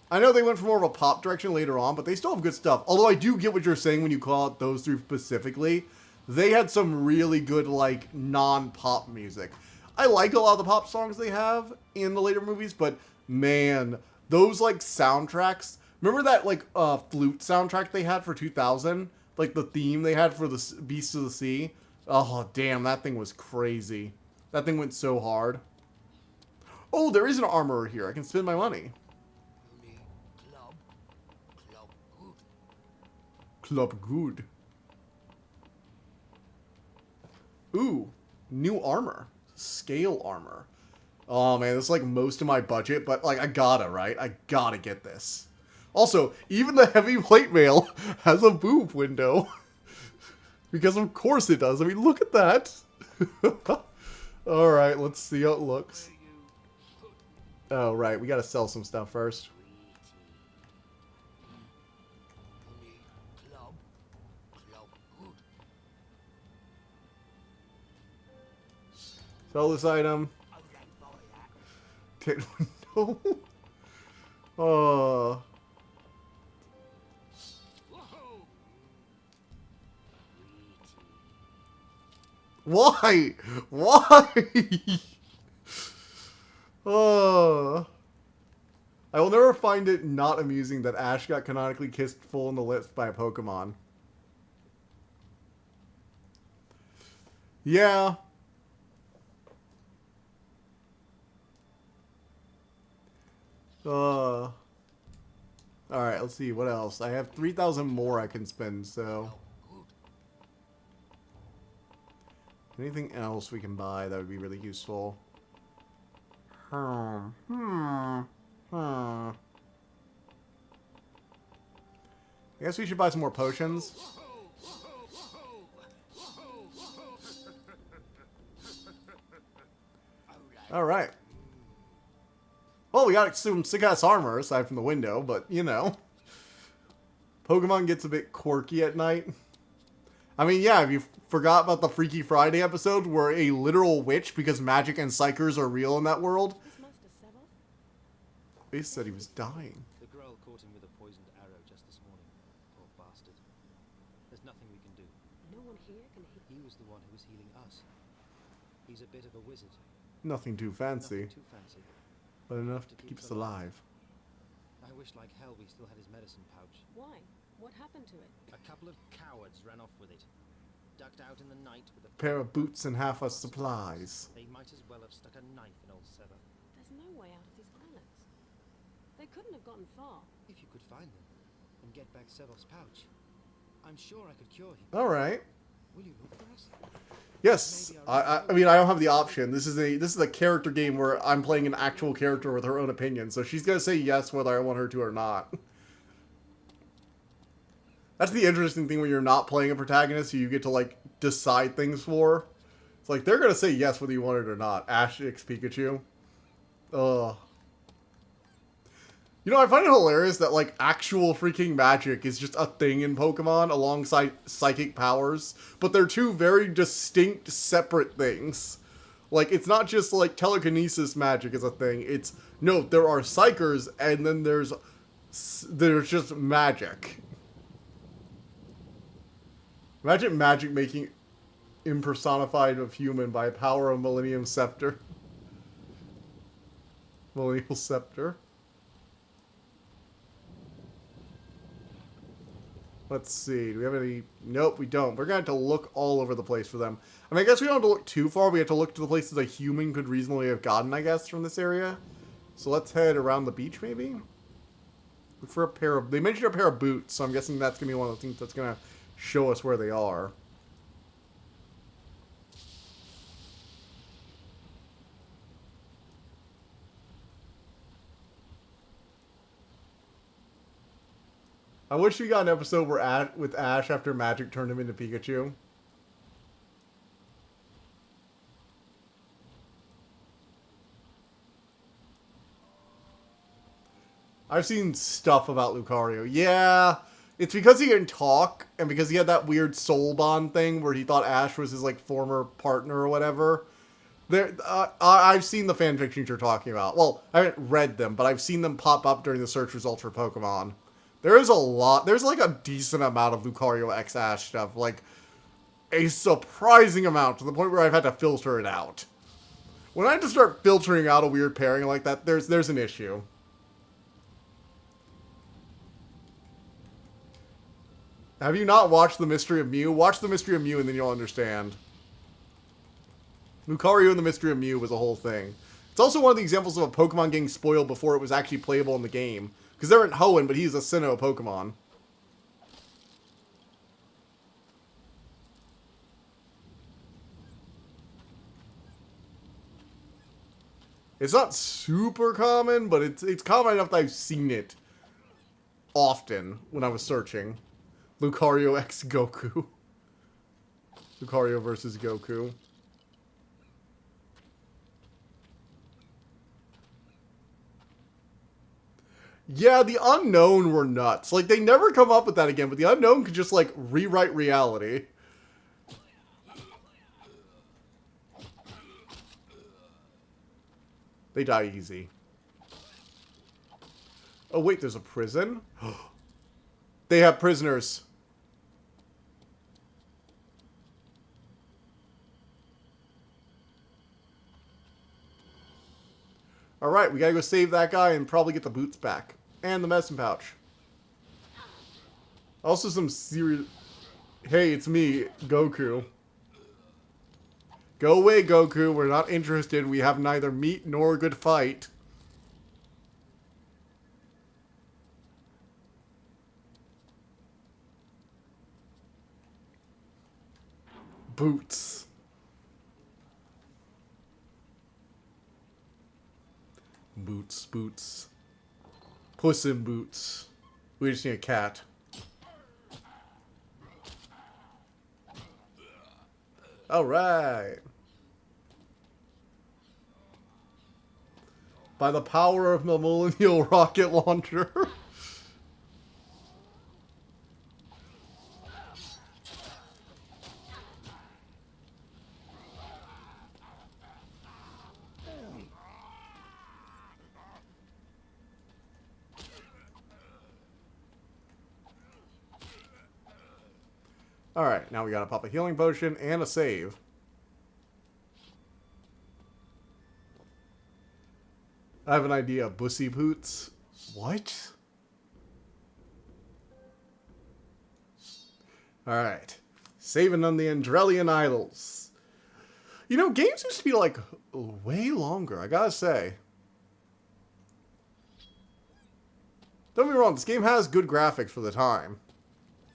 I know they went for more of a pop direction later on, but they still have good stuff. Although I do get what you're saying when you call out those three specifically. They had some really good, like, non-pop music. I like a lot of the pop songs they have in the later movies, but, man, those, like, soundtracks... Remember that, like, flute soundtrack they had for 2000? Like, the theme they had for the Beasts of the Sea? Oh, damn, that thing was crazy. That thing went so hard. Oh, there is an armorer here. I can spend my money. Club good. Ooh, new armor. Scale armor. Oh man, this is like most of my budget, but like I gotta, right? I gotta get this. Also, even the heavy plate mail has a boob window. Because of course it does. I mean, look at that. Alright, let's see how it looks. Oh, right. We gotta sell some stuff first. Sell this item. Tint window. Oh. Why? Why? Oh. I will never find it not amusing that Ash got canonically kissed full in the lips by a Pokemon. Yeah. Alright, let's see, what else? I have 3,000 more I can spend, so... Anything else we can buy that would be really useful? I guess we should buy some more potions. Alright. Well, we got some sick-ass armor, aside from the window, but, you know. Pokemon gets a bit quirky at night. I mean, yeah, if you forgot about the Freaky Friday episode, where a literal witch, because magic and psychers are real in that world. Is Master Sebald? They said he was dying. The Gruul caught him with a poisoned arrow just this morning. Poor bastard. There's nothing we can do. No one here can heal. He was the one who was healing us. He's a bit of a wizard. Nothing too fancy, Nothing too fancy. but enough to keep us alive. I wish like hell we still had his medicine pouch. Why? What happened to it? A couple of cowards ran off with it. Ducked out in the night with a Pair of boots and half our supplies. They might as well have stuck a knife in old Sebald. There's no way out of these planets. They couldn't have gotten far. If you could find them and get back Sebald's pouch, I'm sure I could cure him. Alright. Will you look for us? Yes, I mean I don't have the option. This is a character game where I'm playing an actual character with her own opinion, so she's gonna say yes whether I want her to or not. That's the interesting thing when you're not playing a protagonist who you get to like decide things for. It's like they're gonna say yes whether you want it or not. Ash X Pikachu. Ugh. You know, I find it hilarious that, like, actual freaking magic is just a thing in Pokemon alongside psychic powers, but they're two very distinct, separate things. Like, it's not just, like, telekinesis magic is a thing. It's, no, there are psychers, and then there's just magic. Imagine magic making impersonified of human by power of Millennium Scepter. Millennial Scepter. Let's see. Do we have any... Nope, we don't. We're going to have to look all over the place for them. I mean, I guess we don't have to look too far. We have to look to the places a human could reasonably have gotten, I guess, from this area. So let's head around the beach, maybe? Look for a pair of... They mentioned a pair of boots, so I'm guessing that's going to be one of the things that's going to show us where they are. I wish we got an episode where with Ash after Magic turned him into Pikachu. I've seen stuff about Lucario. Yeah, it's because he can talk, and because he had that weird soul bond thing where he thought Ash was his like former partner or whatever. I've seen the fanfictions you're talking about. Well, I haven't read them, but I've seen them pop up during the search results for Pokemon. There is a lot. There's like a decent amount of Lucario X Ash stuff. Like, a surprising amount to the point where I've had to filter it out. When I have to start filtering out a weird pairing like that, there's an issue. Have you not watched The Mystery of Mew? Watch The Mystery of Mew and then you'll understand. Lucario and The Mystery of Mew was a whole thing. It's also one of the examples of a Pokemon getting spoiled before it was actually playable in the game. Because they're in Hoenn, but he's a Sinnoh Pokemon. It's not super common, but it's common enough that I've seen it often when I was searching. Lucario x Goku. Lucario versus Goku. Yeah, the Unknown were nuts. Like, they never come up with that again, but the Unknown could just, like, rewrite reality. They die easy. Oh, wait, there's a prison? They have prisoners. Alright, we gotta go save that guy and probably get the boots back. And the medicine pouch. Also some serious... Hey, it's me, Goku. Go away, Goku. We're not interested. We have neither meat nor a good fight. Boots. Boots, boots. Puss in Boots. We just need a cat. Alright. By the power of the Millennial Rocket Launcher. Alright, now we gotta pop a healing potion and a save. I have an idea. Bussy Boots. What? Alright. Saving on the Andrelian Idols. You know, games used to be, like, way longer, I gotta say. Don't get me wrong, this game has good graphics for the time.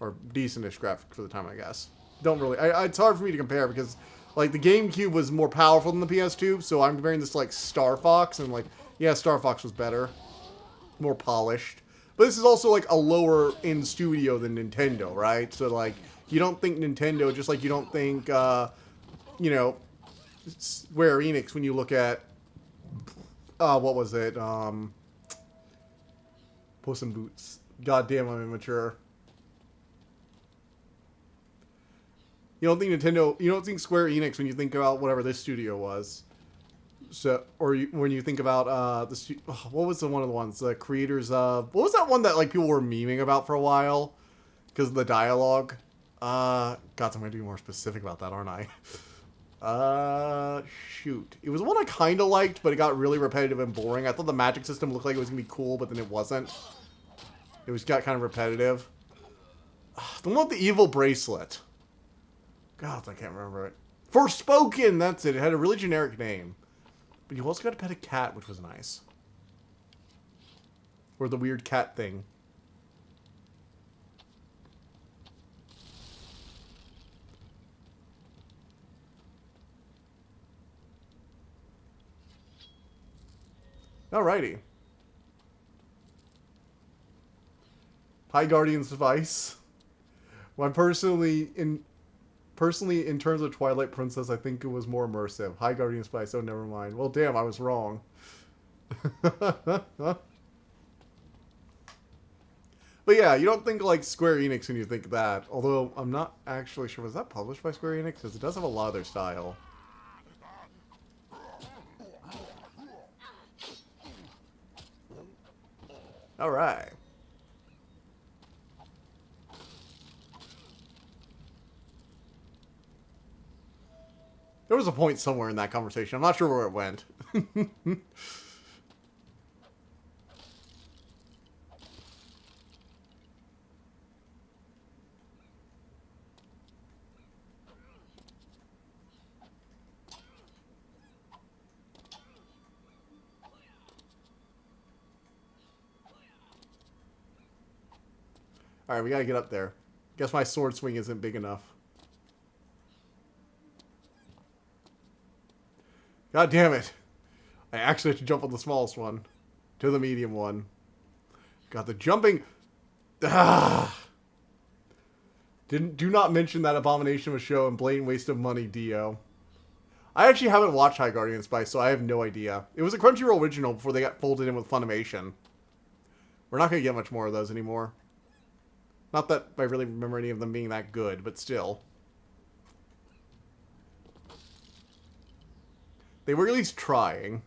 Or decentish graphics for the time, I guess. Don't really... it's hard for me to compare because, like, the GameCube was more powerful than the PS2, so I'm comparing this to, like, Star Fox, and, like, yeah, Star Fox was better. More polished. But this is also, like, a lower-end studio than Nintendo, right? So, like, you don't think Nintendo, just like you don't think, you know, Square Enix when you look at, what was it? Puss in Boots. God damn, I'm immature. You don't think Nintendo, you don't think Square Enix when you think about whatever this studio was. So, or when you think about, what was one of the ones? The creators of, what was that one that, like, people were memeing about for a while? Because of the dialogue. God, I'm going to be more specific about that, aren't I? Shoot. It was one I kind of liked, but it got really repetitive and boring. I thought the magic system looked like it was going to be cool, but then it wasn't. It got kind of repetitive. The one with the evil bracelet. God, I can't remember it. Forspoken, that's it. It had a really generic name. But you also got to pet a cat, which was nice. Or the weird cat thing. Alrighty. Hi, Guardians of Ice. Well, personally, in terms of Twilight Princess, I think it was more immersive. Hi, Guardians of Ice. Oh, never mind. Well, damn, I was wrong. But yeah, you don't think like Square Enix when you think that. Although, I'm not actually sure. Was that published by Square Enix? Because it does have a lot of their style. Alright. There was a point somewhere in that conversation. I'm not sure where it went. Alright, we gotta get up there. Guess my sword swing isn't big enough. God damn it. I actually have to jump on the smallest one. To the medium one. Got the jumping... Ah! Do not mention that abomination of a show and blatant waste of money, Dio. I actually haven't watched High Guardian Spice, so I have no idea. It was a Crunchyroll original before they got folded in with Funimation. We're not going to get much more of those anymore. Not that I really remember any of them being that good, but still. They were at least trying.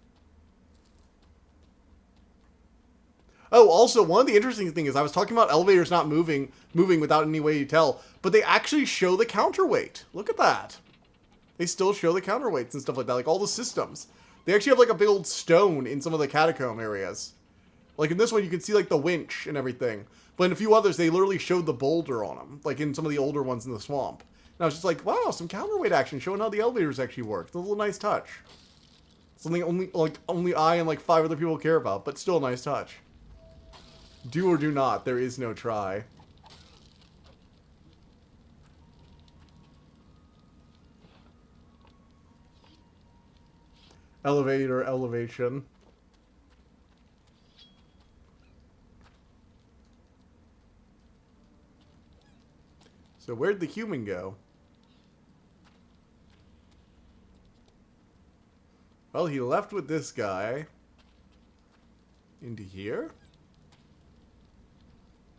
Oh, also, one of the interesting things is I was talking about elevators not moving without any way to tell, but they actually show the counterweight. Look at that. They still show the counterweights and stuff like that, like all the systems. They actually have like a big old stone in some of the catacomb areas. Like in this one, you can see like the winch and everything. But in a few others, they literally showed the boulder on them, like in some of the older ones in the swamp. And I was just like, wow, some counterweight action showing how the elevators actually work. It's a little nice touch. Something only I and like 5 other people care about, but still a nice touch. Do or do not, there is no try. Elevator, elevation. So where'd the human go? Well, he left with this guy. Into here?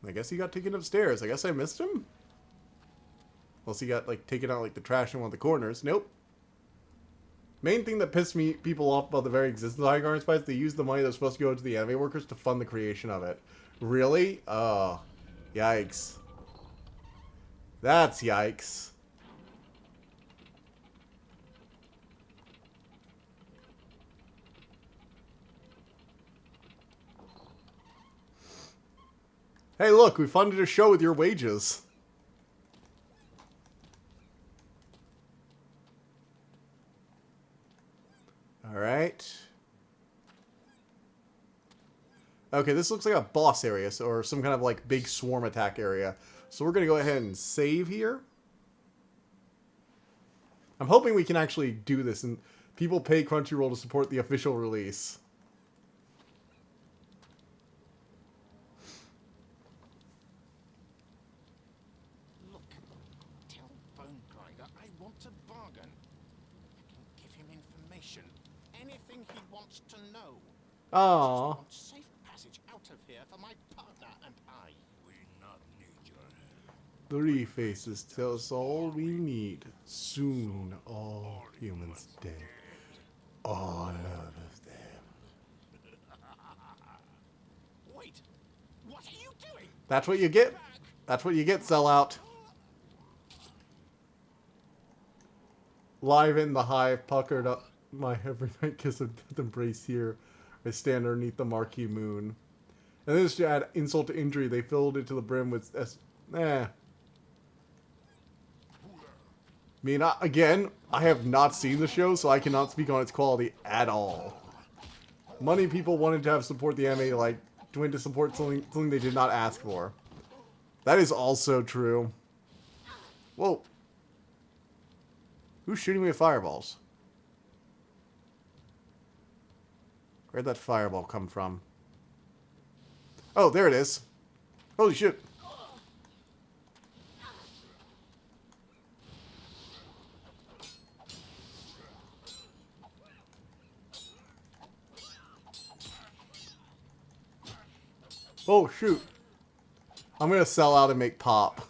I guess he got taken upstairs. I guess I missed him? Unless he got, like, taken out, like, the trash in one of the corners. Nope. Main thing that pissed people off about the very existence of High Guardian Spice, they used the money that was supposed to go to the anime workers to fund the creation of it. Really? Oh. Yikes. That's yikes. Hey, look, we funded a show with your wages. Alright. Okay, this looks like a boss area, or some kind of like big swarm attack area. So we're going to go ahead and save here. I'm hoping we can actually do this and people pay Crunchyroll to support the official release. Look, tell Bone Grinder I want a bargain. I can give him information. Anything he wants to know. Aww. I want safe passage out of here for my partner and I. We not need your help. 3 faces tell us all we need. Soon all humans dead. All of them. Wait, what are you doing? That's what you get. That's what you get, sellout. Live in the hive, puckered up my every night kiss of death embrace here. I stand underneath the marquee moon. And then just to add insult to injury, they filled it to the brim with I mean, again, I have not seen the show, so I cannot speak on its quality at all. Money people wanted to have support the anime, like, went to support something they did not ask for. That is also true. Whoa. Who's shooting me with fireballs? Where'd that fireball come from? Oh, there it is. Holy shit. Oh, shoot. I'm going to sell out and make pop.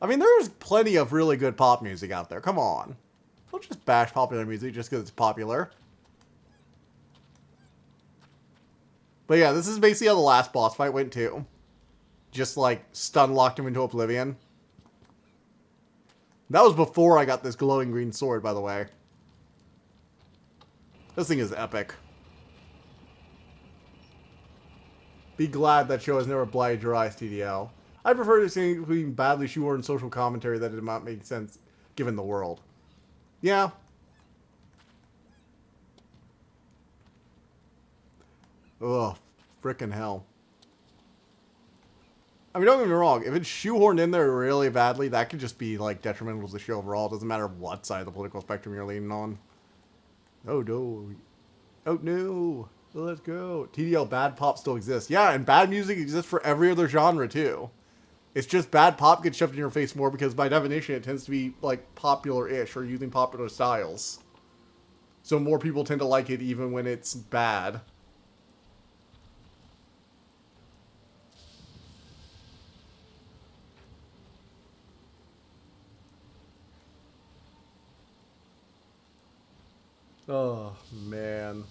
I mean, there's plenty of really good pop music out there. Come on. Don't just bash popular music just because it's popular. But yeah, this is basically how the last boss fight went too. Just like stun locked him into oblivion. That was before I got this glowing green sword, by the way. This thing is epic. Be glad that show has never blinded your eyes, TDL. I prefer to see including badly shoehorned social commentary that did not make sense given the world. Yeah. Ugh, frickin' hell. I mean, don't get me wrong. If it's shoehorned in there really badly, that could just be, like, detrimental to the show overall. It doesn't matter what side of the political spectrum you're leaning on. Oh, no. Oh no. Let's go. TDL, bad pop still exists. Yeah, and bad music exists for every other genre too. It's just bad pop gets shoved in your face more because by definition it tends to be like popular-ish or using popular styles. So more people tend to like it even when it's bad. Oh, man.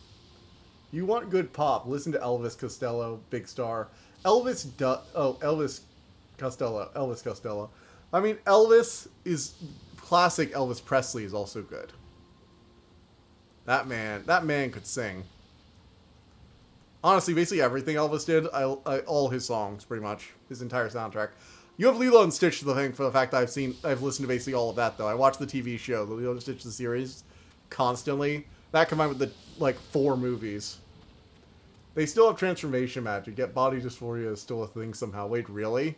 You want good pop, listen to Elvis Costello, big star. Elvis Costello. I mean, Elvis is... Classic Elvis Presley is also good. That man could sing. Honestly, basically everything Elvis did, all his songs, pretty much. His entire soundtrack. You have Lilo and Stitch, the thing, for the fact that I've listened to basically all of that, though. I watched the TV show, the Lilo and Stitch, the series, constantly. That combined with the, like, 4 movies. They still have transformation magic, yet body dysphoria is still a thing somehow. Wait, really?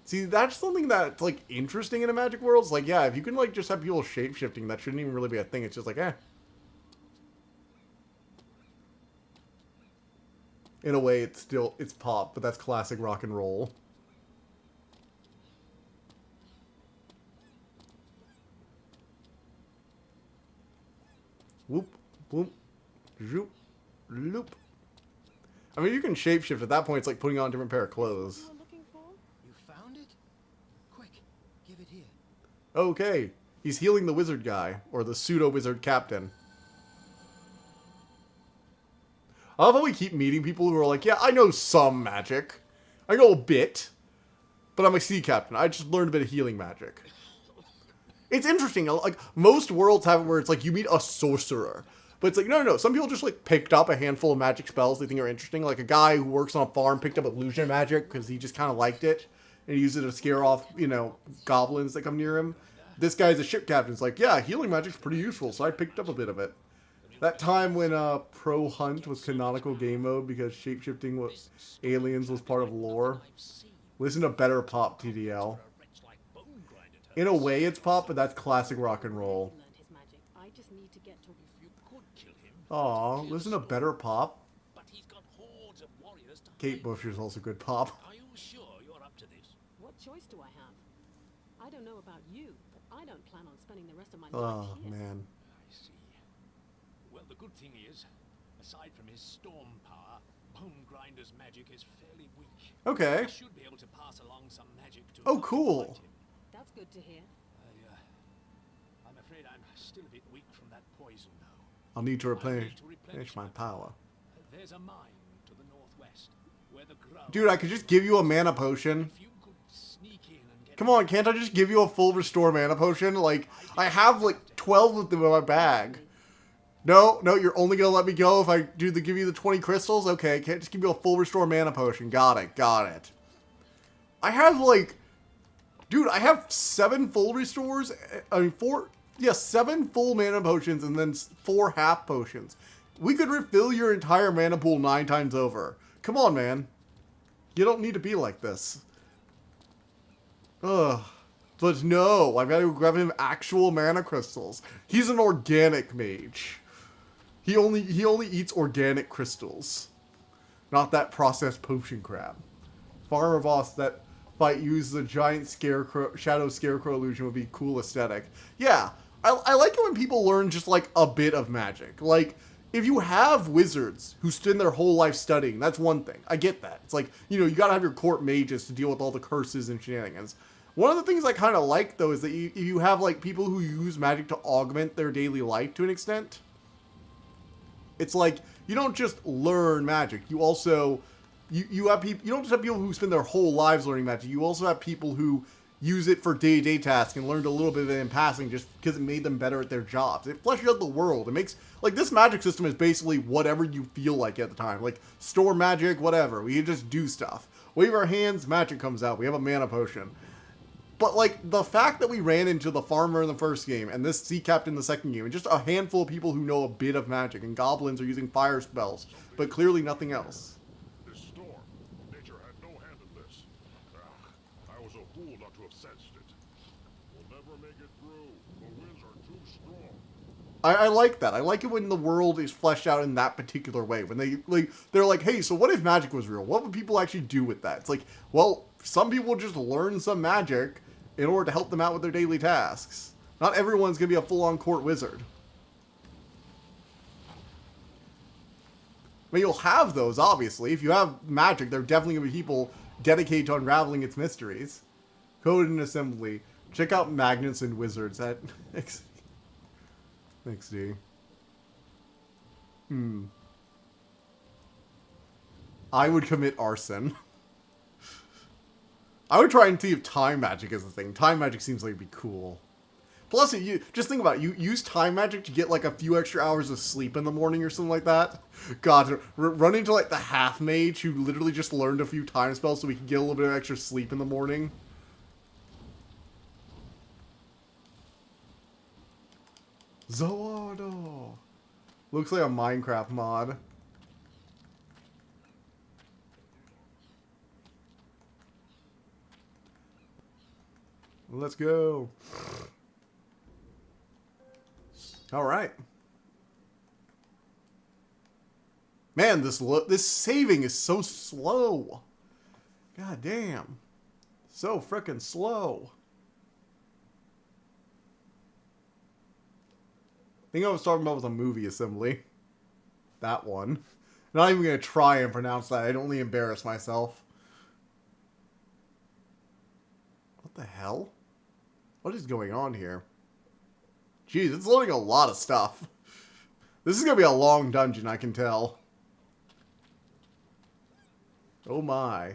See, that's something that's, like, interesting in a magic world. It's like, yeah, if you can, like, just have people shape-shifting, that shouldn't even really be a thing. It's just like, eh. In a way, it's pop, but that's classic rock and roll. Whoop, whoop, zoop, loop. I mean, you can shapeshift. At that point, it's like putting on a different pair of clothes. You were looking for? You found it? Quick, give it here. Okay, he's healing the wizard guy, or the pseudo-wizard captain. I love how we keep meeting people who are like, yeah, I know some magic. I know a bit. But I'm a sea captain. I just learned a bit of healing magic. It's interesting. Like, most worlds have it where it's like you meet a sorcerer. But it's like, no. Some people just, like, picked up a handful of magic spells they think are interesting. Like, a guy who works on a farm picked up illusion magic because he just kind of liked it. And he used it to scare off, you know, goblins that come near him. This guy's a ship captain. It's like, yeah, healing magic's pretty useful, so I picked up a bit of it. That time when Pro Hunt was canonical game mode because shapeshifting with aliens was part of lore. Listen to better pop, TDL. In a way, it's pop, but that's classic rock and roll. Learned his magic. I just need to get to. Aw, listen to better pop. But he's got hordes of warriors to Kate fight. Bush is also good pop. Are you sure you're up to this? What choice do I have? I don't know about you, but I don't plan on spending the rest of my Oh, life here. man. I see. Well, the good thing is, aside from his storm power, Bone Grinder's magic is fairly weak. Okay. I should be able to pass along some magic to Oh, help cool. fight him. That's good to hear. I'm afraid I'm still a bit weak from that poison, though. I'll need to I need replenish to replenish my power. There's a mine to the northwest where the ground. Dude, I could just give you a mana potion. If you could sneak in and get Come on, can't I just give you a full restore mana potion? Like, I have like 12 of them in my bag. No, you're only gonna let me go if I give you the 20 crystals? Okay, can't just give you a full restore mana potion. Got it. I have like... Dude, I have 7 full restores. I mean, 7 full mana potions and then 4 half potions. We could refill your entire mana pool 9 times over. Come on, man. You don't need to be like this. Ugh. But no, I've got to grab him actual mana crystals. He's an organic mage. He only eats organic crystals. Not that processed potion crap. Farmer Boss, that fight uses a giant shadow scarecrow illusion would be cool aesthetic. Yeah, I like it when people learn just like a bit of magic. Like, if you have wizards who spend their whole life studying, that's one thing. I get that. It's like, you know, you gotta have your court mages to deal with all the curses and shenanigans. One of the things I kind of like, though, is that you have, like, people who use magic to augment their daily life to an extent. It's like, you don't just learn magic. You also, you have people, you don't just have people who spend their whole lives learning magic. You also have people who use it for day-to-day tasks and learned a little bit of it in passing just because it made them better at their jobs. It fleshes out the world. It makes, like, this magic system is basically whatever you feel like at the time. Like, store magic, whatever. We can just do stuff. Wave our hands, magic comes out. We have a mana potion. But, like, the fact that we ran into the farmer in the first game and this sea captain in the second game, and just a handful of people who know a bit of magic, and goblins are using fire spells, but clearly nothing else. This storm. Nature had no hand in this. I was a fool not to have sensed it. We'll never make it through. The winds are too strong. I like that. I like it when the world is fleshed out in that particular way. When they're like, hey, so what if magic was real? What would people actually do with that? It's like, well, some people just learn some magic in order to help them out with their daily tasks. Not everyone's gonna be a full-on court wizard. I mean, you'll have those, obviously. If you have magic, there are definitely gonna be people dedicated to unraveling its mysteries. Code and assembly. Check out magnets and wizards at XD. I would commit arson. I would try and see if time magic is a thing. Time magic seems like it'd be cool. Plus, just think about it. You use time magic to get like a few extra hours of sleep in the morning or something like that. God, run into like the half mage who literally just learned a few time spells so we can get a little bit of extra sleep in the morning. Zoardo. Looks like a Minecraft mod. Let's go. All right. Man, this saving is so slow. God damn. So frickin' slow. I think I was talking about with a movie assembly. That one. Not even going to try and pronounce that. I'd only embarrass myself. What the hell? What is going on here? Jeez, it's loading a lot of stuff. This is going to be a long dungeon, I can tell. Oh my.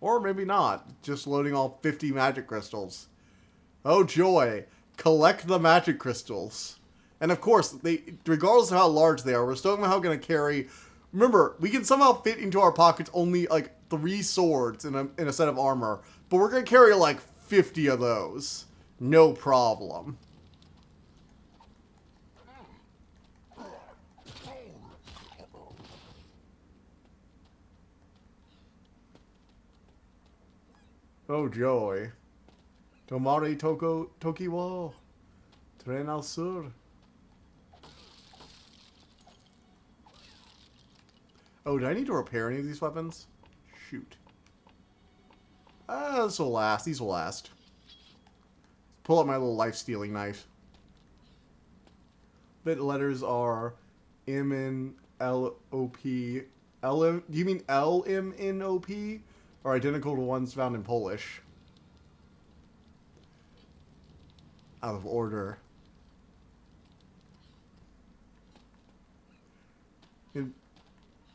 Or maybe not. Just loading all 50 magic crystals. Oh joy. Collect the magic crystals. And of course, regardless of how large they are, we're still going to carry... Remember, we can somehow fit into our pockets only like 3 swords in a set of armor. But we're going to carry like 50 of those. No problem. Oh joy. Tomari Tokiwo. Tren al sur. Oh, do I need to repair any of these weapons? Shoot. This will last. These will last. Pull out my little life-stealing knife. Bit letters are M-N-L-O-P. L-M... Do you mean L-M-N-O-P? Are identical to ones found in Polish. Out of order. In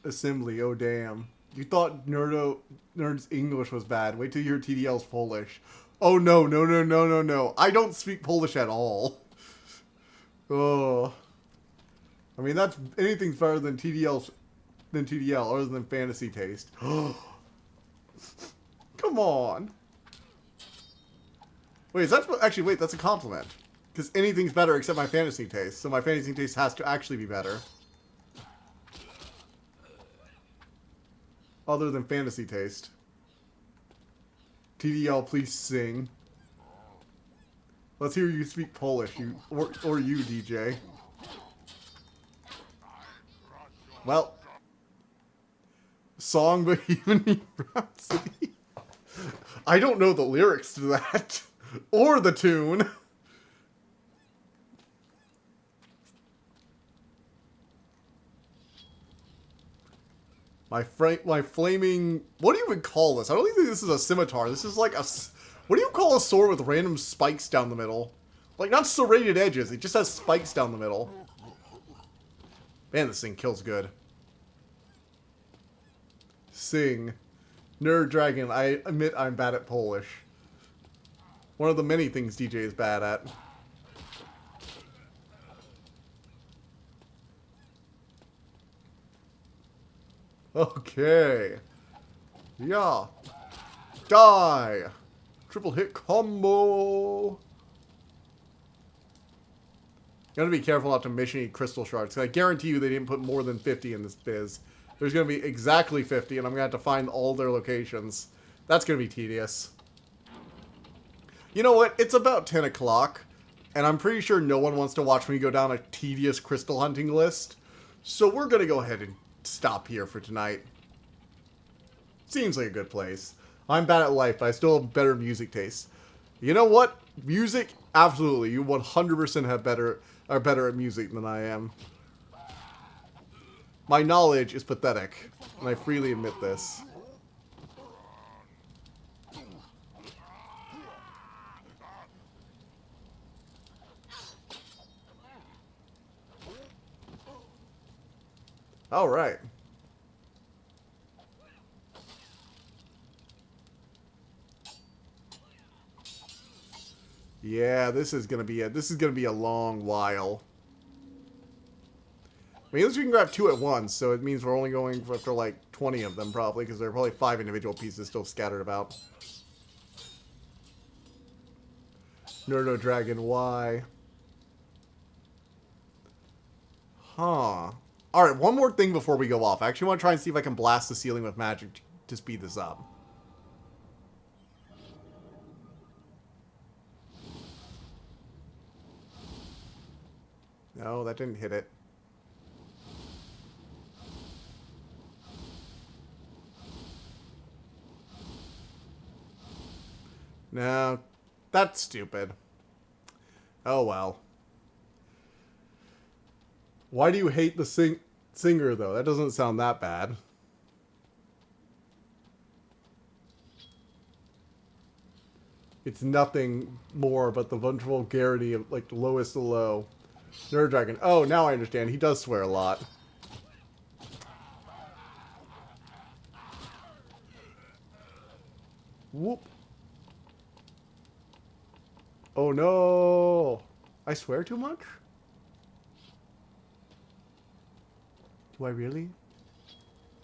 assembly, oh damn. You thought Nerd's English was bad. Wait till you hear TDL's Polish. Oh no, no, no, no, no, no. I don't speak Polish at all. Oh. I mean, anything's better than TDL, other than fantasy taste. Come on. Wait, wait, that's a compliment. Because anything's better except my fantasy taste. So my fantasy taste has to actually be better. Other than fantasy taste. TDL, please sing. Let's hear you speak Polish, or you, DJ. Well. Song Bohemian Rhapsody. I don't know the lyrics to that. Or the tune. My flaming... What do you even call this? I don't even think this is a scimitar. This is like a... What do you call a sword with random spikes down the middle? Like, not serrated edges. It just has spikes down the middle. Man, this thing kills good. Sing. Nerd Dragon. I admit I'm bad at Polish. One of the many things DJ is bad at. Okay. Yeah. Die. Triple hit combo. You gotta be careful not to miss any crystal shards. I guarantee you they didn't put more than 50 in this biz. There's gonna be exactly 50, and I'm gonna have to find all their locations. That's gonna be tedious. You know what? It's about 10 o'clock. And I'm pretty sure no one wants to watch me go down a tedious crystal hunting list. So we're going to go ahead and stop here for tonight. Seems like a good place. I'm bad at life, but I still have better music taste. You know what? Music? Absolutely. You 100% are better at music than I am. My knowledge is pathetic, and I freely admit this. All right. Yeah, this is gonna be a long while. I mean, at least we can grab 2 at once, so it means we're only going after like 20 of them probably, because there are probably 5 individual pieces still scattered about. Nerdo Dragon, why? Huh. Alright, one more thing before we go off. I actually want to try and see if I can blast the ceiling with magic to speed this up. No, that didn't hit it. No, that's stupid. Oh well. Why do you hate the singer, though? That doesn't sound that bad. It's nothing more but the vulgarity of, like, the lowest of low. Nerd Dragon. Oh, now I understand. He does swear a lot. Whoop. Oh, no. I swear too much? Do I really?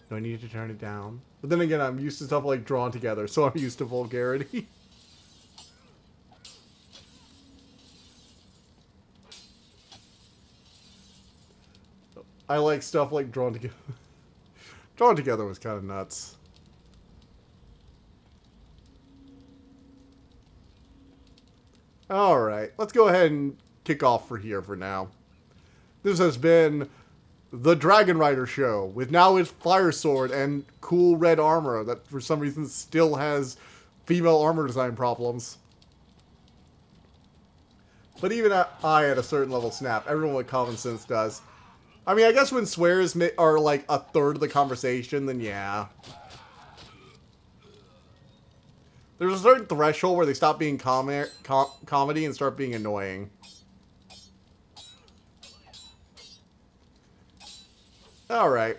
Do I need to turn it down? But then again, I'm used to stuff like drawn together, so I'm used to vulgarity. I like stuff like drawn together. Drawn together was kind of nuts. Alright, let's go ahead and kick off for here for now. This has been the Dragon Rider show, with now its fire sword and cool red armor that for some reason still has female armor design problems. But even I at a certain level snap. Everyone with common sense does. I mean, I guess when swears are like a third of the conversation, then yeah. There's a certain threshold where they stop being comedy and start being annoying. Alright.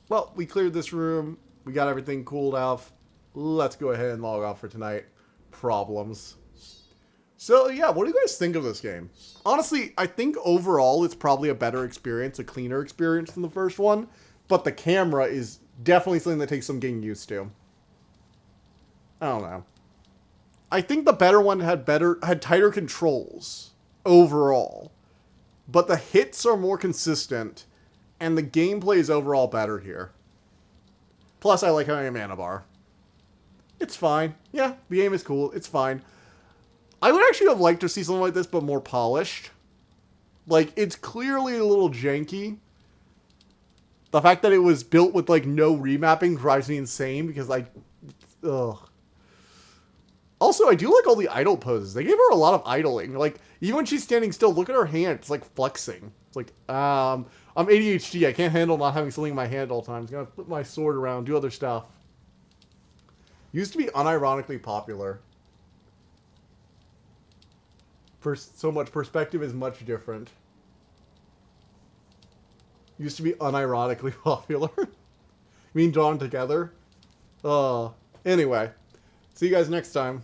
Well, we cleared this room. We got everything cooled off. Let's go ahead and log off for tonight. Problems. So, yeah, what do you guys think of this game? Honestly, I think overall it's probably a better experience, a cleaner experience than the first one. But the camera is definitely something that takes some getting used to. I don't know. I think the better one had tighter controls overall. But the hits are more consistent. And the gameplay is overall better here. Plus, I like having a mana bar. It's fine. Yeah, the game is cool. It's fine. I would actually have liked to see something like this, but more polished. Like, it's clearly a little janky. The fact that it was built with, like, no remapping drives me insane, because, like, ugh. Also, I do like all the idle poses. They gave her a lot of idling. Like, even when she's standing still, look at her hand. It's like flexing. It's like, I'm ADHD. I can't handle not having something in my hand all the time. I'm going to flip my sword around, do other stuff. Used to be unironically popular. So much perspective is much different. Used to be unironically popular. You mean drawn together? Anyway. See you guys next time.